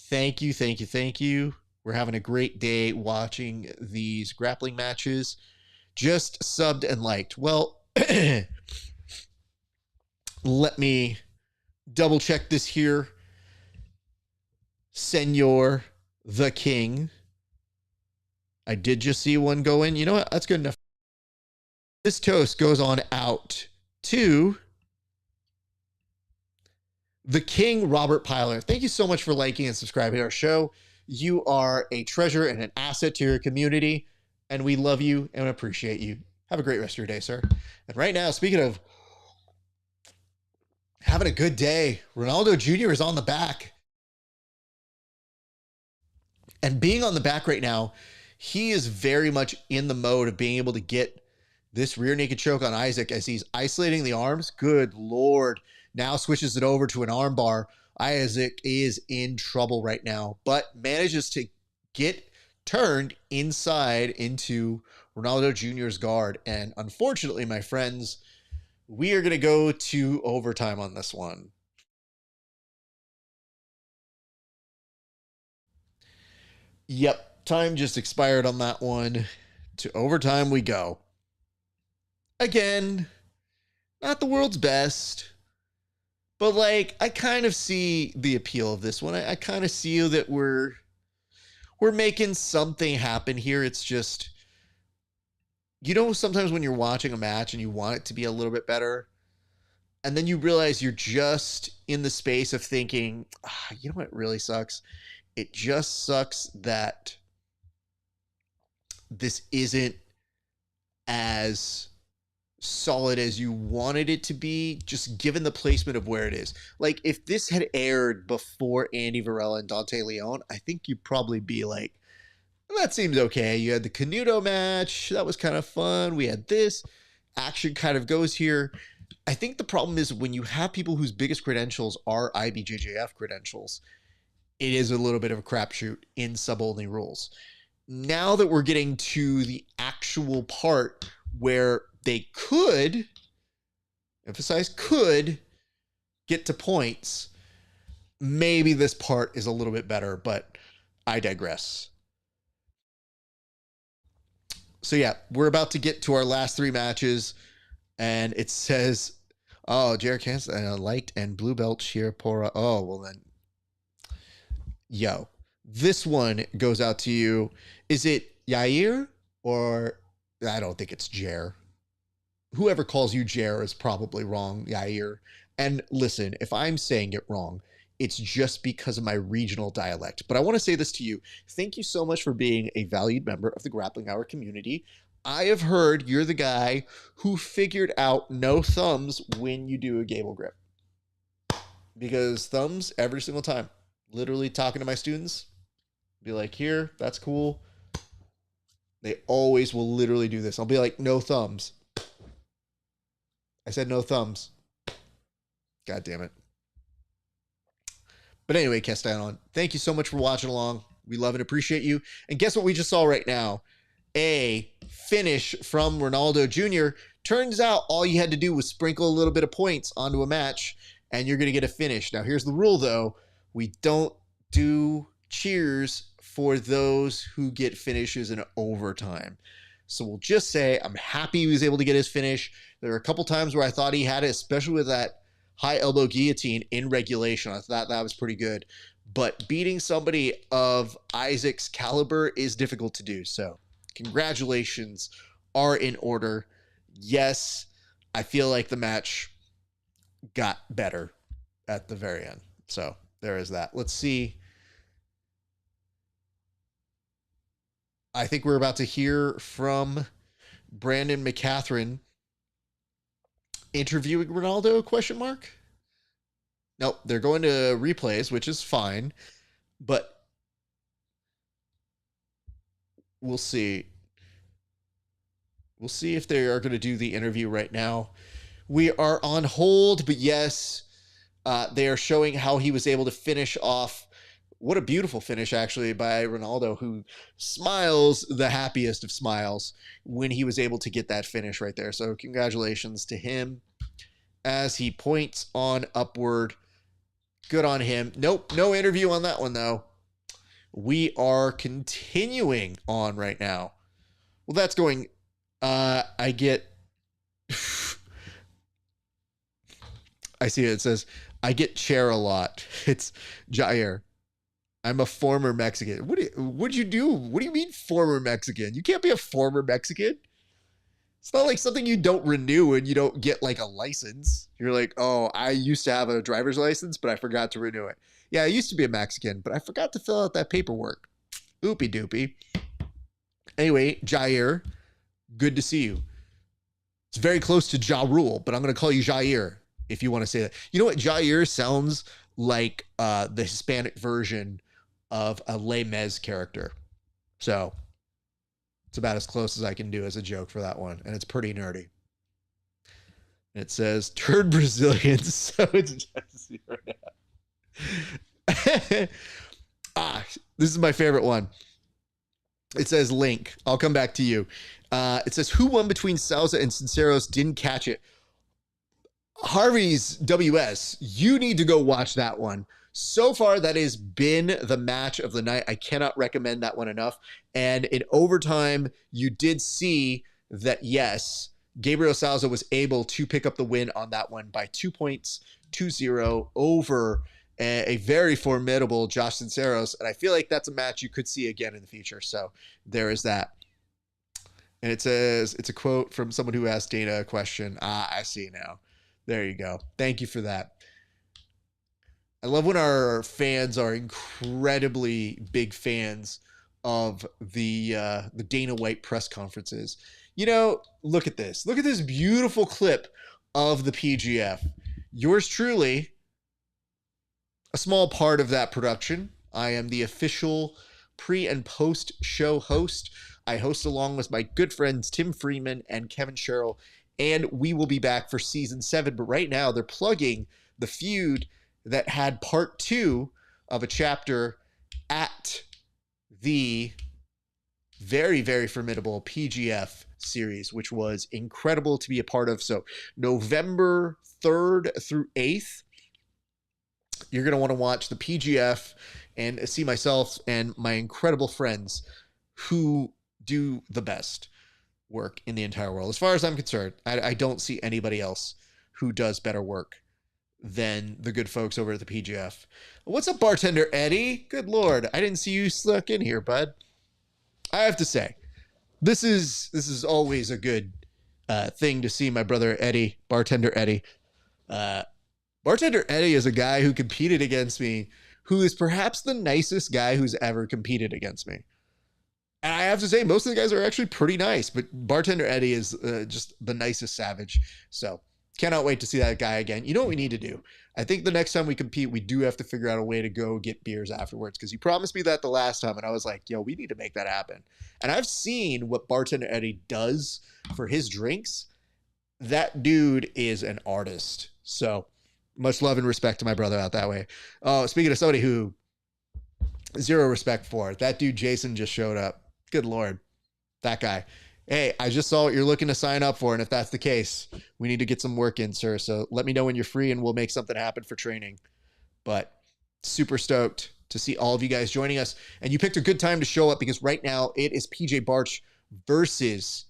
Thank you, thank you, thank you. We're having a great day watching these grappling matches. Just subbed and liked. Well, let me double check this here. Senor the King. I did just see one go in. You know what? That's good enough. This toast goes on out to the King, Robert Pyler. Thank you so much for liking and subscribing to our show. You are a treasure and an asset to your community, and we love you and appreciate you. Have a great rest of your day, sir. And right now, speaking of having a good day, Ronaldo Jr. is on the back. And being on the back right now, he is very much in the mode of being able to get this rear naked choke on Isaque as he's isolating the arms. Good Lord. Now switches it over to an arm bar. Isaque is in trouble right now, but manages to get turned inside into Ronaldo Jr.'s guard. And unfortunately, my friends, we are going to go to overtime on this one. Yep, time just expired on that one. To overtime we go. Again, not the world's best, but like I kind of see the appeal of this one. I kind of see that we're making something happen here. It's just, you know, sometimes when you're watching a match and you want it to be a little bit better, and then you realize you're just in the space of thinking, you know what really sucks? It just sucks that this isn't as solid as you wanted it to be, just given the placement of where it is. Like, if this had aired before Andy Varela and Dante Leon, I think you'd probably be like, well, that seems okay. You had the Canuto match. That was kind of fun. We had this. Action kind of goes here. I think the problem is when you have people whose biggest credentials are IBJJF credentials, it is a little bit of a crapshoot in sub-only rules. Now that we're getting to the actual part where they could, emphasize could, get to points, maybe this part is a little bit better, but I digress. So yeah, we're about to get to our last three matches, and it says, oh, Jared Hansen, light and blue belt cheer Pora. Oh, well then, yo, this one goes out to you. Is it Yair or I don't think it's Jer. Whoever calls you Jer is probably wrong, Yair. And listen, if I'm saying it wrong, it's just because of my regional dialect. But I want to say this to you. Thank you so much for being a valued member of the Grappling Hour community. I have heard you're the guy who figured out no thumbs when you do a gable grip. Because thumbs every single time. Literally talking to my students, be like, here, that's cool. They always will literally do this. I'll be like, no thumbs. I said no thumbs. God damn it. But anyway, Castellon, thank you so much for watching along. We love and appreciate you. And guess what we just saw right now? A finish from Ronaldo Jr. Turns out all you had to do was sprinkle a little bit of points onto a match, and you're going to get a finish. Now, here's the rule, though. We don't do cheers for those who get finishes in overtime. So we'll just say I'm happy he was able to get his finish. There were a couple times where I thought he had it, especially with that high elbow guillotine in regulation. I thought that was pretty good. But beating somebody of Isaque's caliber is difficult to do. So congratulations are in order. Yes, I feel like the match got better at the very end. So there is that. Let's see. I think we're about to hear from Brandon McCatherine interviewing Ronaldo, question mark? Nope, they're going to replays, which is fine, but we'll see. We'll see if they are going to do the interview right now. We are on hold, but yes, they are showing how he was able to finish off what a beautiful finish, actually, by Ronaldo, who smiles the happiest of smiles when he was able to get that finish right there. So congratulations to him as he points on upward. Good on him. Nope, no interview on that one, though. We are continuing on right now. Well, that's going... I get... I see it says, I get chair a lot. It's Jair. I'm a former Mexican. What'd you do? What do you mean former Mexican? You can't be a former Mexican. It's not like something you don't renew and you don't get like a license. You're like, oh, I used to have a driver's license, but I forgot to renew it. Yeah, I used to be a Mexican, but I forgot to fill out that paperwork. Oopie doopie. Anyway, Jair, good to see you. It's very close to Ja Rule, but I'm going to call you Jair if you want to say that. You know what? Jair sounds like the Hispanic version of a Les Mis character. So it's about as close as I can do as a joke for that one. And it's pretty nerdy. It says, turd Brazilians. So it's just right now. This is my favorite one. It says, Link. I'll come back to you. It says, who won between Sousa and Cisneros? Didn't catch it. Harvey's WS, you need to go watch that one. So far, that has been the match of the night. I cannot recommend that one enough. And in overtime, you did see that, yes, Gabriel Souza was able to pick up the win on that one by 2 points, 2-0 over a very formidable Josh Cisneros. And I feel like that's a match you could see again in the future. So there is that. And it says, it's a quote from someone who asked Dana a question. I see now. There you go. Thank you for that. I love when our fans are incredibly big fans of the Dana White press conferences. You know, look at this. Look at this beautiful clip of the PGF. Yours truly, a small part of that production. I am the official pre and post show host. I host along with my good friends Tim Freeman and Kevin Sherrill, and we will be back for season 7. But right now they're plugging the feud that had part 2 of a chapter at the very, very formidable PGF series, which was incredible to be a part of. So November 3rd through 8th, you're going to want to watch the PGF and see myself and my incredible friends who do the best work in the entire world. As far as I'm concerned, I don't see anybody else who does better work than the good folks over at the PGF. What's up, bartender Eddie? Good Lord. I didn't see you snuck in here, bud. I have to say, this is always a good thing to see my brother Eddie, bartender Eddie. Bartender Eddie is a guy who competed against me, who is perhaps the nicest guy who's ever competed against me. And I have to say, most of the guys are actually pretty nice, but bartender Eddie is just the nicest savage. So cannot wait to see that guy again. You know what we need to do? I think the next time we compete, we do have to figure out a way to go get beers afterwards, because he promised me that the last time, and I was like, yo, we need to make that happen. And I've seen what bartender Eddie does for his drinks. That dude is an artist. So much love and respect to my brother out that way. Oh, speaking of somebody who zero respect for, that dude Jason just showed up. Good Lord, that guy. Hey, I just saw what you're looking to sign up for, and if that's the case, we need to get some work in, sir. So let me know when you're free, and we'll make something happen for training. But super stoked to see all of you guys joining us. And you picked a good time to show up, because right now it is PJ Barch versus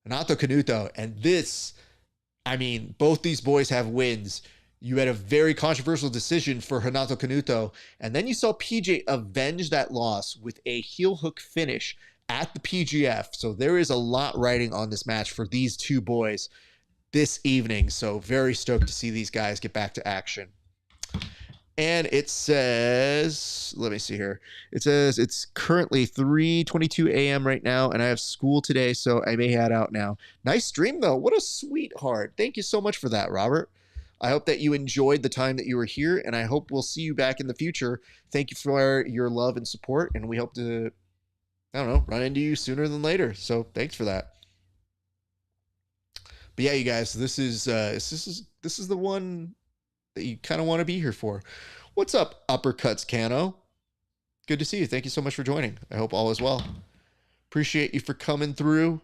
Renato Canuto. And this, I mean, both these boys have wins. You had a very controversial decision for Renato Canuto, and then you saw PJ avenge that loss with a heel hook finish at the PGF. So there is a lot riding on this match for these two boys this evening. So very stoked to see these guys get back to action. And it says, let me see here. It says it's currently 3:22 a.m. right now, and I have school today, so I may head out now. Nice stream, though. What a sweetheart. Thank you so much for that, Robert. I hope that you enjoyed the time that you were here, and I hope we'll see you back in the future. Thank you for your love and support, and we hope to, I don't know, run into you sooner than later. So thanks for that. But yeah, you guys, this is the one that you kind of want to be here for. What's up, Uppercuts Cano? Good to see you. Thank you so much for joining. I hope all is well. Appreciate you for coming through.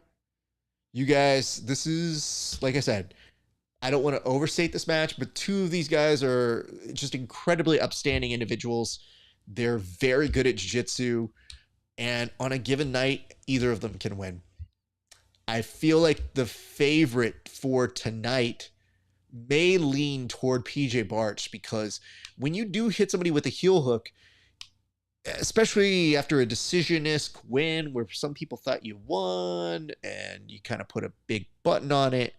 You guys, this is, like I said, I don't want to overstate this match, but two of these guys are just incredibly upstanding individuals. They're very good at jiu-jitsu, and on a given night, either of them can win. I feel like the favorite for tonight may lean toward PJ Barch, because when you do hit somebody with a heel hook, especially after a decision-esque win where some people thought you won and you kind of put a big button on it,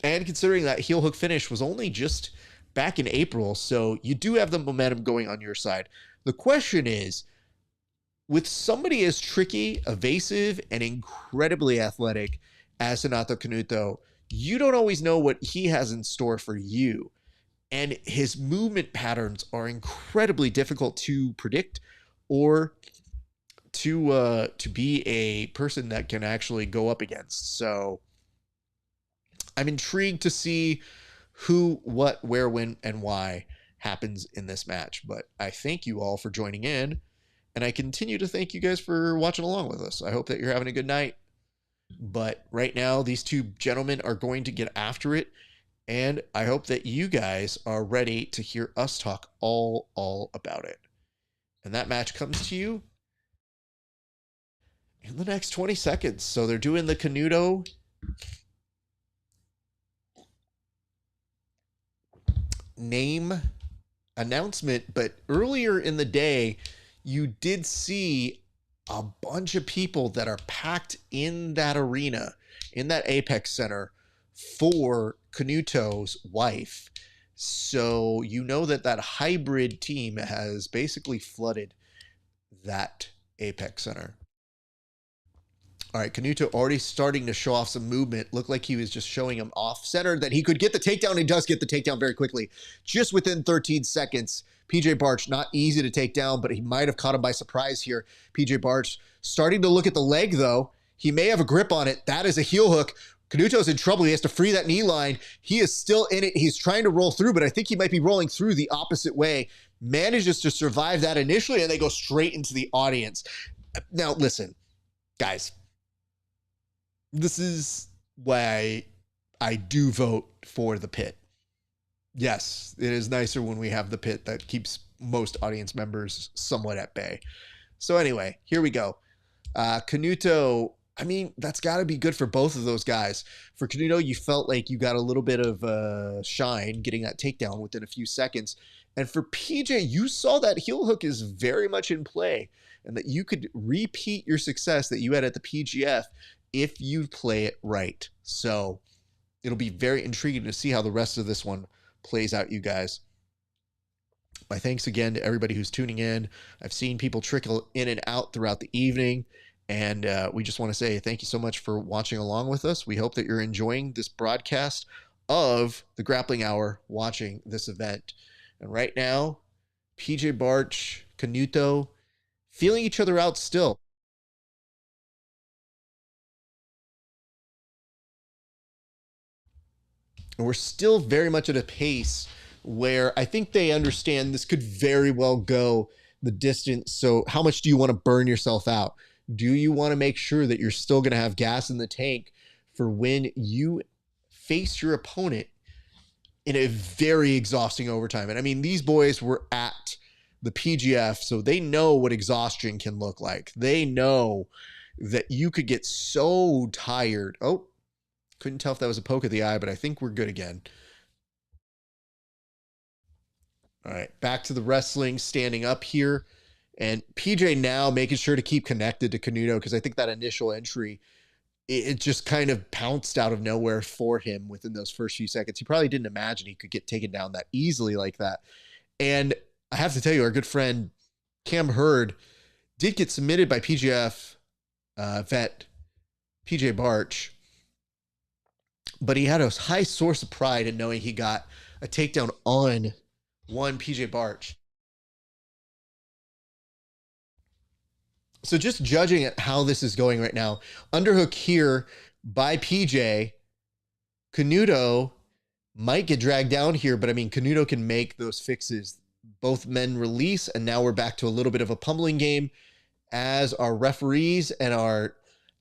and considering that heel hook finish was only just back in April, so you do have the momentum going on your side. The question is, with somebody as tricky, evasive, and incredibly athletic as Renato Canuto, you don't always know what he has in store for you. And his movement patterns are incredibly difficult to predict or to be a person that can actually go up against. So I'm intrigued to see who, what, where, when, and why happens in this match. But I thank you all for joining in, and I continue to thank you guys for watching along with us. I hope that you're having a good night. But right now, these two gentlemen are going to get after it, and I hope that you guys are ready to hear us talk all about it. And that match comes to you in the next 20 seconds. So they're doing the Canuto name announcement, but earlier in the day, you did see a bunch of people that are packed in that arena, in that Apex Center for Canuto's wife. So you know that that hybrid team has basically flooded that Apex Center. All right, Canuto already starting to show off some movement. Looked like he was just showing him off center that he could get the takedown. He does get the takedown very quickly, just within 13 seconds. PJ Barch, not easy to take down, but he might have caught him by surprise here. PJ Barch starting to look at the leg, though. He may have a grip on it. That is a heel hook. Canuto's in trouble. He has to free that knee line. He is still in it. He's trying to roll through, but I think he might be rolling through the opposite way. Manages to survive that initially, and they go straight into the audience. Now, listen, guys. This is why I do vote for the pit. Yes, it is nicer when we have the pit that keeps most audience members somewhat at bay. So anyway, here we go. Canuto, I mean, that's got to be good for both of those guys. For Canuto, you felt like you got a little bit of shine getting that takedown within a few seconds. And for PJ, you saw that heel hook is very much in play and that you could repeat your success that you had at the PGF if you play it right. So it'll be very intriguing to see how the rest of this one plays out, you guys. My thanks again to everybody who's tuning in. I've seen people trickle in and out throughout the evening, and we just want to say thank you so much for watching along with us. We hope that you're enjoying this broadcast of the Grappling Hour, watching this event. And right now, PJ Barch, Canuto, feeling each other out still. And we're still very much at a pace where I think they understand this could very well go the distance. So how much do you want to burn yourself out? Do you want to make sure that you're still going to have gas in the tank for when you face your opponent in a very exhausting overtime? And I mean, these boys were at the PGF, so they know what exhaustion can look like. They know that you could get so tired. Oh, couldn't tell if that was a poke of the eye, but I think we're good again. All right, back to the wrestling, standing up here. And PJ now making sure to keep connected to Canuto, because I think that initial entry, it just kind of pounced out of nowhere for him within those first few seconds. He probably didn't imagine he could get taken down that easily like that. And I have to tell you, our good friend Cam Hurd did get submitted by PGF vet PJ Barch, but he had a high source of pride in knowing he got a takedown on one PJ Barch. So just judging at how this is going right now, underhook here by PJ. Canuto might get dragged down here, but I mean, Canuto can make those fixes Both men release, and now we're back to a little bit of a pummeling game as our referees and our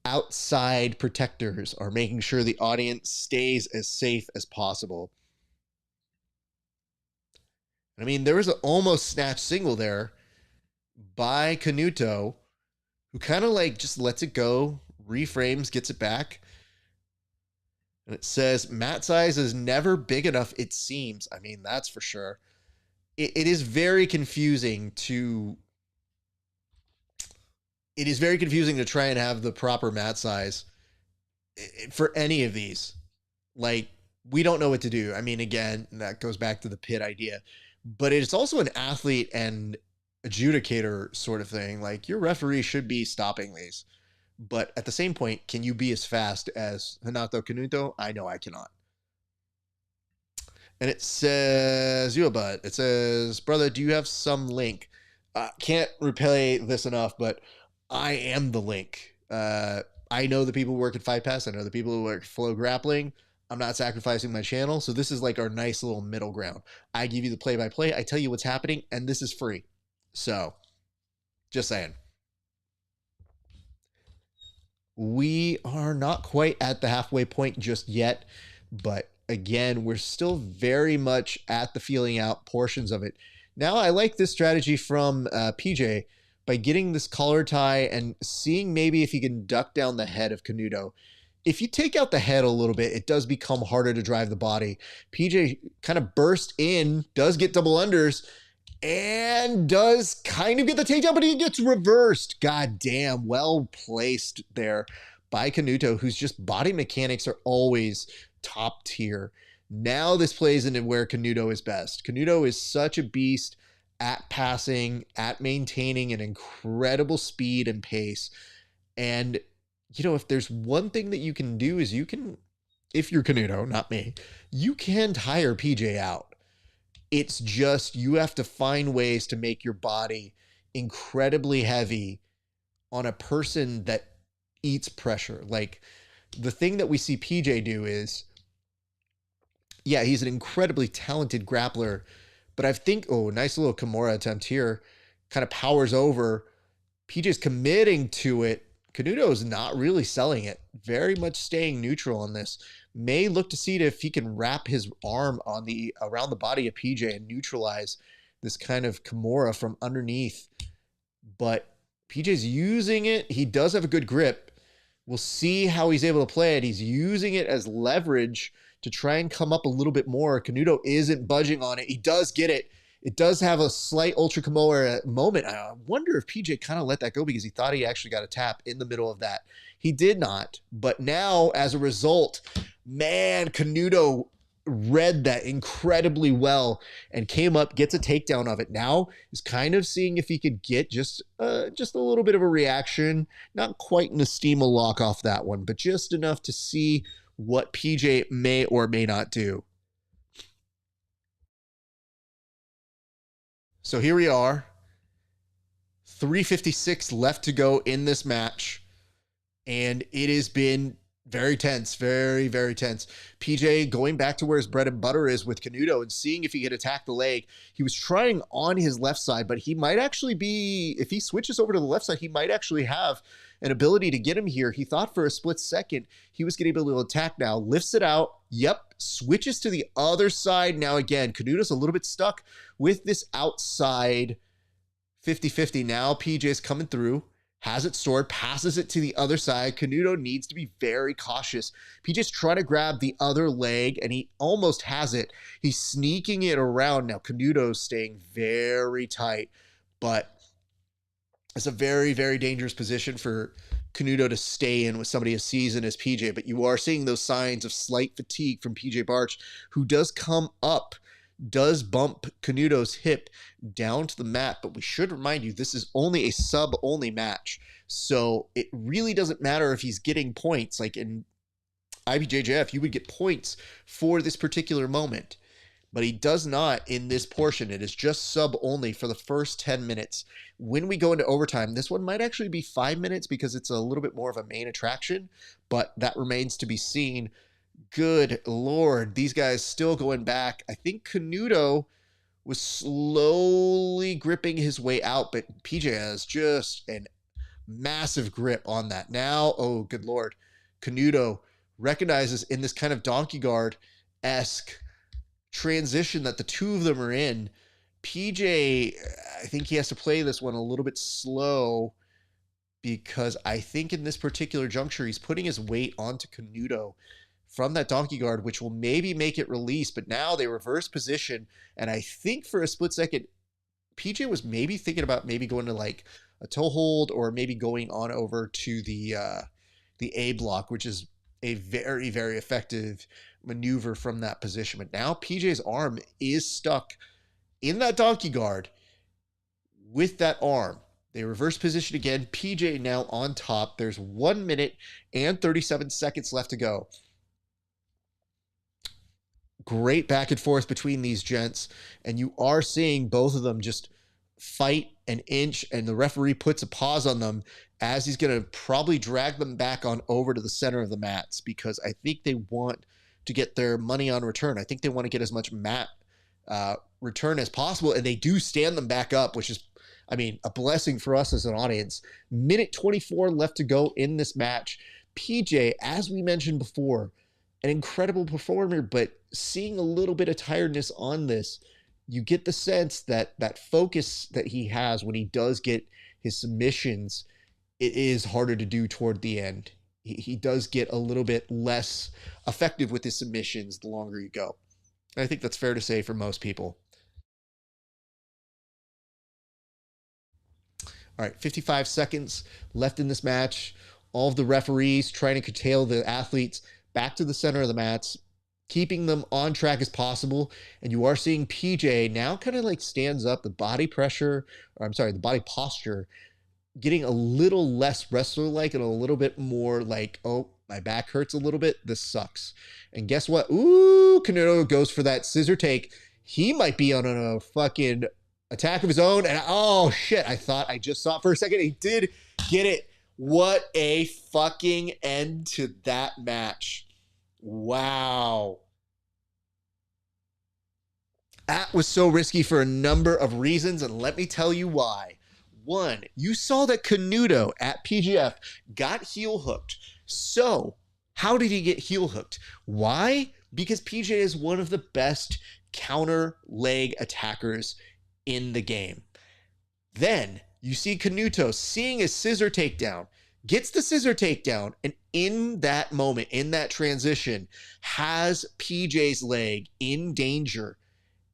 outside protectors are making sure the audience stays as safe as possible. I mean, there was an almost snatch single there by Canuto, who kind of like just lets it go, reframes, gets it back. And it says, mat size is never big enough, it seems. I mean, that's for sure. It is very confusing to... It is very confusing to try and have the proper mat size for any of these. Like, we don't know what to do. I mean, again, that goes back to the pit idea. But it's also an athlete and adjudicator sort of thing. Like, your referee should be stopping these. But at the same point, can you be as fast as Renato Canuto? I know I cannot. And it says, Yuabut, it says, brother, do you have some link? Can't replay this enough, but I am the link. I know the people who work at Fight Pass. I know the people who work at Flow Grappling. I'm not sacrificing my channel. So this is like our nice little middle ground. I give you the play-by-play. I tell you what's happening, and this is free. So, just saying. We are not quite at the halfway point just yet, but again, we're still very much at the feeling out portions of it. Now, I like this strategy from PJ by getting this collar tie and seeing maybe if he can duck down the head of Canuto. If you take out the head a little bit, it does become harder to drive the body. PJ kind of burst in, does get double unders, and does kind of get the takedown, but he gets reversed. God damn, well placed there by Canuto, whose just body mechanics are always top tier. Now this plays into where Canuto is best. Canuto is such a beast at passing, at maintaining an incredible speed and pace. And, you know, if there's one thing that you can do is you can, if you're Canuto, not me, you can tire PJ out. It's just you have to find ways to make your body incredibly heavy on a person that eats pressure. Like, the thing that we see PJ do is, yeah, he's an incredibly talented grappler, but I think, oh, nice little Kimura attempt here, kind of powers over. PJ's committing to it. Canuto's not really selling it, very much staying neutral on this. May look to see if he can wrap his arm on the around the body of PJ and neutralize this kind of Kimura from underneath. But PJ's using it. He does have a good grip. We'll see how he's able to play it. He's using it as leverage to try and come up a little bit more. Canuto isn't budging on it. He does get it. It does have a slight Ultra Kimura moment. I wonder if PJ kind of let that go because he thought he actually got a tap in the middle of that. He did not. But now, as a result, man, Canuto read that incredibly well and came up, gets a takedown of it. Now is kind of seeing if he could get just a little bit of a reaction. Not quite an Estima lock off that one, but just enough to see what PJ may or may not do. So here we are, 3:56 left to go in this match, and it has been very tense, very, very tense. PJ going back to where his bread and butter is with Canuto and seeing if he could attack the leg. He was trying on his left side, but he might actually be, if he switches over to the left side, he might actually have an ability to get him here. He thought for a split second he was going to be able to attack now. Lifts it out. Yep. Switches to the other side. Now again, Canuto's a little bit stuck with this outside 50-50. Now PJ's coming through. Has it stored, passes it to the other side. Canuto needs to be very cautious. PJ's trying to grab the other leg, and he almost has it. He's sneaking it around. Now, Canuto's staying very tight, but it's a very, very dangerous position for Canuto to stay in with somebody as seasoned as PJ, but you are seeing those signs of slight fatigue from PJ Barch, who does come up, does bump Canuto's hip down to the mat, but we should remind you, this is only a sub-only match, so it really doesn't matter if he's getting points. Like in IBJJF, you would get points for this particular moment, but he does not in this portion. It is just sub-only for the first 10 minutes. When we go into overtime, this one might actually be 5 minutes because it's a little bit more of a main attraction, but that remains to be seen. Good Lord, these guys still going back. I think Canuto was slowly gripping his way out, but PJ has just an massive grip on that. Now, oh, good Lord. Canuto recognizes in this kind of donkey guard-esque transition that the two of them are in. PJ, I think he has to play this one a little bit slow because I think in this particular juncture, he's putting his weight onto Canuto from that donkey guard, which will maybe make it release. But now they reverse position. And I think for a split second, PJ was maybe thinking about maybe going to like a toe hold or maybe going on over to the A block, which is a very, very effective maneuver from that position. But now PJ's arm is stuck in that donkey guard with that arm. They reverse position again. PJ now on top. There's 1 minute and 37 seconds left to go. Great back and forth between these gents. And you are seeing both of them just fight an inch, and the referee puts a pause on them as he's going to probably drag them back on over to the center of the mats, because I think they want to get their money on return. I think they want to get as much mat return as possible, and they do stand them back up, which is, I mean, a blessing for us as an audience. Minute 24 left to go in this match. PJ, as we mentioned before, an incredible performer, but seeing a little bit of tiredness on this, you get the sense that that focus that he has when he does get his submissions, it is harder to do toward the end. He does get a little bit less effective with his submissions the longer you go. And I think that's fair to say for most people. All right, 55 seconds left in this match. All of the referees trying to curtail the athletes back to the center of the mats, keeping them on track as possible. And you are seeing PJ now kind of like stands up, the body posture, getting a little less wrestler-like and a little bit more like, oh, my back hurts a little bit. This sucks. And guess what? Ooh, Canuto goes for that scissor take. He might be on a fucking attack of his own. And oh, shit. I thought I just saw it for a second. He did get it. What a fucking end to that match. Wow. That was so risky for a number of reasons, and let me tell you why. One, you saw that Canuto at PGF got heel hooked. So, how did he get heel hooked? Why? Because PJ is one of the best counter leg attackers in the game. Then, you see Canuto seeing a scissor takedown, gets the scissor takedown, and in that moment, in that transition, has PJ's leg in danger.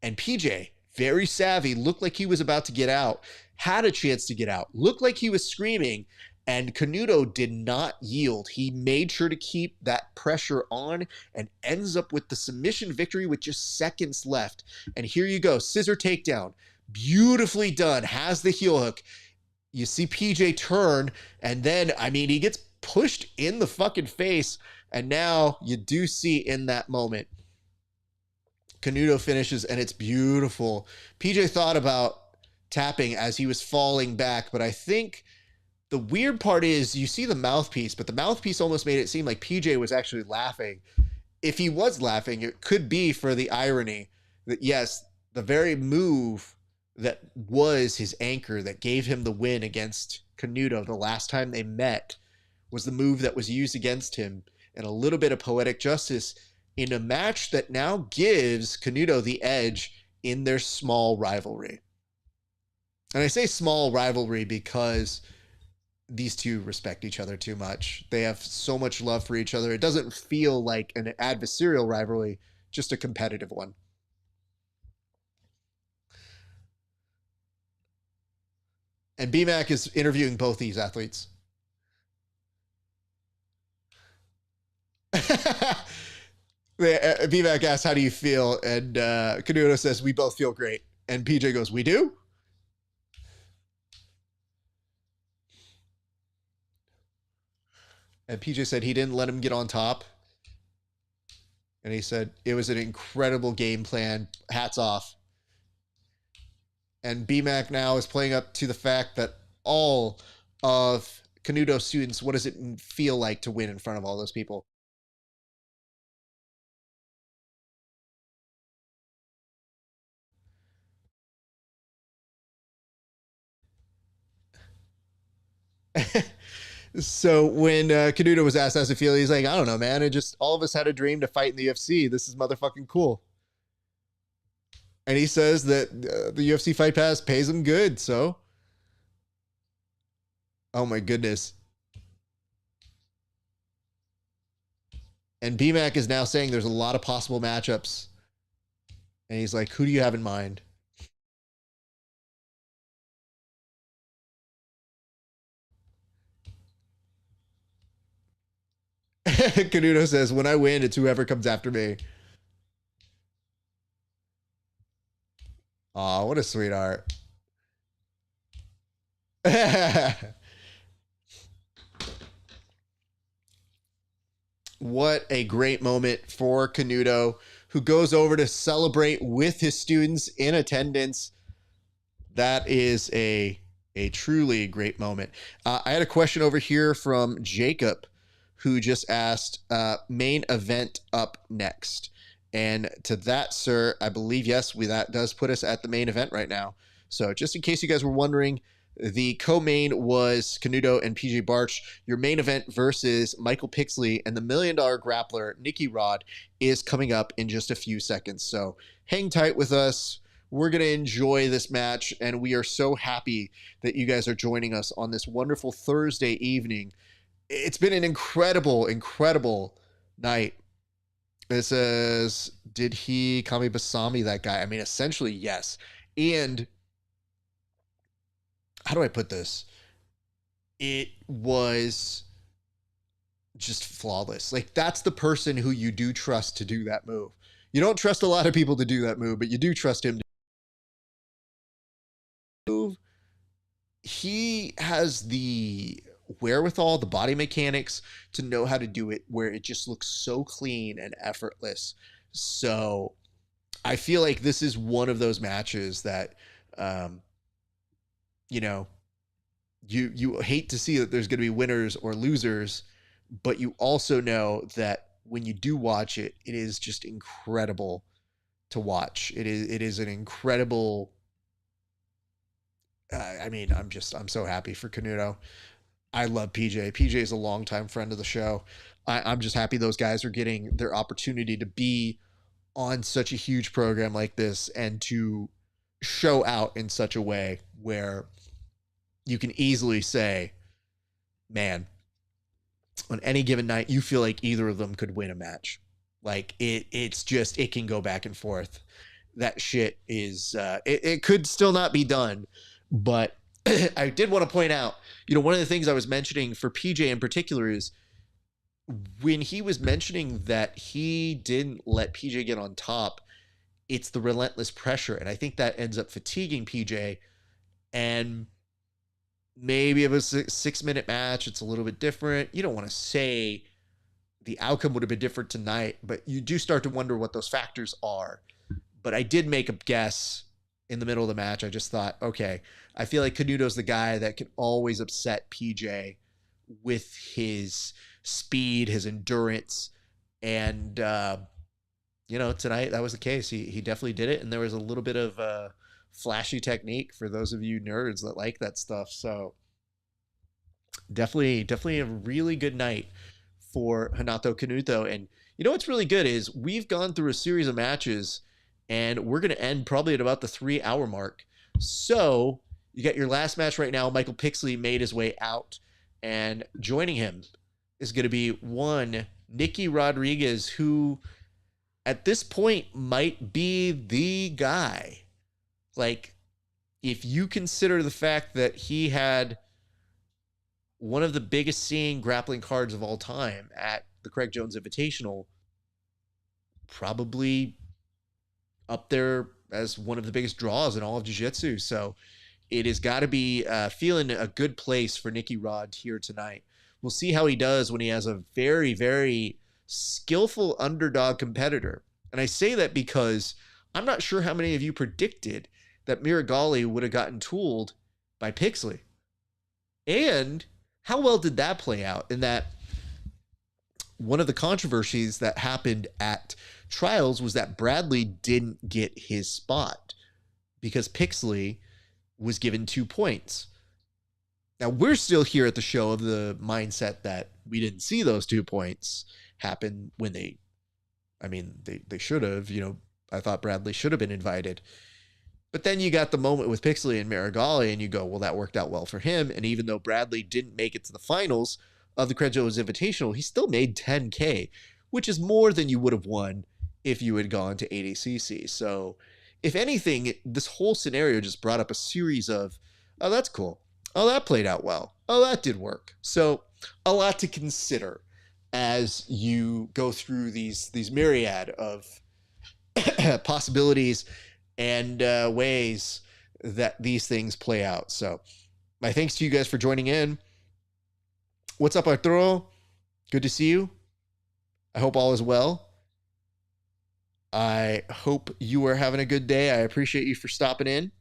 And PJ, very savvy, looked like he was about to get out, had a chance to get out, looked like he was screaming, and Canuto did not yield. He made sure to keep that pressure on and ends up with the submission victory with just seconds left. And here you go, scissor takedown, beautifully done, has the heel hook. You see PJ turn, and then, I mean, he gets pushed in the fucking face, and now you do see in that moment, Canuto finishes, and it's beautiful. PJ thought about tapping as he was falling back, but I think the weird part is you see the mouthpiece, but the mouthpiece almost made it seem like PJ was actually laughing. If he was laughing, it could be for the irony that, yes, the very move that was his anchor that gave him the win against Canuto the last time they met was the move that was used against him, and a little bit of poetic justice in a match that now gives Canuto the edge in their small rivalry. And I say small rivalry because these two respect each other too much. They have so much love for each other. It doesn't feel like an adversarial rivalry, just a competitive one. And BMAC is interviewing both these athletes. BMAC asks, how do you feel? And Canuto says, we both feel great. And PJ goes, we do? And PJ said he didn't let him get on top. And he said, it was an incredible game plan. Hats off. And BMAC now is playing up to the fact that all of Canuto students, what does it feel like to win in front of all those people? So when Canuto was asked how's it feel, he's like, I don't know, man. All of us had a dream to fight in the UFC. This is motherfucking cool. And he says that the UFC Fight Pass pays him good. So, oh my goodness. And BMAC is now saying there's a lot of possible matchups. And he's like, who do you have in mind? Canuto says, when I win, it's whoever comes after me. Aw, what a sweetheart. What a great moment for Canuto, who goes over to celebrate with his students in attendance. That is a truly great moment. I had a question over here from Jacob, who just asked, main event up next. And to that, sir, I believe, yes, that does put us at the main event right now. So just in case you guys were wondering, the co-main was Canuto and PJ Barch. Your main event versus Michael Pixley and the $1 million grappler, Nicky Rod, is coming up in just a few seconds. So hang tight with us. We're going to enjoy this match, and we are so happy that you guys are joining us on this wonderful Thursday evening. It's been an incredible, incredible night. It says, did he Kami Basami that guy? I mean, essentially, yes. And how do I put this? It was just flawless. Like, that's the person who you do trust to do that move. You don't trust a lot of people to do that move, but you do trust him to move. He has the wherewithal, the body mechanics to know how to do it where it just looks so clean and effortless. So I feel like this is one of those matches that, you know, you hate to see that there's going to be winners or losers, but you also know that when you do watch it, it is just incredible to watch. It is an incredible. I mean, I'm so happy for Canuto. I love PJ. PJ is a longtime friend of the show. I'm just happy those guys are getting their opportunity to be on such a huge program like this and to show out in such a way where you can easily say, man, on any given night, you feel like either of them could win a match. Like it's just, it can go back and forth. That shit is, it could still not be done, but I did want to point out, you know, one of the things I was mentioning for PJ in particular is when he was mentioning that he didn't let PJ get on top, it's the relentless pressure. And I think that ends up fatiguing PJ. And maybe if it was a 6-minute match, it's a little bit different. You don't want to say the outcome would have been different tonight, but you do start to wonder what those factors are. But I did make a guess in the middle of the match. I just thought, okay, I feel like Canuto's the guy that can always upset PJ with his speed, his endurance. And, you know, tonight that was the case. He definitely did it. And there was a little bit of flashy technique for those of you nerds that like that stuff. So definitely a really good night for Renato Canuto. And you know what's really good is we've gone through a series of matches and we're going to end probably at about the 3-hour mark. So you got your last match right now. Michael Pixley made his way out, and joining him is going to be one Nicky Rodriguez, who at this point might be the guy. Like, if you consider the fact that he had one of the biggest seeing grappling cards of all time at the Craig Jones Invitational, probably up there as one of the biggest draws in all of jiu-jitsu. So it has got to be feeling a good place for Nicky Rod here tonight. We'll see how he does when he has a very, very skillful underdog competitor. And I say that because I'm not sure how many of you predicted that Miragali would have gotten tooled by Pixley. And how well did that play out in that one of the controversies that happened at trials was that Bradley didn't get his spot because Pixley was given 2 points. Now, we're still here at the show of the mindset that we didn't see those 2 points happen when they should have. I thought Bradley should have been invited. But then you got the moment with Pixley and Marigali, and you go, well, that worked out well for him. And even though Bradley didn't make it to the finals of the Craig Jones Invitational, he still made $10K, which is more than you would have won if you had gone to ADCC. So, if anything, this whole scenario just brought up a series of, oh, that's cool. Oh, that played out well. Oh, that did work. So, a lot to consider as you go through these myriad of possibilities and ways that these things play out. So, my thanks to you guys for joining in. What's up, Arturo? Good to see you. I hope all is well. I hope you are having a good day. I appreciate you for stopping in.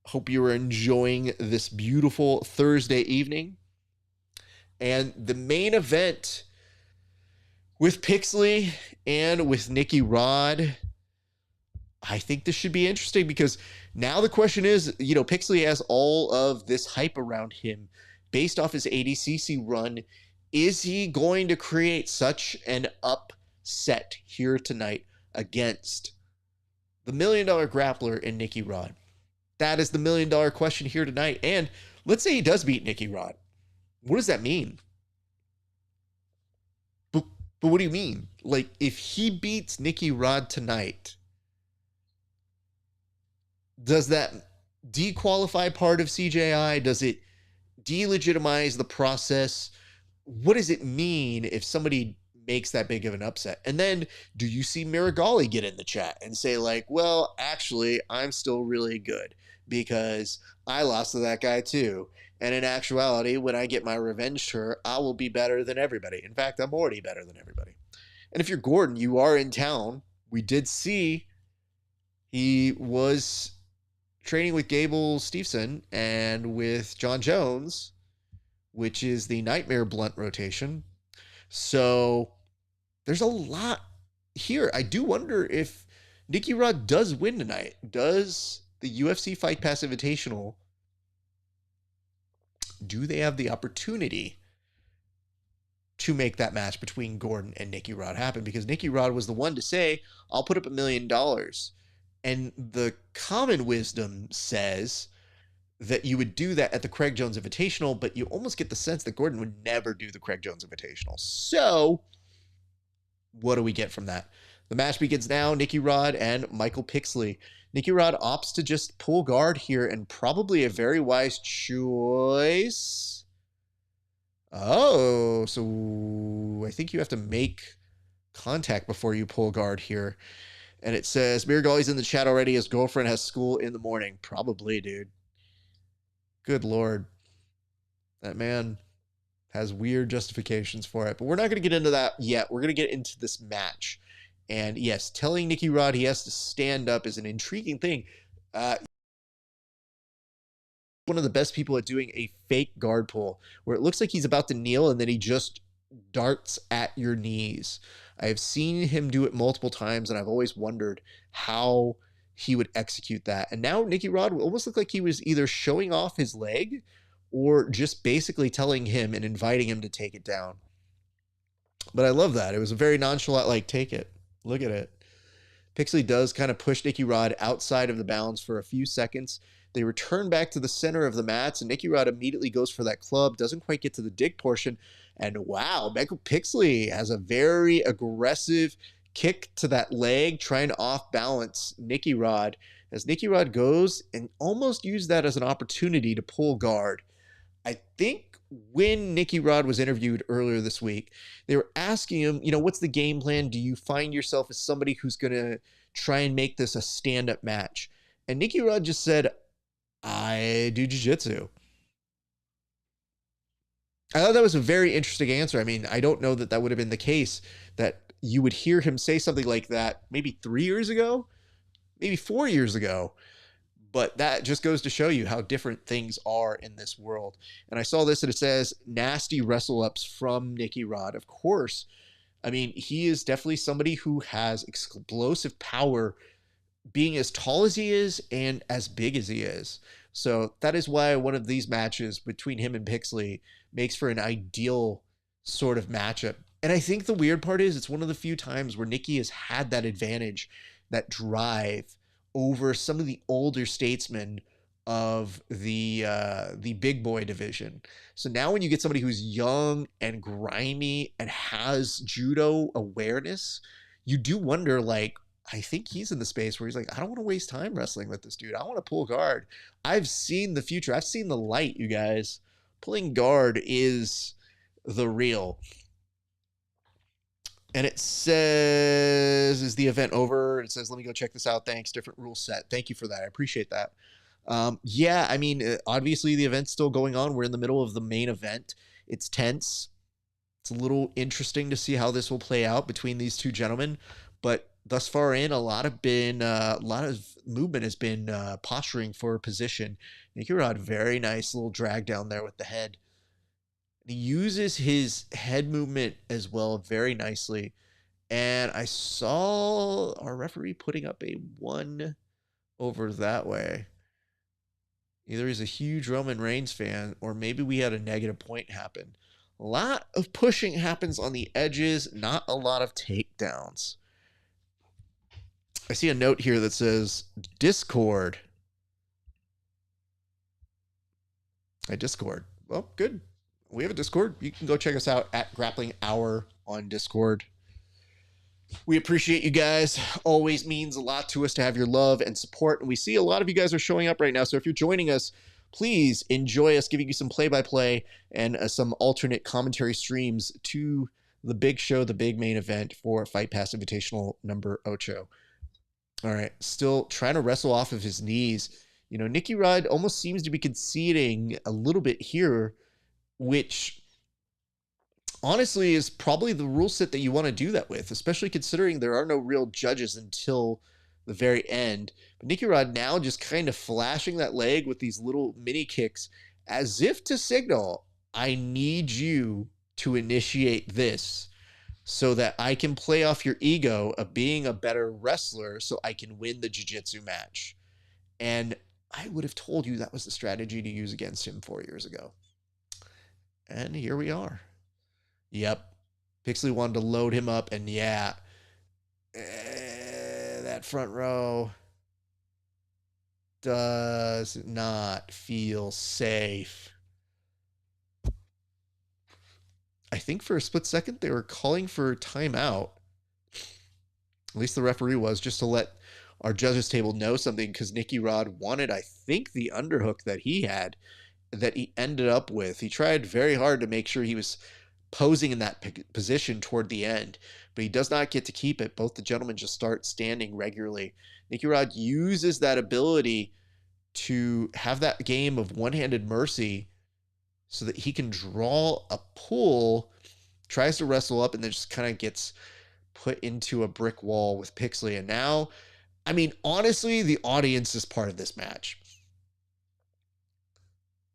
Hope you are enjoying this beautiful Thursday evening. And the main event with Pixley and with Nicky Rod, I think this should be interesting because now the question is, Pixley has all of this hype around him based off his ADCC run. Is he going to create such an upset here tonight against the $1 million grappler in Nicky Rod? That is the $1 million question here tonight. And let's say he does beat Nicky Rod. What does that mean? But what do you mean? Like, if he beats Nicky Rod tonight, does that dequalify part of CJI? Does it delegitimize the process? What does it mean if somebody makes that big of an upset? And then do you see Marigali get in the chat and say like, well, actually, I'm still really good because I lost to that guy too. And in actuality, when I get my revenge tour, I will be better than everybody. In fact, I'm already better than everybody. And if you're Gordon, you are in town. We did see he was training with Gabriel Stevenson and with John Jones, which is the Nightmare Blunt rotation. So there's a lot here. I do wonder if Nicky Rod does win tonight. Does the UFC Fight Pass Invitational, do they have the opportunity to make that match between Gordon and Nicky Rod happen? Because Nicky Rod was the one to say, I'll put up $1 million. And the common wisdom says that you would do that at the Craig Jones Invitational, but you almost get the sense that Gordon would never do the Craig Jones Invitational. So, what do we get from that? The match begins now, Nicky Rod and Michael Pixley. Nicky Rod opts to just pull guard here, and probably a very wise choice. Oh, so I think you have to make contact before you pull guard here. And it says, Miragali's in the chat already. His girlfriend has school in the morning. Probably, dude. Good Lord. That man has weird justifications for it. But we're not going to get into that yet. We're going to get into this match. And yes, telling Nicky Rod he has to stand up is an intriguing thing. One of the best people at doing a fake guard pull where it looks like he's about to kneel and then he just darts at your knees. I have seen him do it multiple times, and I've always wondered how he would execute that. And now Nicky Rod almost looked like he was either showing off his leg or just basically telling him and inviting him to take it down. But I love that. It was a very nonchalant, like, take it. Look at it. Pixley does kind of push Nicky Rod outside of the bounds for a few seconds. They return back to the center of the mats, and Nicky Rod immediately goes for that club, doesn't quite get to the dig portion. And wow, Michael Pixley has a very aggressive kick to that leg, trying to off-balance Nicky Rod, as Nicky Rod goes and almost used that as an opportunity to pull guard. I think when Nicky Rod was interviewed earlier this week, they were asking him, what's the game plan? Do you find yourself as somebody who's going to try and make this a stand-up match? And Nicky Rod just said, I do jiu-jitsu. I thought that was a very interesting answer. I mean, I don't know that that would have been the case, that you would hear him say something like that maybe 3 years ago, maybe 4 years ago. But that just goes to show you how different things are in this world. And I saw this and it says, nasty wrestle-ups from Nicky Rod. Of course, I mean, he is definitely somebody who has explosive power being as tall as he is and as big as he is. So that is why one of these matches between him and Pixley makes for an ideal sort of matchup. And I think the weird part is it's one of the few times where Nicky has had that advantage, that drive over some of the older statesmen of the big boy division. So now when you get somebody who's young and grimy and has judo awareness, you do wonder, like, I think he's in the space where he's like, I don't want to waste time wrestling with this dude. I want to pull guard. I've seen the future. I've seen the light, you guys. Pulling guard is the real. And it says, is the event over? It says, let me go check this out. Thanks. Different rule set. Thank you for that. I appreciate that. Yeah, I mean, obviously the event's still going on. We're in the middle of the main event. It's tense. It's a little interesting to see how this will play out between these two gentlemen. But thus far in, a lot of movement has been posturing for position. Nicky Rod, very nice little drag down there with the head. He uses his head movement as well very nicely. And I saw our referee putting up a 1 over that way. Either he's a huge Roman Reigns fan, or maybe we had a negative point happen. A lot of pushing happens on the edges, not a lot of takedowns. I see a note here that says Discord. Hi, Discord. Well, good. We have a Discord. You can go check us out at Grappling Hour on Discord. We appreciate you guys. Always means a lot to us to have your love and support. And we see a lot of you guys are showing up right now. So if you're joining us, please enjoy us giving you some play-by-play and some alternate commentary streams to the big show, the big main event for Fight Pass Invitational number 8. All right, still trying to wrestle off of his knees. You know, Nicky Rod almost seems to be conceding a little bit here, which honestly is probably the rule set that you want to do that with, especially considering there are no real judges until the very end. But Nicky Rod now just kind of flashing that leg with these little mini kicks as if to signal, I need you to initiate this so that I can play off your ego of being a better wrestler so I can win the jiu-jitsu match. And I would have told you that was the strategy to use against him 4 years ago. And here we are. Yep. Pixley wanted to load him up, and yeah, that front row does not feel safe. I think for a split second they were calling for timeout. At least the referee was, just to let our judges table know something, because Nicky Rod wanted, I think, the underhook that he had, that he ended up with. He tried very hard to make sure he was posing in that position toward the end, but he does not get to keep it. Both the gentlemen just start standing regularly. Nicky Rod uses that ability to have that game of one-handed mercy so that he can draw a pull, tries to wrestle up, and then just kind of gets put into a brick wall with Pixley. And now, I mean, honestly, the audience is part of this match.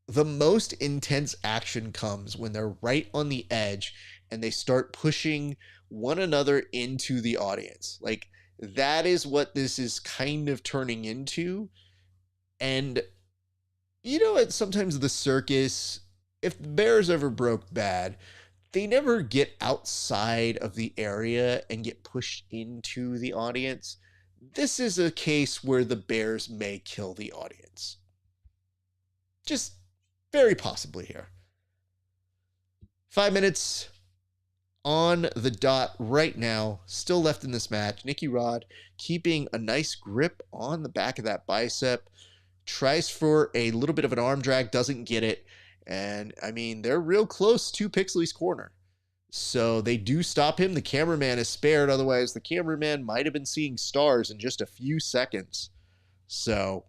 The most intense action comes when they're right on the edge and they start pushing one another into the audience. Like, that is what this is kind of turning into. And, you know, at sometimes the circus, if the bears ever broke bad, they never get outside of the area and get pushed into the audience. This is a case where the bears may kill the audience. Just very possibly here. 5 minutes on the dot right now, still left in this match. Nicky Rod keeping a nice grip on the back of that bicep, tries for a little bit of an arm drag, doesn't get it. And I mean, they're real close to Pixley's corner. So they do stop him. The cameraman is spared. Otherwise, the cameraman might have been seeing stars in just a few seconds. So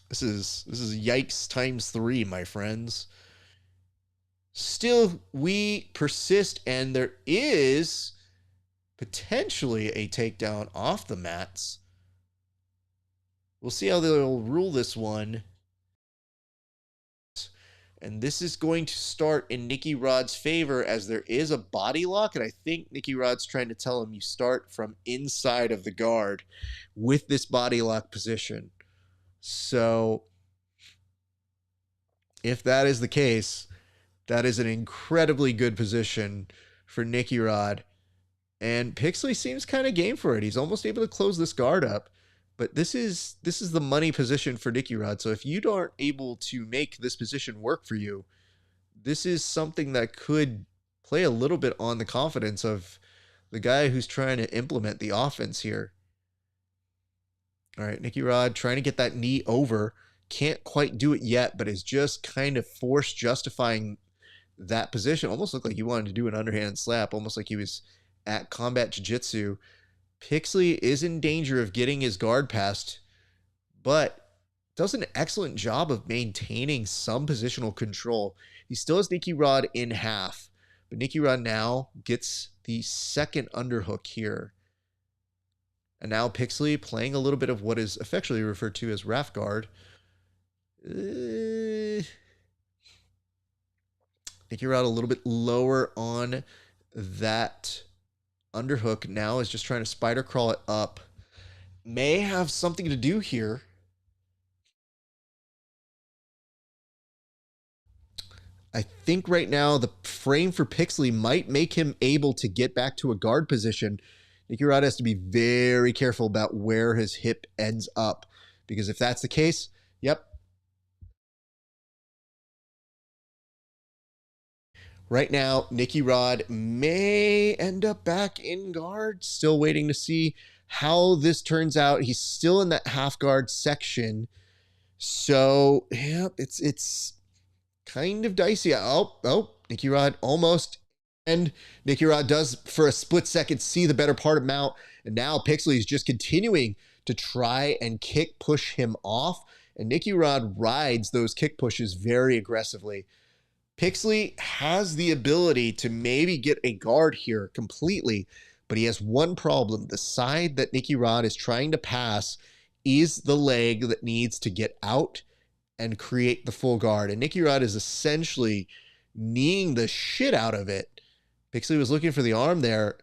this is yikes times 3, my friends. Still, we persist, and there is potentially a takedown off the mats. We'll see how they'll rule this one. And this is going to start in Nicky Rod's favor as there is a body lock. And I think Nicky Rod's trying to tell him you start from inside of the guard with this body lock position. So if that is the case, that is an incredibly good position for Nicky Rod. And Pixley seems kind of game for it. He's almost able to close this guard up. But this is the money position for Nicky Rod. So if you aren't able to make this position work for you, this is something that could play a little bit on the confidence of the guy who's trying to implement the offense here. All right, Nicky Rod trying to get that knee over. Can't quite do it yet, but is just kind of force justifying that position. Almost looked like he wanted to do an underhand slap, almost like he was at combat jiu-jitsu. Pixley is in danger of getting his guard passed, but does an excellent job of maintaining some positional control. He still has Nicky Rod in half, but Nicky Rod now gets the second underhook here. And now Pixley playing a little bit of what is affectionately referred to as Raf guard. Nicky Rod a little bit lower on that underhook now, is just trying to spider crawl it up. May have something to do here. I think right now the frame for Pixley might make him able to get back to a guard position. Nicky Rod has to be very careful about where his hip ends up, because if that's the case, yep. Right now, Nicky Rod may end up back in guard. Still waiting to see how this turns out. He's still in that half guard section. So, yeah, it's kind of dicey. Oh, Nicky Rod almost. And Nicky Rod does, for a split second, see the better part of Mount. And now Pixley is just continuing to try and kick push him off. And Nicky Rod rides those kick pushes very aggressively. Pixley has the ability to maybe get a guard here completely, but he has one problem. The side that Nicky Rod is trying to pass is the leg that needs to get out and create the full guard. And Nicky Rod is essentially kneeing the shit out of it. Pixley was looking for the arm there.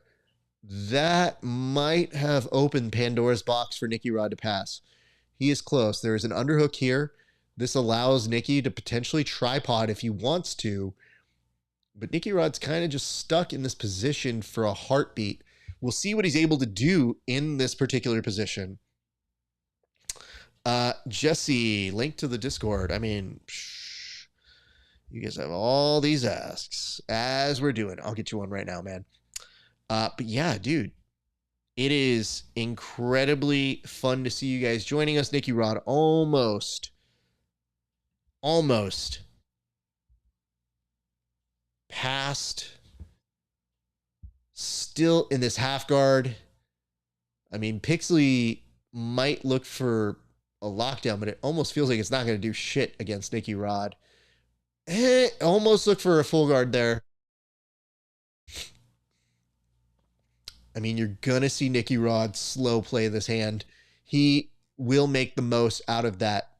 That might have opened Pandora's box for Nicky Rod to pass. He is close. There is an underhook here. This allows Nicky to potentially tripod if he wants to. But Nicky Rod's kind of just stuck in this position for a heartbeat. We'll see what he's able to do in this particular position. Jesse, link to the Discord. I mean, you guys have all these asks as we're doing. I'll get you one right now, man. But yeah, dude, it is incredibly fun to see you guys joining us. Nicky Rod almost passed, still in this half guard. I mean, Pixley might look for a lockdown, but it almost feels like it's not going to do shit against Nicky Rod. Almost look for a full guard there. I mean, you're going to see Nicky Rod slow play this hand. He will make the most out of that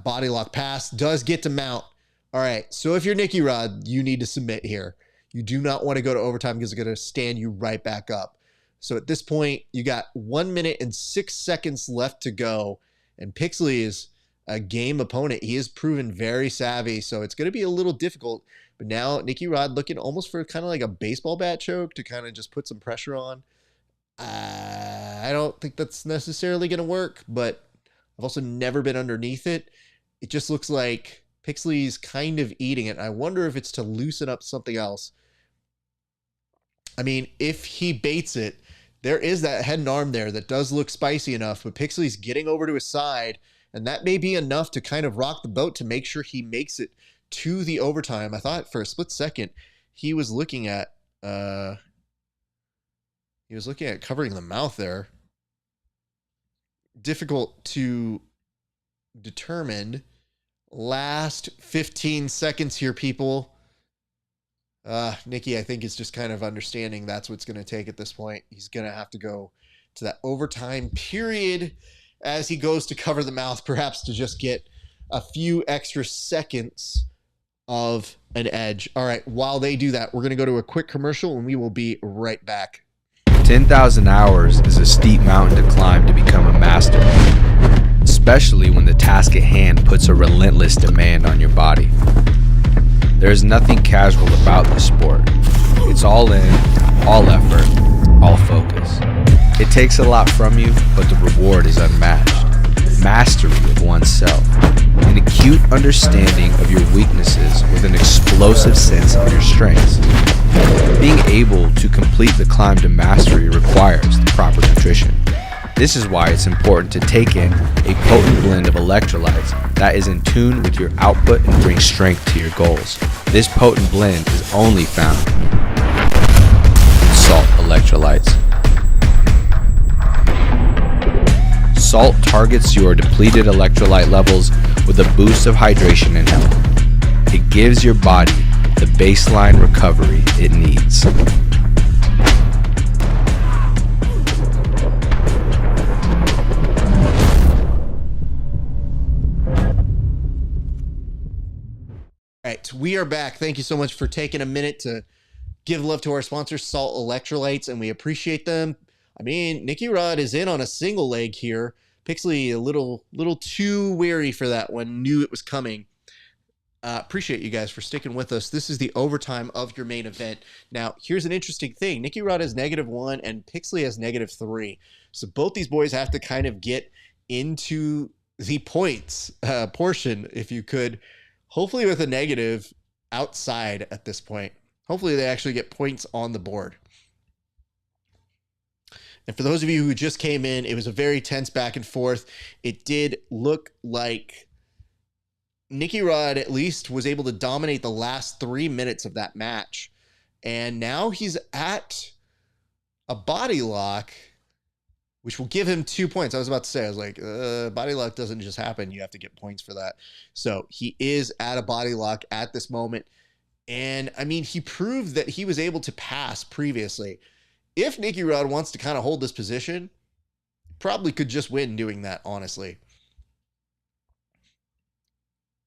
body lock pass. Does get to Mount. All right, so if you're Nicky Rod, you need to submit here. You do not want to go to overtime because it's going to stand you right back up. So at this point, you got 1 minute and 6 seconds left to go. And Pixley is a game opponent. He is proven very savvy, so it's going to be a little difficult. But now Nicky Rod looking almost for kind of like a baseball bat choke to kind of just put some pressure on. I don't think that's necessarily going to work, but I've also never been underneath it. It just looks like Pixley's kind of eating it. I wonder if it's to loosen up something else. I mean, if he baits it, there is that head and arm there that does look spicy enough, but Pixley's getting over to his side, and that may be enough to kind of rock the boat to make sure he makes it to the overtime. I thought for a split second he was looking at covering the mouth there. Difficult to determine. Last 15 seconds here, people. Nicky, I think, is just kind of understanding that's what's going to take at this point. He's going to have to go to that overtime period as he goes to cover the mouth, perhaps to just get a few extra seconds of an edge. All right, while they do that, we're going to go to a quick commercial and we will be right back. 10,000 hours is a steep mountain to climb to become a master, especially when the task at hand puts a relentless demand on your body. There is nothing casual about this sport. It's all in, all effort, all focus. It takes a lot from you, but the reward is unmatched. Mastery of oneself, an acute understanding of your weaknesses with an explosive sense of your strengths. Being able to complete the climb to mastery requires the proper nutrition. This is why it's important to take in a potent blend of electrolytes that is in tune with your output and brings strength to your goals. This potent blend is only found in salt electrolytes. Salt targets your depleted electrolyte levels with a boost of hydration and health. It gives your body the baseline recovery it needs. All right, we are back. Thank you so much for taking a minute to give love to our sponsor, Salt Electrolytes, and we appreciate them. I mean, Nicky Rod is in on a single leg here. Pixley a little too wary for that one, knew it was coming. Appreciate you guys for sticking with us. This is the overtime of your main event. Now, here's an interesting thing. Nicky Rod has -1 and Pixley has -3. So both these boys have to kind of get into the points portion, if you could. Hopefully with a negative outside at this point. Hopefully they actually get points on the board. And for those of you who just came in, it was a very tense back and forth. It did look like Nicky Rod at least was able to dominate the last 3 minutes of that match. And now he's at a body lock, which will give him 2 points. I was about to say, I was like, body lock doesn't just happen. You have to get points for that. So he is at a body lock at this moment. And I mean, he proved that he was able to pass previously. If Nicky Rod wants to kind of hold this position, probably could just win doing that, honestly.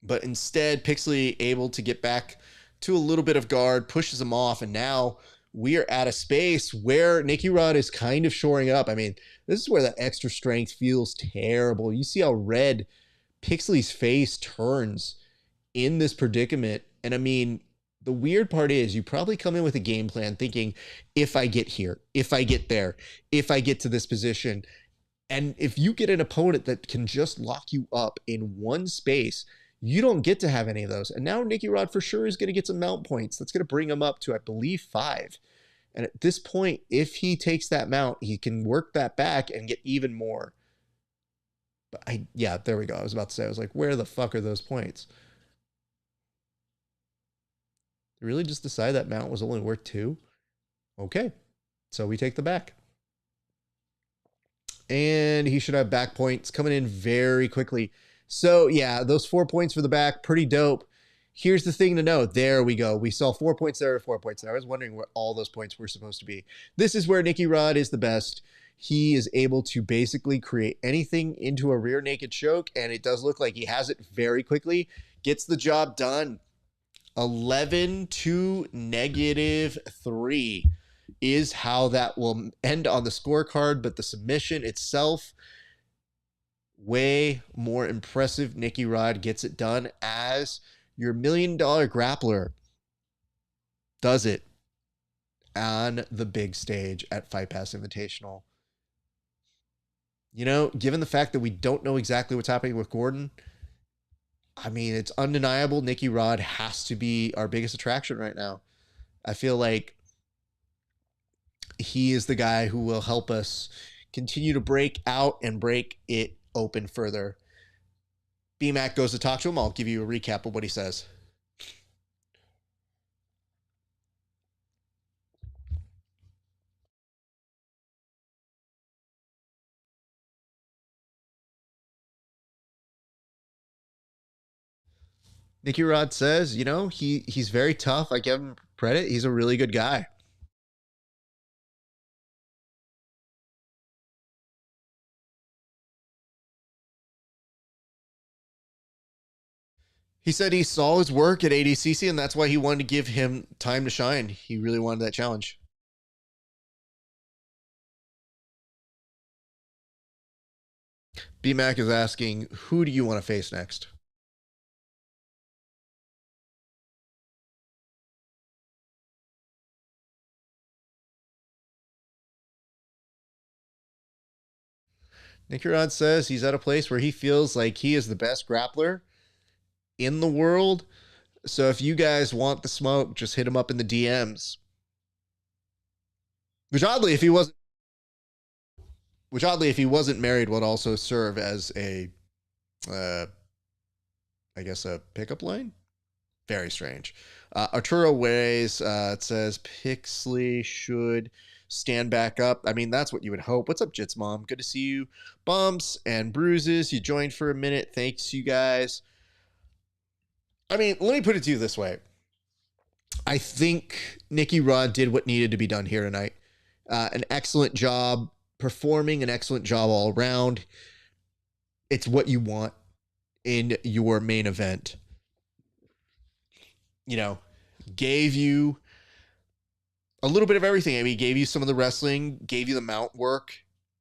But instead, Pixley able to get back to a little bit of guard, pushes him off, and now we are at a space where Nicky Rod is kind of shoring up. I mean, this is where that extra strength feels terrible. You see how red Pixley's face turns in this predicament. And I mean, the weird part is you probably come in with a game plan thinking, if I get here, if I get there, if I get to this position, and if you get an opponent that can just lock you up in one space, you don't get to have any of those. And now Nicky Rod for sure is going to get some mount points. That's going to bring him up to, I believe, 5. And at this point, if he takes that mount, he can work that back and get even more. But yeah, there we go. I was about to say, I was like, where the fuck are those points? They really just decide that mount was only worth 2? Okay. So we take the back. And he should have back points coming in very quickly. So yeah, those 4 points for the back, pretty dope. Here's the thing to know. There we go. We saw 4 points there, 4 points there. I was wondering where all those points were supposed to be. This is where Nicky Rod is the best. He is able to basically create anything into a rear naked choke, and it does look like he has it very quickly. Gets the job done. 11 to -3 is how that will end on the scorecard, but the submission itself, way more impressive. Nicky Rod gets it done as your $1 million grappler does it on the big stage at Fight Pass Invitational. You know, given the fact that we don't know exactly what's happening with Gordon, I mean, it's undeniable Nicky Rod has to be our biggest attraction right now. I feel like he is the guy who will help us continue to break out and break it open further. BMAC goes to talk to him. I'll give you a recap of what he says. Nicky Rod says, you know, he's very tough. I give him credit. He's a really good guy. He said he saw his work at ADCC, and that's why he wanted to give him time to shine. He really wanted that challenge. B-Mac is asking, who do you want to face next? Nicky Rod says he's at a place where he feels like he is the best grappler in the world. So if you guys want the smoke, just hit him up in the DMs. Which oddly, if he wasn't married, would also serve as a, I guess, a pickup line. Very strange. Arturo Ways, it says Pixley should stand back up. I mean, that's what you would hope. What's up, Jits Mom? Good to see you. Bumps and bruises. You joined for a minute. Thanks, you guys. I mean, let me put it to you this way. I think Nicky Rod did what needed to be done here tonight. An excellent job performing, an excellent job all around. It's what you want in your main event. You know, gave you a little bit of everything. I mean, he gave you some of the wrestling, gave you the mount work,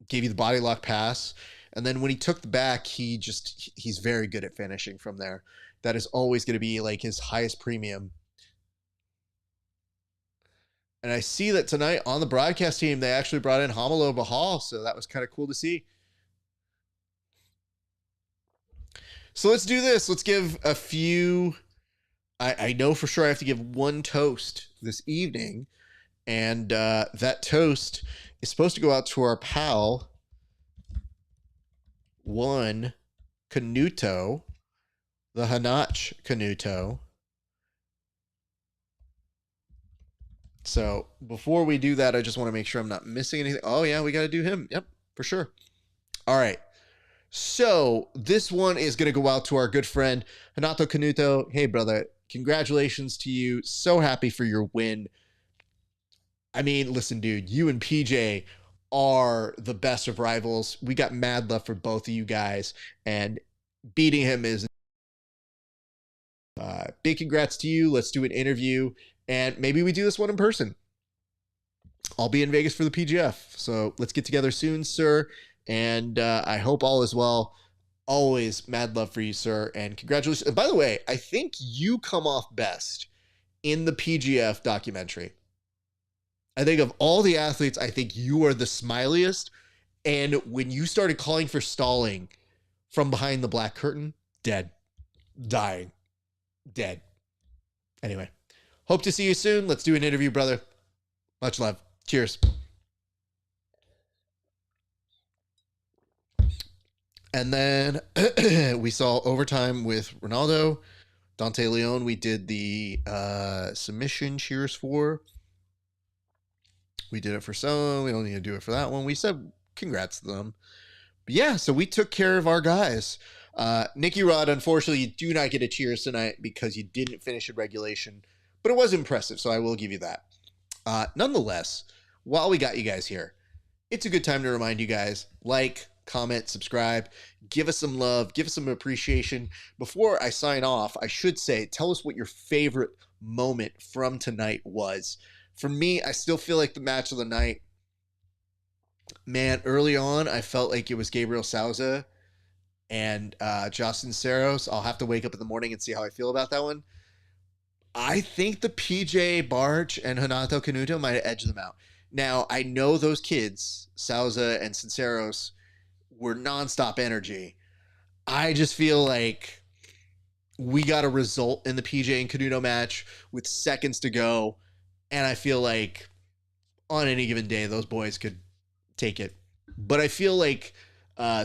gave you the body lock pass. And then when he took the back, he's very good at finishing from there. That is always going to be like his highest premium. And I see that tonight on the broadcast team, they actually brought in Hamilo Bahal. So that was kind of cool to see. So let's do this. Let's give a few. I know for sure I have to give one toast this evening. And that toast is supposed to go out to our pal, one Canuto, the Hanach Canuto. So before we do that, I just want to make sure I'm not missing anything. Oh, yeah, we got to do him. Yep, for sure. All right. So this one is going to go out to our good friend, Renato Canuto. Hey, brother, congratulations to you. So happy for your win. I mean, listen, dude, you and PJ are the best of rivals. We got mad love for both of you guys, and beating him is big congrats to you. Let's do an interview, and maybe we do this one in person. I'll be in Vegas for the PGF, so let's get together soon, sir, and I hope all is well. Always mad love for you, sir, and congratulations. And by the way, I think you come off best in the PGF documentary. I think of all the athletes, I think you are the smiliest. And when you started calling for stalling from behind the black curtain, dead, dying, dead. Anyway, hope to see you soon. Let's do an interview, brother. Much love. Cheers. And then we saw overtime with Ronaldo. Dante Leon, we did the submission cheers for. We did it for some. We don't need to do it for that one. We said congrats to them. But yeah, so we took care of our guys. Nicky Rod, unfortunately, you do not get a cheers tonight because you didn't finish in regulation. But it was impressive, so I will give you that. Nonetheless, while we got you guys here, it's a good time to remind you guys, like, comment, subscribe, give us some love, give us some appreciation. Before I sign off, I should say, tell us what your favorite moment from tonight was. For me, I still feel like the match of the night, man, early on, I felt like it was Gabriel Souza and Cisneros. I'll have to wake up in the morning and see how I feel about that one. I think the PJ Barch and Renato Canuto might have edged them out. Now, I know those kids, Souza and Cisneros, were nonstop energy. I just feel like we got a result in the PJ and Canuto match with seconds to go. And I feel like on any given day, those boys could take it. But I feel like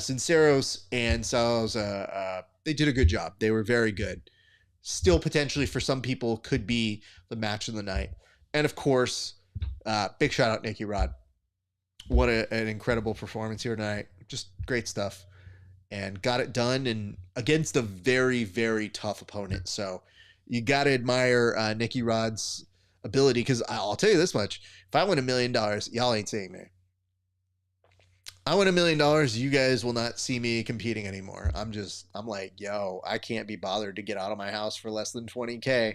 Cisneros and Souza, they did a good job. They were very good. Still potentially for some people could be the match of the night. And of course, big shout out Nicky Rod. What an incredible performance here tonight. Just great stuff. And got it done and against a very, very tough opponent. So you got to admire Nicky Rod's ability, because I'll tell you this much. If I win $1 million, y'all ain't seeing me. I win $1 million. You guys will not see me competing anymore. I'm like, yo, I can't be bothered to get out of my house for less than 20K.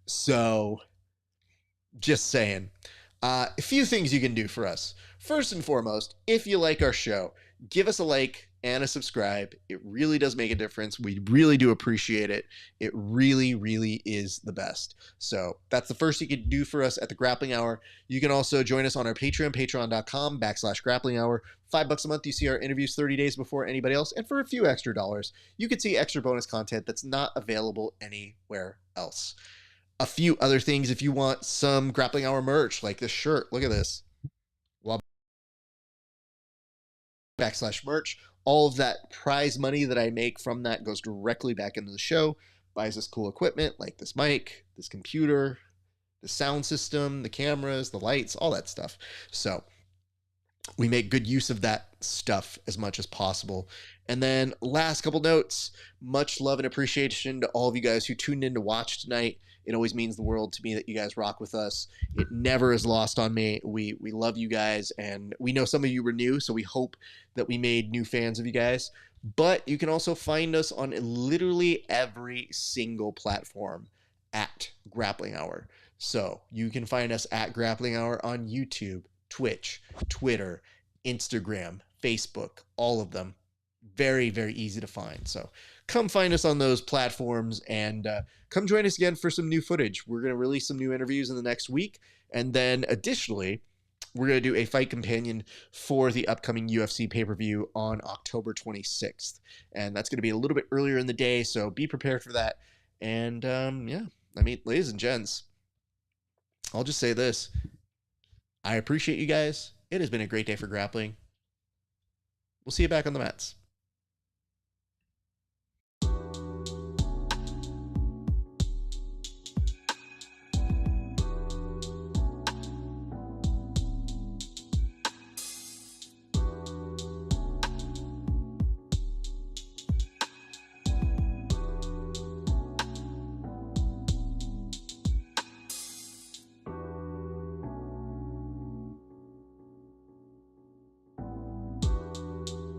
So just saying. A few things you can do for us. First and foremost, if you like our show, give us a like and a subscribe. It really does make a difference. We really do appreciate it. It really, really is the best. So that's the first you can do for us at the Grappling Hour. You can also join us on our Patreon, patreon.com/grappling hour. $5 a month, you see our interviews 30 days before anybody else. And for a few extra dollars, you can see extra bonus content that's not available anywhere else. A few other things, if you want some Grappling Hour merch, like this shirt, look at this. /merch. All of that prize money that I make from that goes directly back into the show, buys us cool equipment like this mic, this computer, the sound system, the cameras, the lights, all that stuff. So we make good use of that stuff as much as possible. And then last couple notes, much love and appreciation to all of you guys who tuned in to watch tonight. It always means the world to me that you guys rock with us. It never is lost on me. We love you guys, and we know some of you were new, so we hope that we made new fans of you guys. But you can also find us on literally every single platform at Grappling Hour. So you can find us at Grappling Hour on YouTube, Twitch, Twitter, Instagram, Facebook, all of them. Very, very easy to find. So come find us on those platforms, and come join us again for some new footage. We're going to release some new interviews in the next week. And then additionally, we're going to do a fight companion for the upcoming UFC pay-per-view on October 26th. And that's going to be a little bit earlier in the day, so be prepared for that. And yeah, I mean, ladies and gents, I'll just say this. I appreciate you guys. It has been a great day for grappling. We'll see you back on the mats.